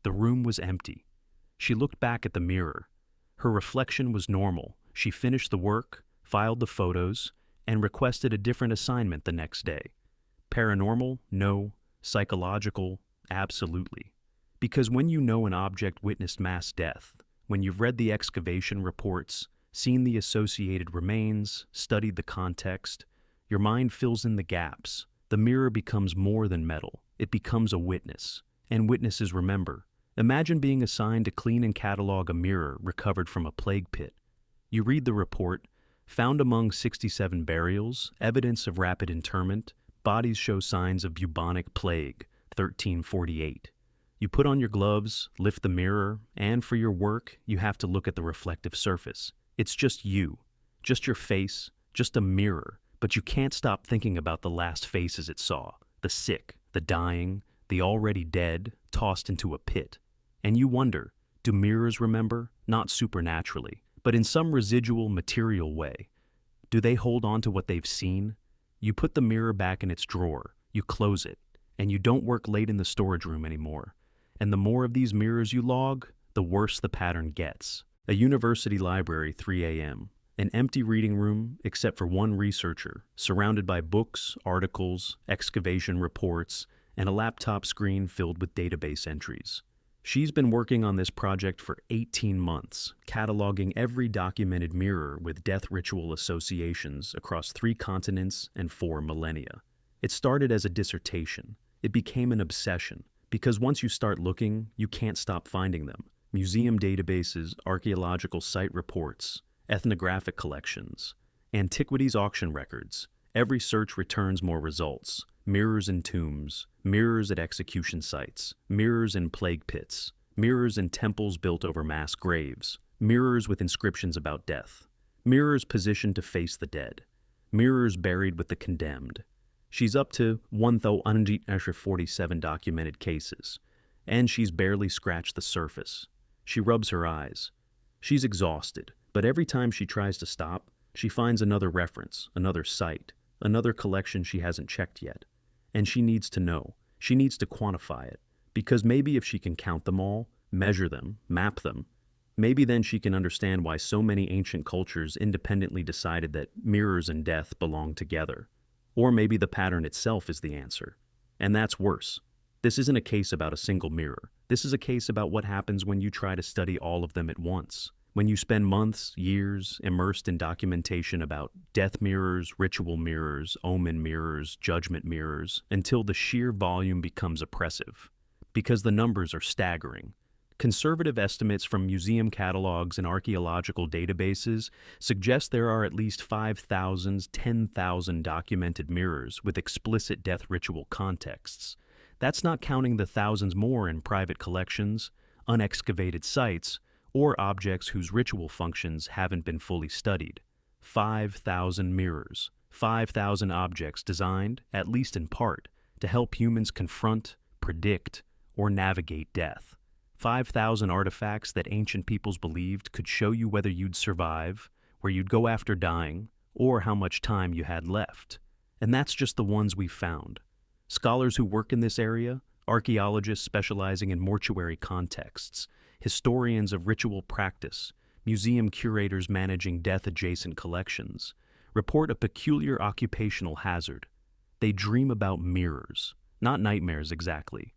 The room was empty. She looked back at the mirror. Her reflection was normal. She finished the work, filed the photos, and requested a different assignment the next day. Paranormal? No. Psychological? Absolutely. Because when you know an object witnessed mass death, when you've read the excavation reports, seen the associated remains, studied the context, your mind fills in the gaps. The mirror becomes more than metal. It becomes a witness. And witnesses remember. Imagine being assigned to clean and catalog a mirror recovered from a plague pit. You read the report. Found among 67 burials, evidence of rapid interment, bodies show signs of bubonic plague, 1348. You put on your gloves, lift the mirror, and for your work, you have to look at the reflective surface. It's just you, just your face, just a mirror, but you can't stop thinking about the last faces it saw, the sick, the dying, the already dead, tossed into a pit. And you wonder, do mirrors remember? Not supernaturally, but in some residual material way. Do they hold on to what they've seen? You put the mirror back in its drawer, you close it, and you don't work late in the storage room anymore. And the more of these mirrors you log, the worse the pattern gets. A university library, 3 a.m. An empty reading room except for one researcher, surrounded by books, articles, excavation reports, and a laptop screen filled with database entries. She's been working on this project for 18 months, cataloging every documented mirror with death ritual associations across 3 continents and 4 millennia. It started as a dissertation. It became an obsession, because once you start looking, you can't stop finding them. Museum databases, archaeological site reports, ethnographic collections, antiquities auction records. Every search returns more results. Mirrors in tombs, mirrors at execution sites, mirrors in plague pits, mirrors in temples built over mass graves, mirrors with inscriptions about death, mirrors positioned to face the dead, mirrors buried with the condemned. She's up to 1,147 documented cases, and she's barely scratched the surface. She rubs her eyes. She's exhausted, but every time she tries to stop, she finds another reference, another site, another collection she hasn't checked yet. And she needs to know. She needs to quantify it. Because maybe if she can count them all, measure them, map them, maybe then she can understand why so many ancient cultures independently decided that mirrors and death belong together. Or maybe the pattern itself is the answer. And that's worse. This isn't a case about a single mirror. This is a case about what happens when you try to study all of them at once. When you spend months, years, immersed in documentation about death mirrors, ritual mirrors, omen mirrors, judgment mirrors, until the sheer volume becomes oppressive. Because the numbers are staggering. Conservative estimates from museum catalogs and archaeological databases suggest there are at least 5,000, 10,000 documented mirrors with explicit death ritual contexts. That's not counting the thousands more in private collections, unexcavated sites, or objects whose ritual functions haven't been fully studied. 5,000 mirrors, 5,000 objects designed, at least in part, to help humans confront, predict, or navigate death. 5,000 artifacts that ancient peoples believed could show you whether you'd survive, where you'd go after dying, or how much time you had left. And that's just the ones we've found. Scholars who work in this area, archaeologists specializing in mortuary contexts, historians of ritual practice, museum curators managing death-adjacent collections, report a peculiar occupational hazard. They dream about mirrors, not nightmares exactly,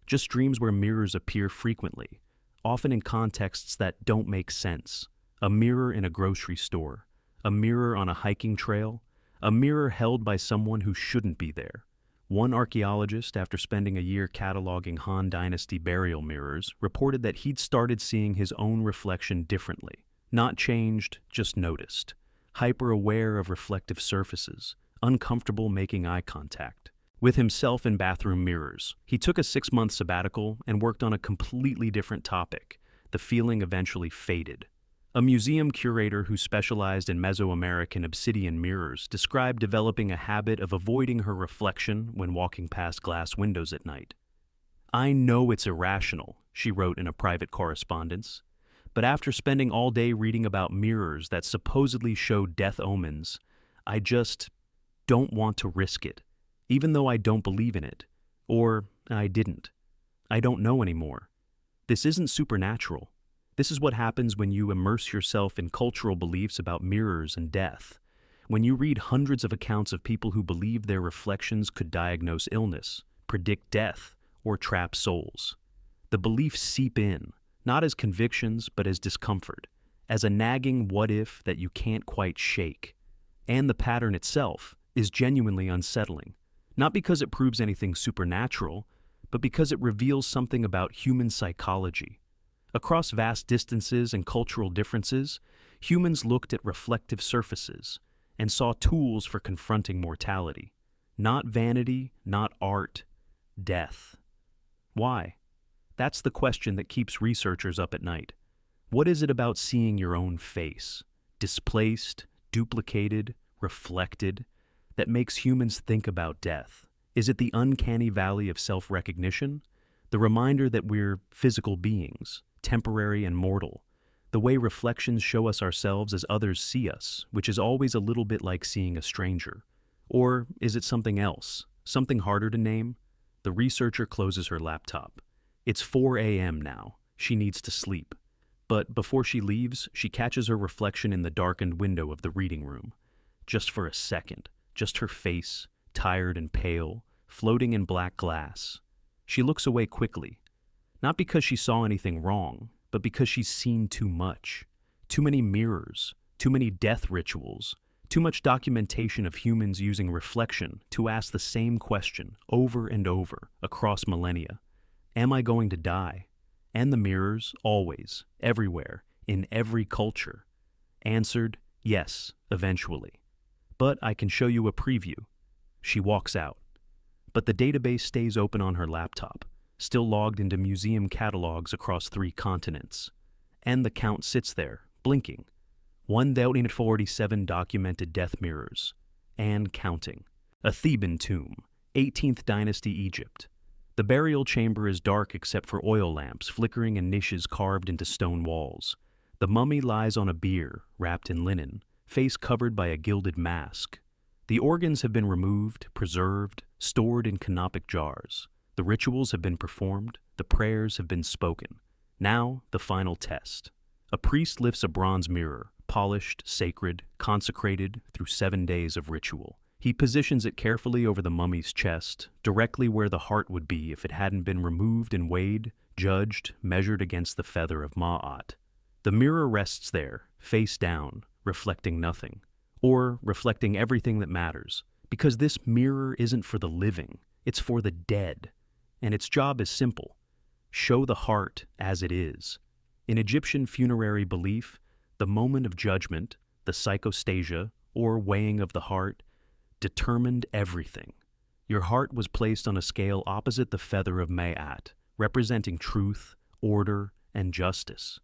just dreams where mirrors appear frequently, often in contexts that don't make sense. A mirror in a grocery store, a mirror on a hiking trail, a mirror held by someone who shouldn't be there. One archaeologist, after spending a year cataloging Han Dynasty burial mirrors, reported that he'd started seeing his own reflection differently. Not changed, just noticed. Hyper-aware of reflective surfaces, uncomfortable making eye contact. With himself in bathroom mirrors, he took a 6-month sabbatical and worked on a completely different topic. The feeling eventually faded. A museum curator who specialized in Mesoamerican obsidian mirrors described developing a habit of avoiding her reflection when walking past glass windows at night. "I know it's irrational," she wrote in a private correspondence, "but after spending all day reading about mirrors that supposedly show death omens, I just don't want to risk it, even though I don't believe in it. Or I didn't. I don't know anymore. This isn't supernatural. This is what happens when you immerse yourself in cultural beliefs about mirrors and death. When you read hundreds of accounts of people who believed their reflections could diagnose illness, predict death, or trap souls. The beliefs seep in, not as convictions, but as discomfort, as a nagging what if that you can't quite shake. And the pattern itself is genuinely unsettling, not because it proves anything supernatural, but because it reveals something about human psychology. Across vast distances and cultural differences, humans looked at reflective surfaces and saw tools for confronting mortality. Not vanity, not art, death. Why? That's the question that keeps researchers up at night. What is it about seeing your own face, displaced, duplicated, reflected, that makes humans think about death? Is it the uncanny valley of self-recognition? The reminder that we're physical beings, temporary and mortal? The way reflections show us ourselves as others see us, which is always a little bit like seeing a stranger? Or is it something else, something harder to name? The researcher closes her laptop. It's 4 a.m. now. She needs to sleep. But before she leaves, she catches her reflection in the darkened window of the reading room. Just for a second, just her face, tired and pale, floating in black glass. She looks away quickly, not because she saw anything wrong, but because she's seen too much. Too many mirrors, too many death rituals, too much documentation of humans using reflection to ask the same question over and over across millennia. Am I going to die? And the mirrors, always, everywhere, in every culture, answered, yes, eventually. But I can show you a preview. She walks out. But the database stays open on her laptop, still logged into museum catalogs across 3 continents. And the count sits there, blinking. 1,047 documented death mirrors. And counting. A Theban tomb, 18th dynasty Egypt. The burial chamber is dark except for oil lamps flickering in niches carved into stone walls. The mummy lies on a bier, wrapped in linen, face covered by a gilded mask. The organs have been removed, preserved, stored in canopic jars. The rituals have been performed, the prayers have been spoken. Now, the final test. A priest lifts a bronze mirror, polished, sacred, consecrated through 7 days of ritual. He positions it carefully over the mummy's chest, directly where the heart would be if it hadn't been removed and weighed, judged, measured against the feather of Ma'at. The mirror rests there, face down, reflecting nothing, or reflecting everything that matters, because this mirror isn't for the living, it's for the dead. And its job is simple: show the heart as it is. In Egyptian funerary belief, the moment of judgment, the psychostasia, or weighing of the heart, determined everything. Your heart was placed on a scale opposite the feather of Ma'at, representing truth, order, and justice.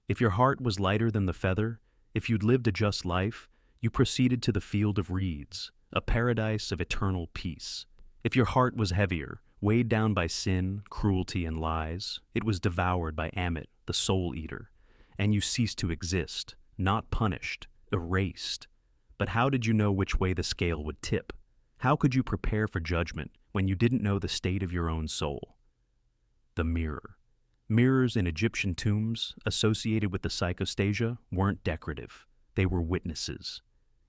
If your heart was lighter than the feather, if you'd lived a just life, you proceeded to the field of reeds, a paradise of eternal peace. If your heart was heavier, weighed down by sin, cruelty, and lies, it was devoured by Amit, the soul eater, and you ceased to exist, not punished, erased. But how did you know which way the scale would tip? How could you prepare for judgment when you didn't know the state of your own soul? The mirror. Mirrors in Egyptian tombs associated with the psychostasia weren't decorative. They were witnesses.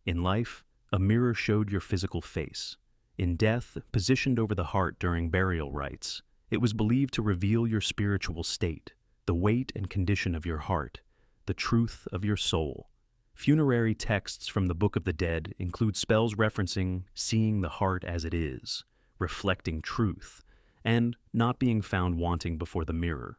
In life, a mirror showed your physical face. In death, positioned over the heart during burial rites, it was believed to reveal your spiritual state, the weight and condition of your heart, the truth of your soul. Funerary texts from the Book of the Dead include spells referencing seeing the heart as it is, reflecting truth, and not being found wanting before the mirror.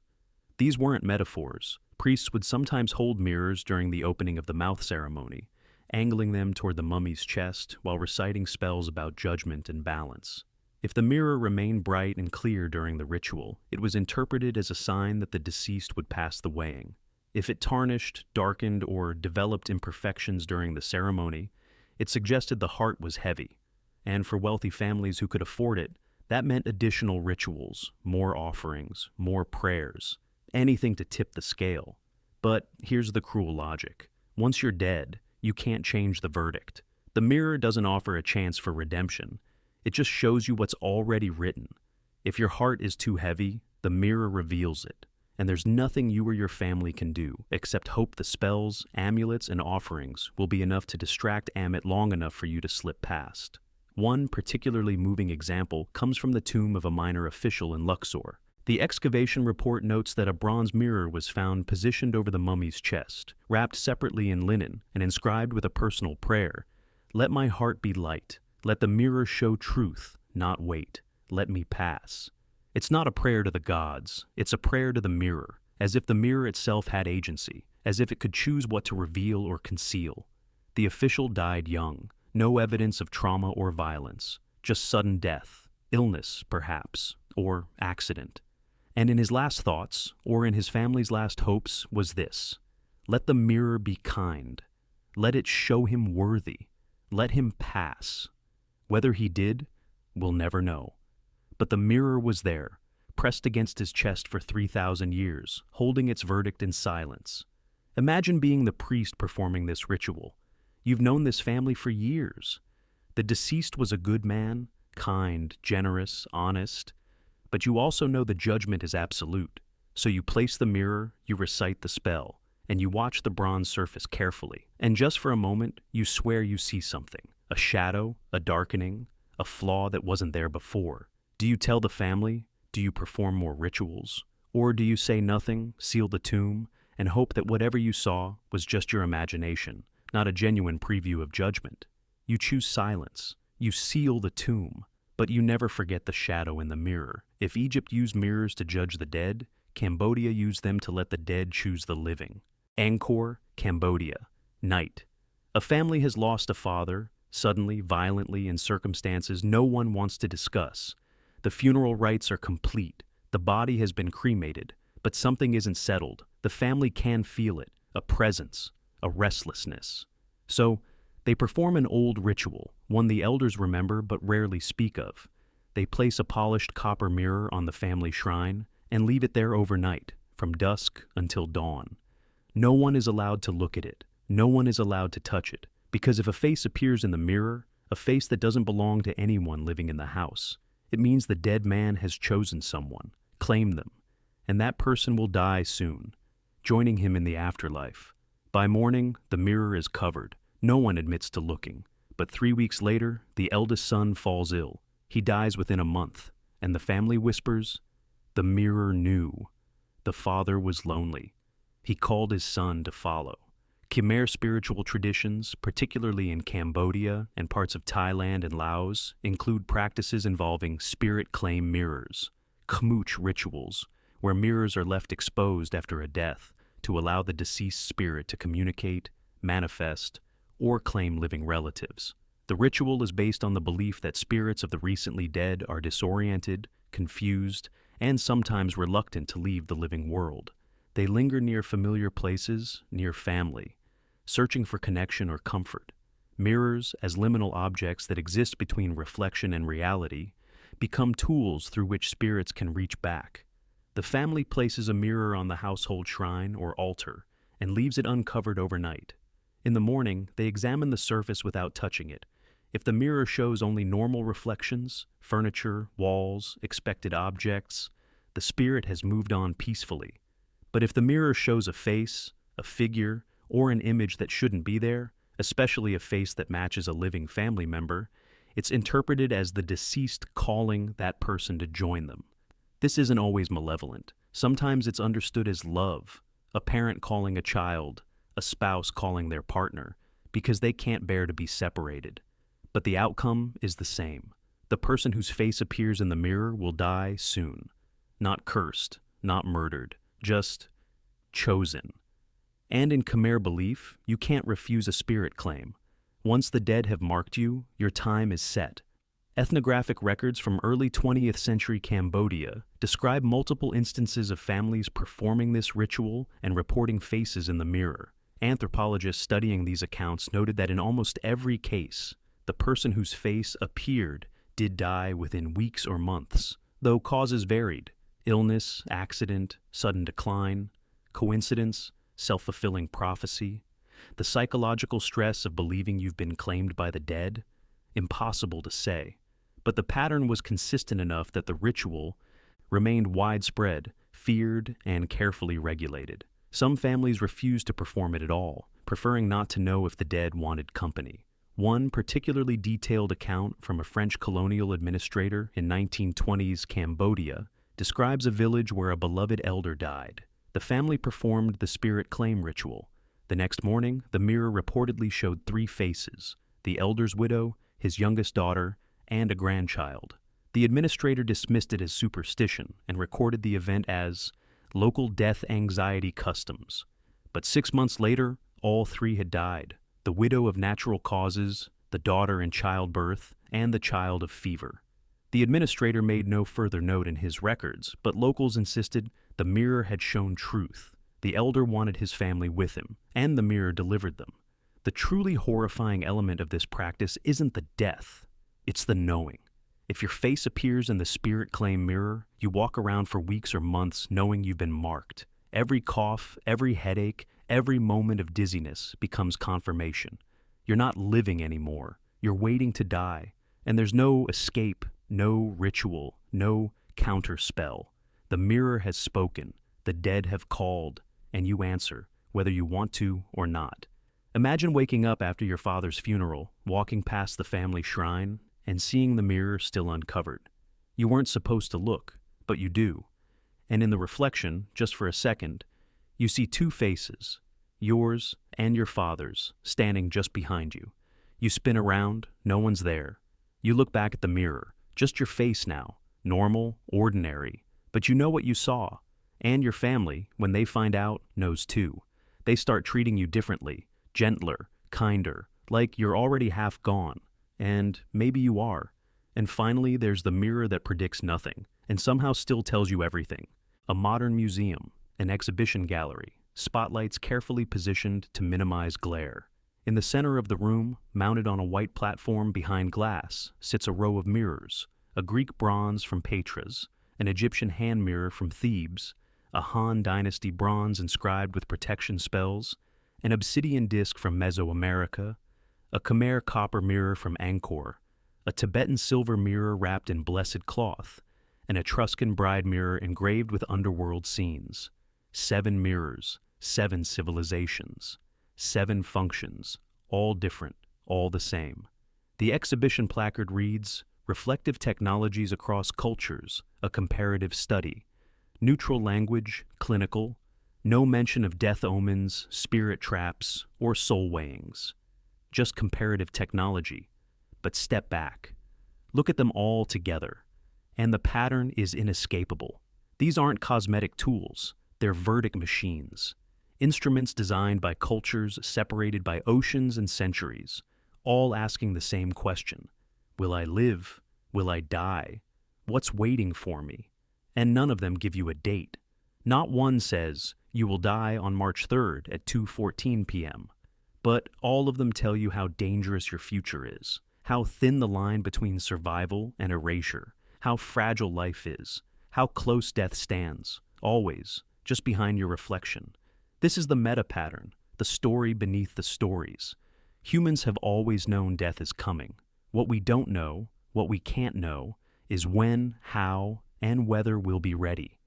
These weren't metaphors. Priests would sometimes hold mirrors during the opening of the mouth ceremony, angling them toward the mummy's chest while reciting spells about judgment and balance. If the mirror remained bright and clear during the ritual, it was interpreted as a sign that the deceased would pass the weighing. If it tarnished, darkened, or developed imperfections during the ceremony, it suggested the heart was heavy. And for wealthy families who could afford it, that meant additional rituals, more offerings, more prayers, anything to tip the scale. But here's the cruel logic. Once you're dead, you can't change the verdict. The mirror doesn't offer a chance for redemption. It just shows you what's already written. If your heart is too heavy, the mirror reveals it. and there's nothing you or your family can do except hope the spells, amulets, and offerings will be enough to distract Amit long enough for you to slip past. One particularly moving example comes from the tomb of a minor official in Luxor. The excavation report notes that a bronze mirror was found positioned over the mummy's chest, wrapped separately in linen and inscribed with a personal prayer. "Let my heart be light. Let the mirror show truth, not weight. Let me pass." It's not a prayer to the gods, it's a prayer to the mirror, as if the mirror itself had agency, as if it could choose what to reveal or conceal. The official died young, no evidence of trauma or violence, just sudden death, illness, perhaps, or accident. And in his last thoughts, or in his family's last hopes, was this: let the mirror be kind. Let it show him worthy. Let him pass. Whether he did, we'll never know. But the mirror was there, pressed against his chest for 3,000 years, holding its verdict in silence. Imagine being the priest performing this ritual. You've known this family for years. The deceased was a good man, kind, generous, honest, but you also know the judgment is absolute. So you place the mirror, you recite the spell, and you watch the bronze surface carefully. And just for a moment, you swear you see something, a shadow, a darkening, a flaw that wasn't there before. Do you tell the family? Do you perform more rituals? Or do you say nothing, seal the tomb, and hope that whatever you saw was just your imagination, not a genuine preview of judgment? You choose silence. You seal the tomb, but you never forget the shadow in the mirror. If Egypt used mirrors to judge the dead, Cambodia used them to let the dead choose the living. Angkor, Cambodia. Night. A family has lost a father, suddenly, violently, in circumstances no one wants to discuss. The funeral rites are complete. The body has been cremated, but something isn't settled. The family can feel it, a presence, a restlessness. So, they perform an old ritual, one the elders remember but rarely speak of. They place a polished copper mirror on the family shrine and leave it there overnight, from dusk until dawn. No one is allowed to look at it. No one is allowed to touch it, because if a face appears in the mirror, a face that doesn't belong to anyone living in the house, it means the dead man has chosen someone, claimed them, and that person will die soon, joining him in the afterlife. By morning, the mirror is covered. No one admits to looking. But 3 weeks later, the eldest son falls ill. He dies within a month, and the family whispers, "The mirror knew." The father was lonely. He called his son to follow. Khmer spiritual traditions, particularly in Cambodia and parts of Thailand and Laos, include practices involving spirit claim mirrors, khmuch rituals, where mirrors are left exposed after a death to allow the deceased spirit to communicate, manifest, or claim living relatives. The ritual is based on the belief that spirits of the recently dead are disoriented, confused, and sometimes reluctant to leave the living world. They linger near familiar places, near family, searching for connection or comfort. Mirrors, as liminal objects that exist between reflection and reality, become tools through which spirits can reach back. The family places a mirror on the household shrine or altar and leaves it uncovered overnight. In the morning, they examine the surface without touching it. If the mirror shows only normal reflections, furniture, walls, expected objects, the spirit has moved on peacefully. But if the mirror shows a face, a figure, or an image that shouldn't be there, especially a face that matches a living family member, it's interpreted as the deceased calling that person to join them. This isn't always malevolent. Sometimes it's understood as love, a parent calling a child, a spouse calling their partner, because they can't bear to be separated. But the outcome is the same. The person whose face appears in the mirror will die soon. Not cursed, not murdered, just chosen. And in Khmer belief, you can't refuse a spirit claim. Once the dead have marked you, your time is set. Ethnographic records from early 20th century Cambodia describe multiple instances of families performing this ritual and reporting faces in the mirror. Anthropologists studying these accounts noted that in almost every case, the person whose face appeared did die within weeks or months, though causes varied: illness, accident, sudden decline, coincidence, self-fulfilling prophecy. The psychological stress of believing you've been claimed by the dead? Impossible to say. But the pattern was consistent enough that the ritual remained widespread, feared, and carefully regulated. Some families refused to perform it at all, preferring not to know if the dead wanted company. One particularly detailed account from a French colonial administrator in 1920s Cambodia describes a village where a beloved elder died. The family performed the spirit claim ritual. The next morning, the mirror reportedly showed 3 faces: the elder's widow, his youngest daughter, and a grandchild. The administrator dismissed it as superstition and recorded the event as local death anxiety customs. But 6 months later, all 3 had died: the widow of natural causes, the daughter in childbirth, and the child of fever. The administrator made no further note in his records, but locals insisted the mirror had shown truth. The elder wanted his family with him, and the mirror delivered them. The truly horrifying element of this practice isn't the death, it's the knowing. If your face appears in the spirit claim mirror, you walk around for weeks or months knowing you've been marked. Every cough, every headache, every moment of dizziness becomes confirmation. You're not living anymore. You're waiting to die. And there's no escape, no ritual, no counterspell. The mirror has spoken, the dead have called, and you answer, whether you want to or not. Imagine waking up after your father's funeral, walking past the family shrine, and seeing the mirror still uncovered. You weren't supposed to look, but you do. And in the reflection, just for a second, you see 2 faces, yours and your father's, standing just behind you. You spin around, no one's there. You look back at the mirror, just your face now, normal, ordinary, but you know what you saw. And your family, when they find out, knows too. They start treating you differently, gentler, kinder, like you're already half gone. And maybe you are. And finally, there's the mirror that predicts nothing, and somehow still tells you everything. A modern museum, an exhibition gallery, spotlights carefully positioned to minimize glare. In the center of the room, mounted on a white platform behind glass, sits a row of mirrors: a Greek bronze from Patras, an Egyptian hand mirror from Thebes, a Han Dynasty bronze inscribed with protection spells, an obsidian disc from Mesoamerica, a Khmer copper mirror from Angkor, a Tibetan silver mirror wrapped in blessed cloth, an Etruscan bride mirror engraved with underworld scenes. 7 mirrors, 7 civilizations, 7 functions, all different, all the same. The exhibition placard reads, "Reflective Technologies Across Cultures, a Comparative Study." Neutral language, clinical, no mention of death omens, spirit traps, or soul weighings. Just comparative technology. But step back. Look at them all together. And the pattern is inescapable. These aren't cosmetic tools, they're verdict machines. Instruments designed by cultures separated by oceans and centuries, all asking the same question: will I live? Will I die? What's waiting for me? And none of them give you a date. Not one says, you will die on March 3rd at 2:14 p.m. But all of them tell you how dangerous your future is, how thin the line between survival and erasure, how fragile life is, how close death stands, always, just behind your reflection. This is the meta pattern, the story beneath the stories. Humans have always known death is coming. What we don't know, what we can't know, is when, how, and whether we'll be ready.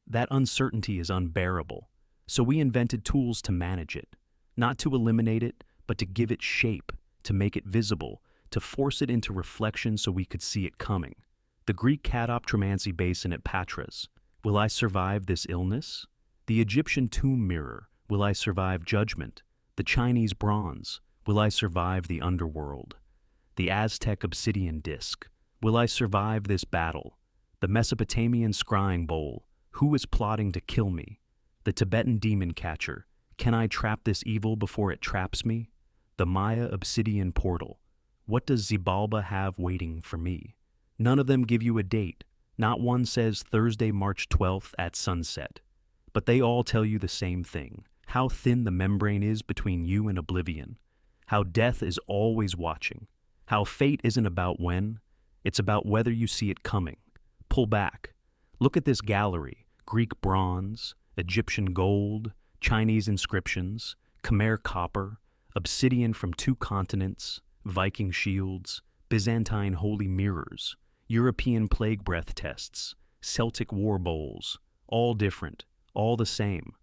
That uncertainty is unbearable, so we invented tools to manage it. Not to eliminate it, but to give it shape, to make it visible, to force it into reflection so we could see it coming. The Greek Catoptromancy basin at Patras. Will I survive this illness? The Egyptian tomb mirror. Will I survive judgment? The Chinese bronze. Will I survive the underworld? The Aztec obsidian disc. Will I survive this battle? The Mesopotamian scrying bowl. Who is plotting to kill me? The Tibetan demon catcher. Can I trap this evil before it traps me? The Maya obsidian portal. What does Xibalba have waiting for me? None of them give you a date. Not one says Thursday, March 12th at sunset. But they all tell you the same thing: how thin the membrane is between you and oblivion, how death is always watching, how fate isn't about when, it's about whether you see it coming. Pull back. Look at this gallery: Greek bronze, Egyptian gold, Chinese inscriptions, Khmer copper, obsidian from 2 continents, Viking shields, Byzantine holy mirrors, European plague breath tests, Celtic war bowls, all different, all the same.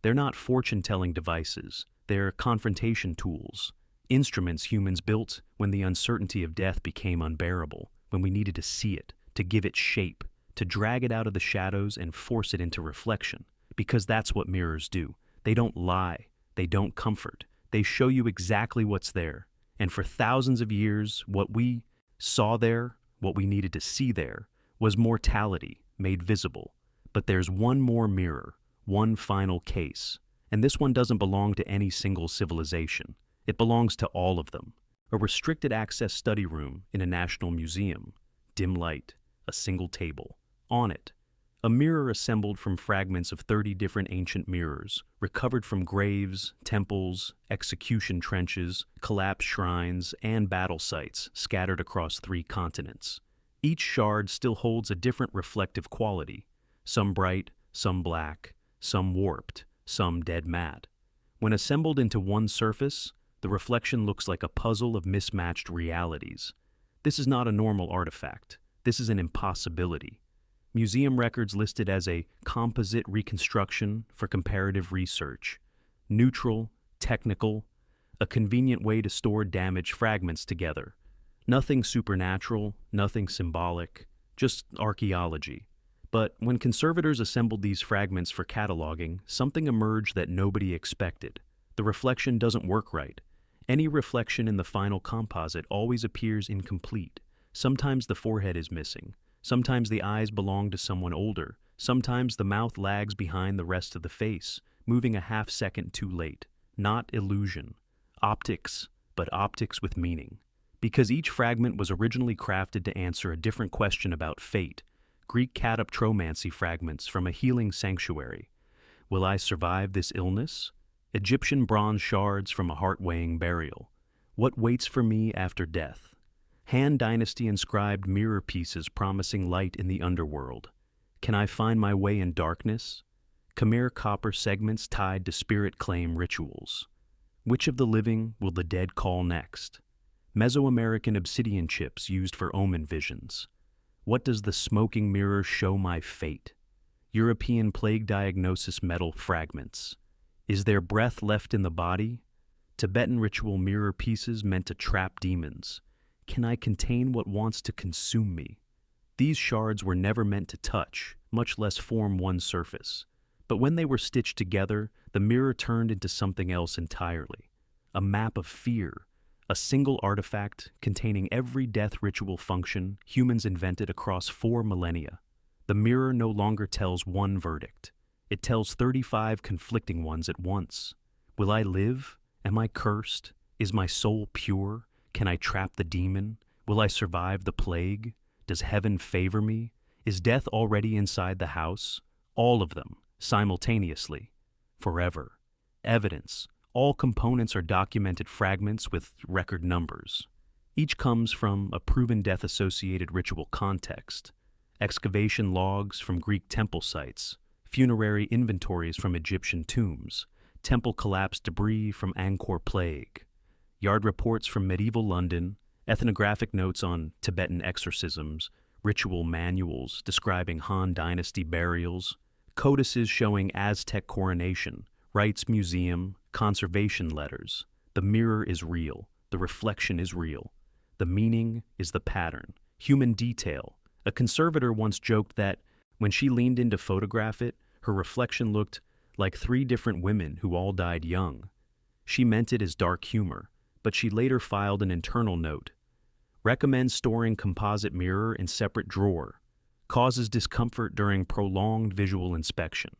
They're not fortune-telling devices, they're confrontation tools, instruments humans built when the uncertainty of death became unbearable, when we needed to see it, to give it shape, to drag it out of the shadows and force it into reflection. Because that's what mirrors do. They don't lie, they don't comfort, they show you exactly what's there. And for thousands of years, what we saw there, what we needed to see there, was mortality made visible. But there's one more mirror, one final case. And this one doesn't belong to any single civilization. It belongs to all of them. A restricted access study room in a national museum. Dim light, a single table. On it, a mirror assembled from fragments of 30 different ancient mirrors, recovered from graves, temples, execution trenches, collapsed shrines, and battle sites scattered across 3 continents. Each shard still holds a different reflective quality, some bright, some black, some warped, some dead matte. When assembled into one surface, the reflection looks like a puzzle of mismatched realities. This is not a normal artifact. This is an impossibility. Museum records listed as a composite reconstruction for comparative research. Neutral, technical, a convenient way to store damaged fragments together. Nothing supernatural, nothing symbolic, just archaeology. But when conservators assembled these fragments for cataloging, something emerged that nobody expected. The reflection doesn't work right. Any reflection in the final composite always appears incomplete. Sometimes the forehead is missing. Sometimes the eyes belong to someone older. Sometimes the mouth lags behind the rest of the face, moving a half-second too late. Not illusion. Optics, but optics with meaning. Because each fragment was originally crafted to answer a different question about fate. Greek cataptromancy fragments from a healing sanctuary. Will I survive this illness? Egyptian bronze shards from a heart-weighing burial. What waits for me after death? Han Dynasty inscribed mirror pieces promising light in the underworld. Can I find my way in darkness? Khmer copper segments tied to spirit claim rituals. Which of the living will the dead call next? Mesoamerican obsidian chips used for omen visions. What does the smoking mirror show my fate? European plague diagnosis metal fragments. Is there breath left in the body? Tibetan ritual mirror pieces meant to trap demons. Can I contain what wants to consume me? These shards were never meant to touch, much less form one surface. But when they were stitched together, the mirror turned into something else entirely. A map of fear, a single artifact containing every death ritual function humans invented across 4 millennia. The mirror no longer tells one verdict. It tells 35 conflicting ones at once. Will I live? Am I cursed? Is my soul pure? Can I trap the demon? Will I survive the plague? Does heaven favor me? Is death already inside the house? All of them, simultaneously, forever. Evidence. All components are documented fragments with record numbers. Each comes from a proven death-associated ritual context. Excavation logs from Greek temple sites, funerary inventories from Egyptian tombs, temple collapse debris from Angkor plague, yard reports from medieval London, ethnographic notes on Tibetan exorcisms, ritual manuals describing Han Dynasty burials, codices showing Aztec coronation, rites museum, conservation letters. The mirror is real. The reflection is real. The meaning is the pattern. Human detail. A conservator once joked that when she leaned in to photograph it, her reflection looked like 3 different women who all died young. She meant it as dark humor, but she later filed an internal note. Recommends storing composite mirror in separate drawer. Causes discomfort during prolonged visual inspection.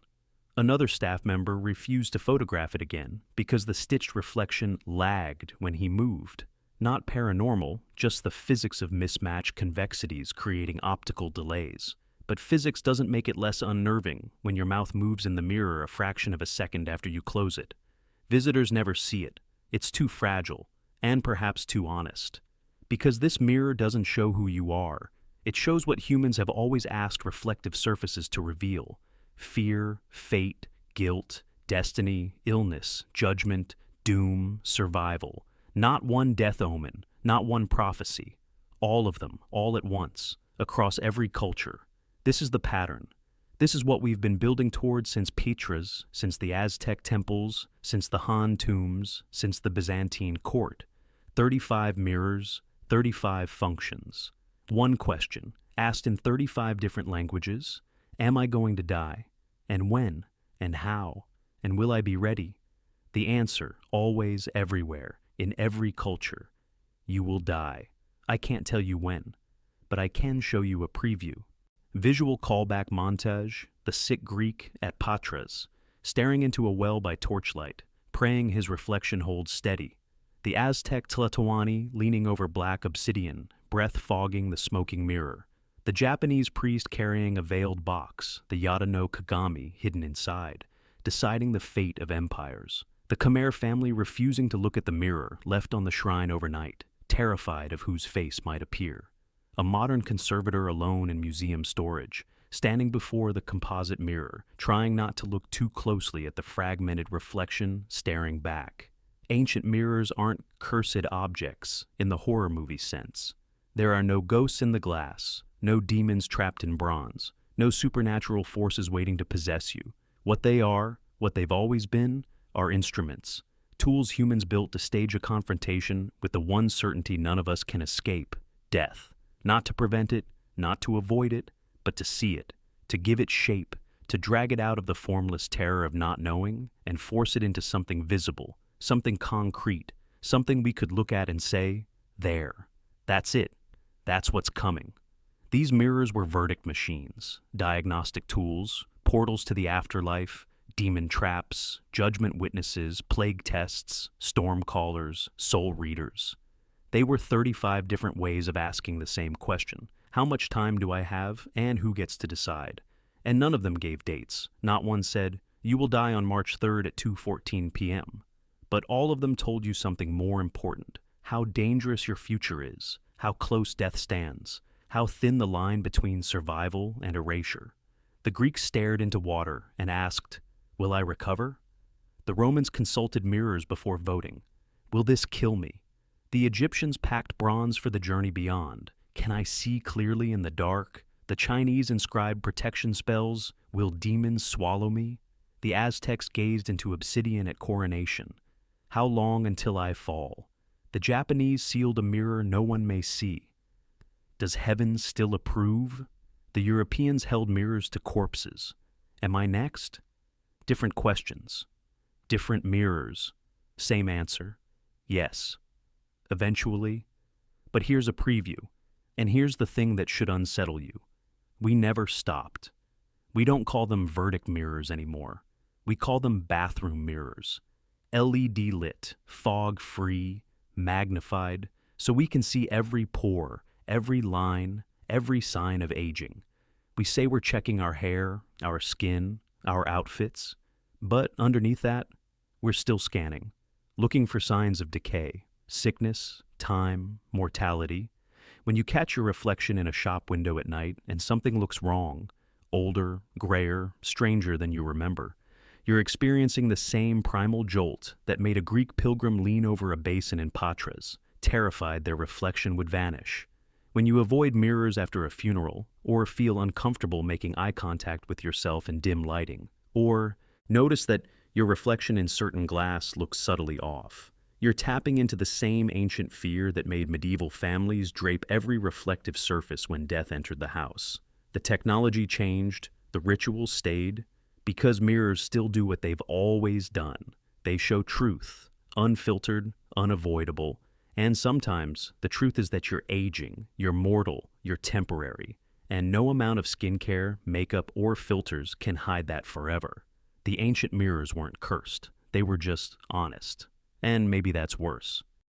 Another staff member refused to photograph it again because the stitched reflection lagged when he moved. Not paranormal, just the physics of mismatched convexities creating optical delays. But physics doesn't make it less unnerving when your mouth moves in the mirror a fraction of a second after you close it. Visitors never see it. It's too fragile, and perhaps too honest. Because this mirror doesn't show who you are. It shows what humans have always asked reflective surfaces to reveal. Fear, fate, guilt, destiny, illness, judgment, doom, survival. Not one death omen, not one prophecy. All of them, all at once, across every culture. This is the pattern. This is what we've been building towards since Petra's, since the Aztec temples, since the Han tombs, since the Byzantine court. 35 mirrors, 35 functions. One question, asked in 35 different languages: am I going to die? And when? And how? And will I be ready? The answer, always, everywhere, in every culture: you will die. I can't tell you when, but I can show you a preview. Visual callback montage: the sick Greek at Patras, staring into a well by torchlight, praying his reflection holds steady. The Aztec Tlatoani leaning over black obsidian, breath fogging the smoking mirror. The Japanese priest carrying a veiled box, the Yada no Kagami hidden inside, deciding the fate of empires. The Khmer family refusing to look at the mirror left on the shrine overnight, terrified of whose face might appear. A modern conservator alone in museum storage, standing before the composite mirror, trying not to look too closely at the fragmented reflection staring back. Ancient mirrors aren't cursed objects in the horror movie sense. There are no ghosts in the glass, no demons trapped in bronze, no supernatural forces waiting to possess you. What they are, what they've always been, are instruments, tools humans built to stage a confrontation with the one certainty none of us can escape: death. Not to prevent it, not to avoid it, but to see it, to give it shape, to drag it out of the formless terror of not knowing and force it into something visible, something concrete, something we could look at and say, there. That's it. That's what's coming. These mirrors were verdict machines, diagnostic tools, portals to the afterlife, demon traps, judgment witnesses, plague tests, storm callers, soul readers. They were 35 different ways of asking the same question: how much time do I have, and who gets to decide? And none of them gave dates. Not one said, you will die on March 3rd at 2:14 p.m. But all of them told you something more important: how dangerous your future is, how close death stands, how thin the line between survival and erasure. The Greeks stared into water and asked, will I recover? The Romans consulted mirrors before voting. Will this kill me? The Egyptians packed bronze for the journey beyond. Can I see clearly in the dark? The Chinese inscribed protection spells. Will demons swallow me? The Aztecs gazed into obsidian at coronation. How long until I fall? The Japanese sealed a mirror no one may see. Does heaven still approve? The Europeans held mirrors to corpses. Am I next? Different questions. Different mirrors. Same answer. Yes. Eventually. But here's a preview, and here's the thing that should unsettle you. We never stopped. We don't call them verdict mirrors anymore. We call them bathroom mirrors. LED lit, fog-free, magnified, so we can see every pore, every line, every sign of aging. We say we're checking our hair, our skin, our outfits, but underneath that, we're still scanning, looking for signs of decay. Sickness, time, mortality. When you catch your reflection in a shop window at night and something looks wrong, older, grayer, stranger than you remember, you're experiencing the same primal jolt that made a Greek pilgrim lean over a basin in Patras, terrified their reflection would vanish. When you avoid mirrors after a funeral, or feel uncomfortable making eye contact with yourself in dim lighting, or notice that your reflection in certain glass looks subtly off, you're tapping into the same ancient fear that made medieval families drape every reflective surface when death entered the house. The technology changed, the rituals stayed, because mirrors still do what they've always done. They show truth, unfiltered, unavoidable, and sometimes the truth is that you're aging, you're mortal, you're temporary, and no amount of skincare, makeup, or filters can hide that forever. The ancient mirrors weren't cursed, they were just honest. And maybe that's worse.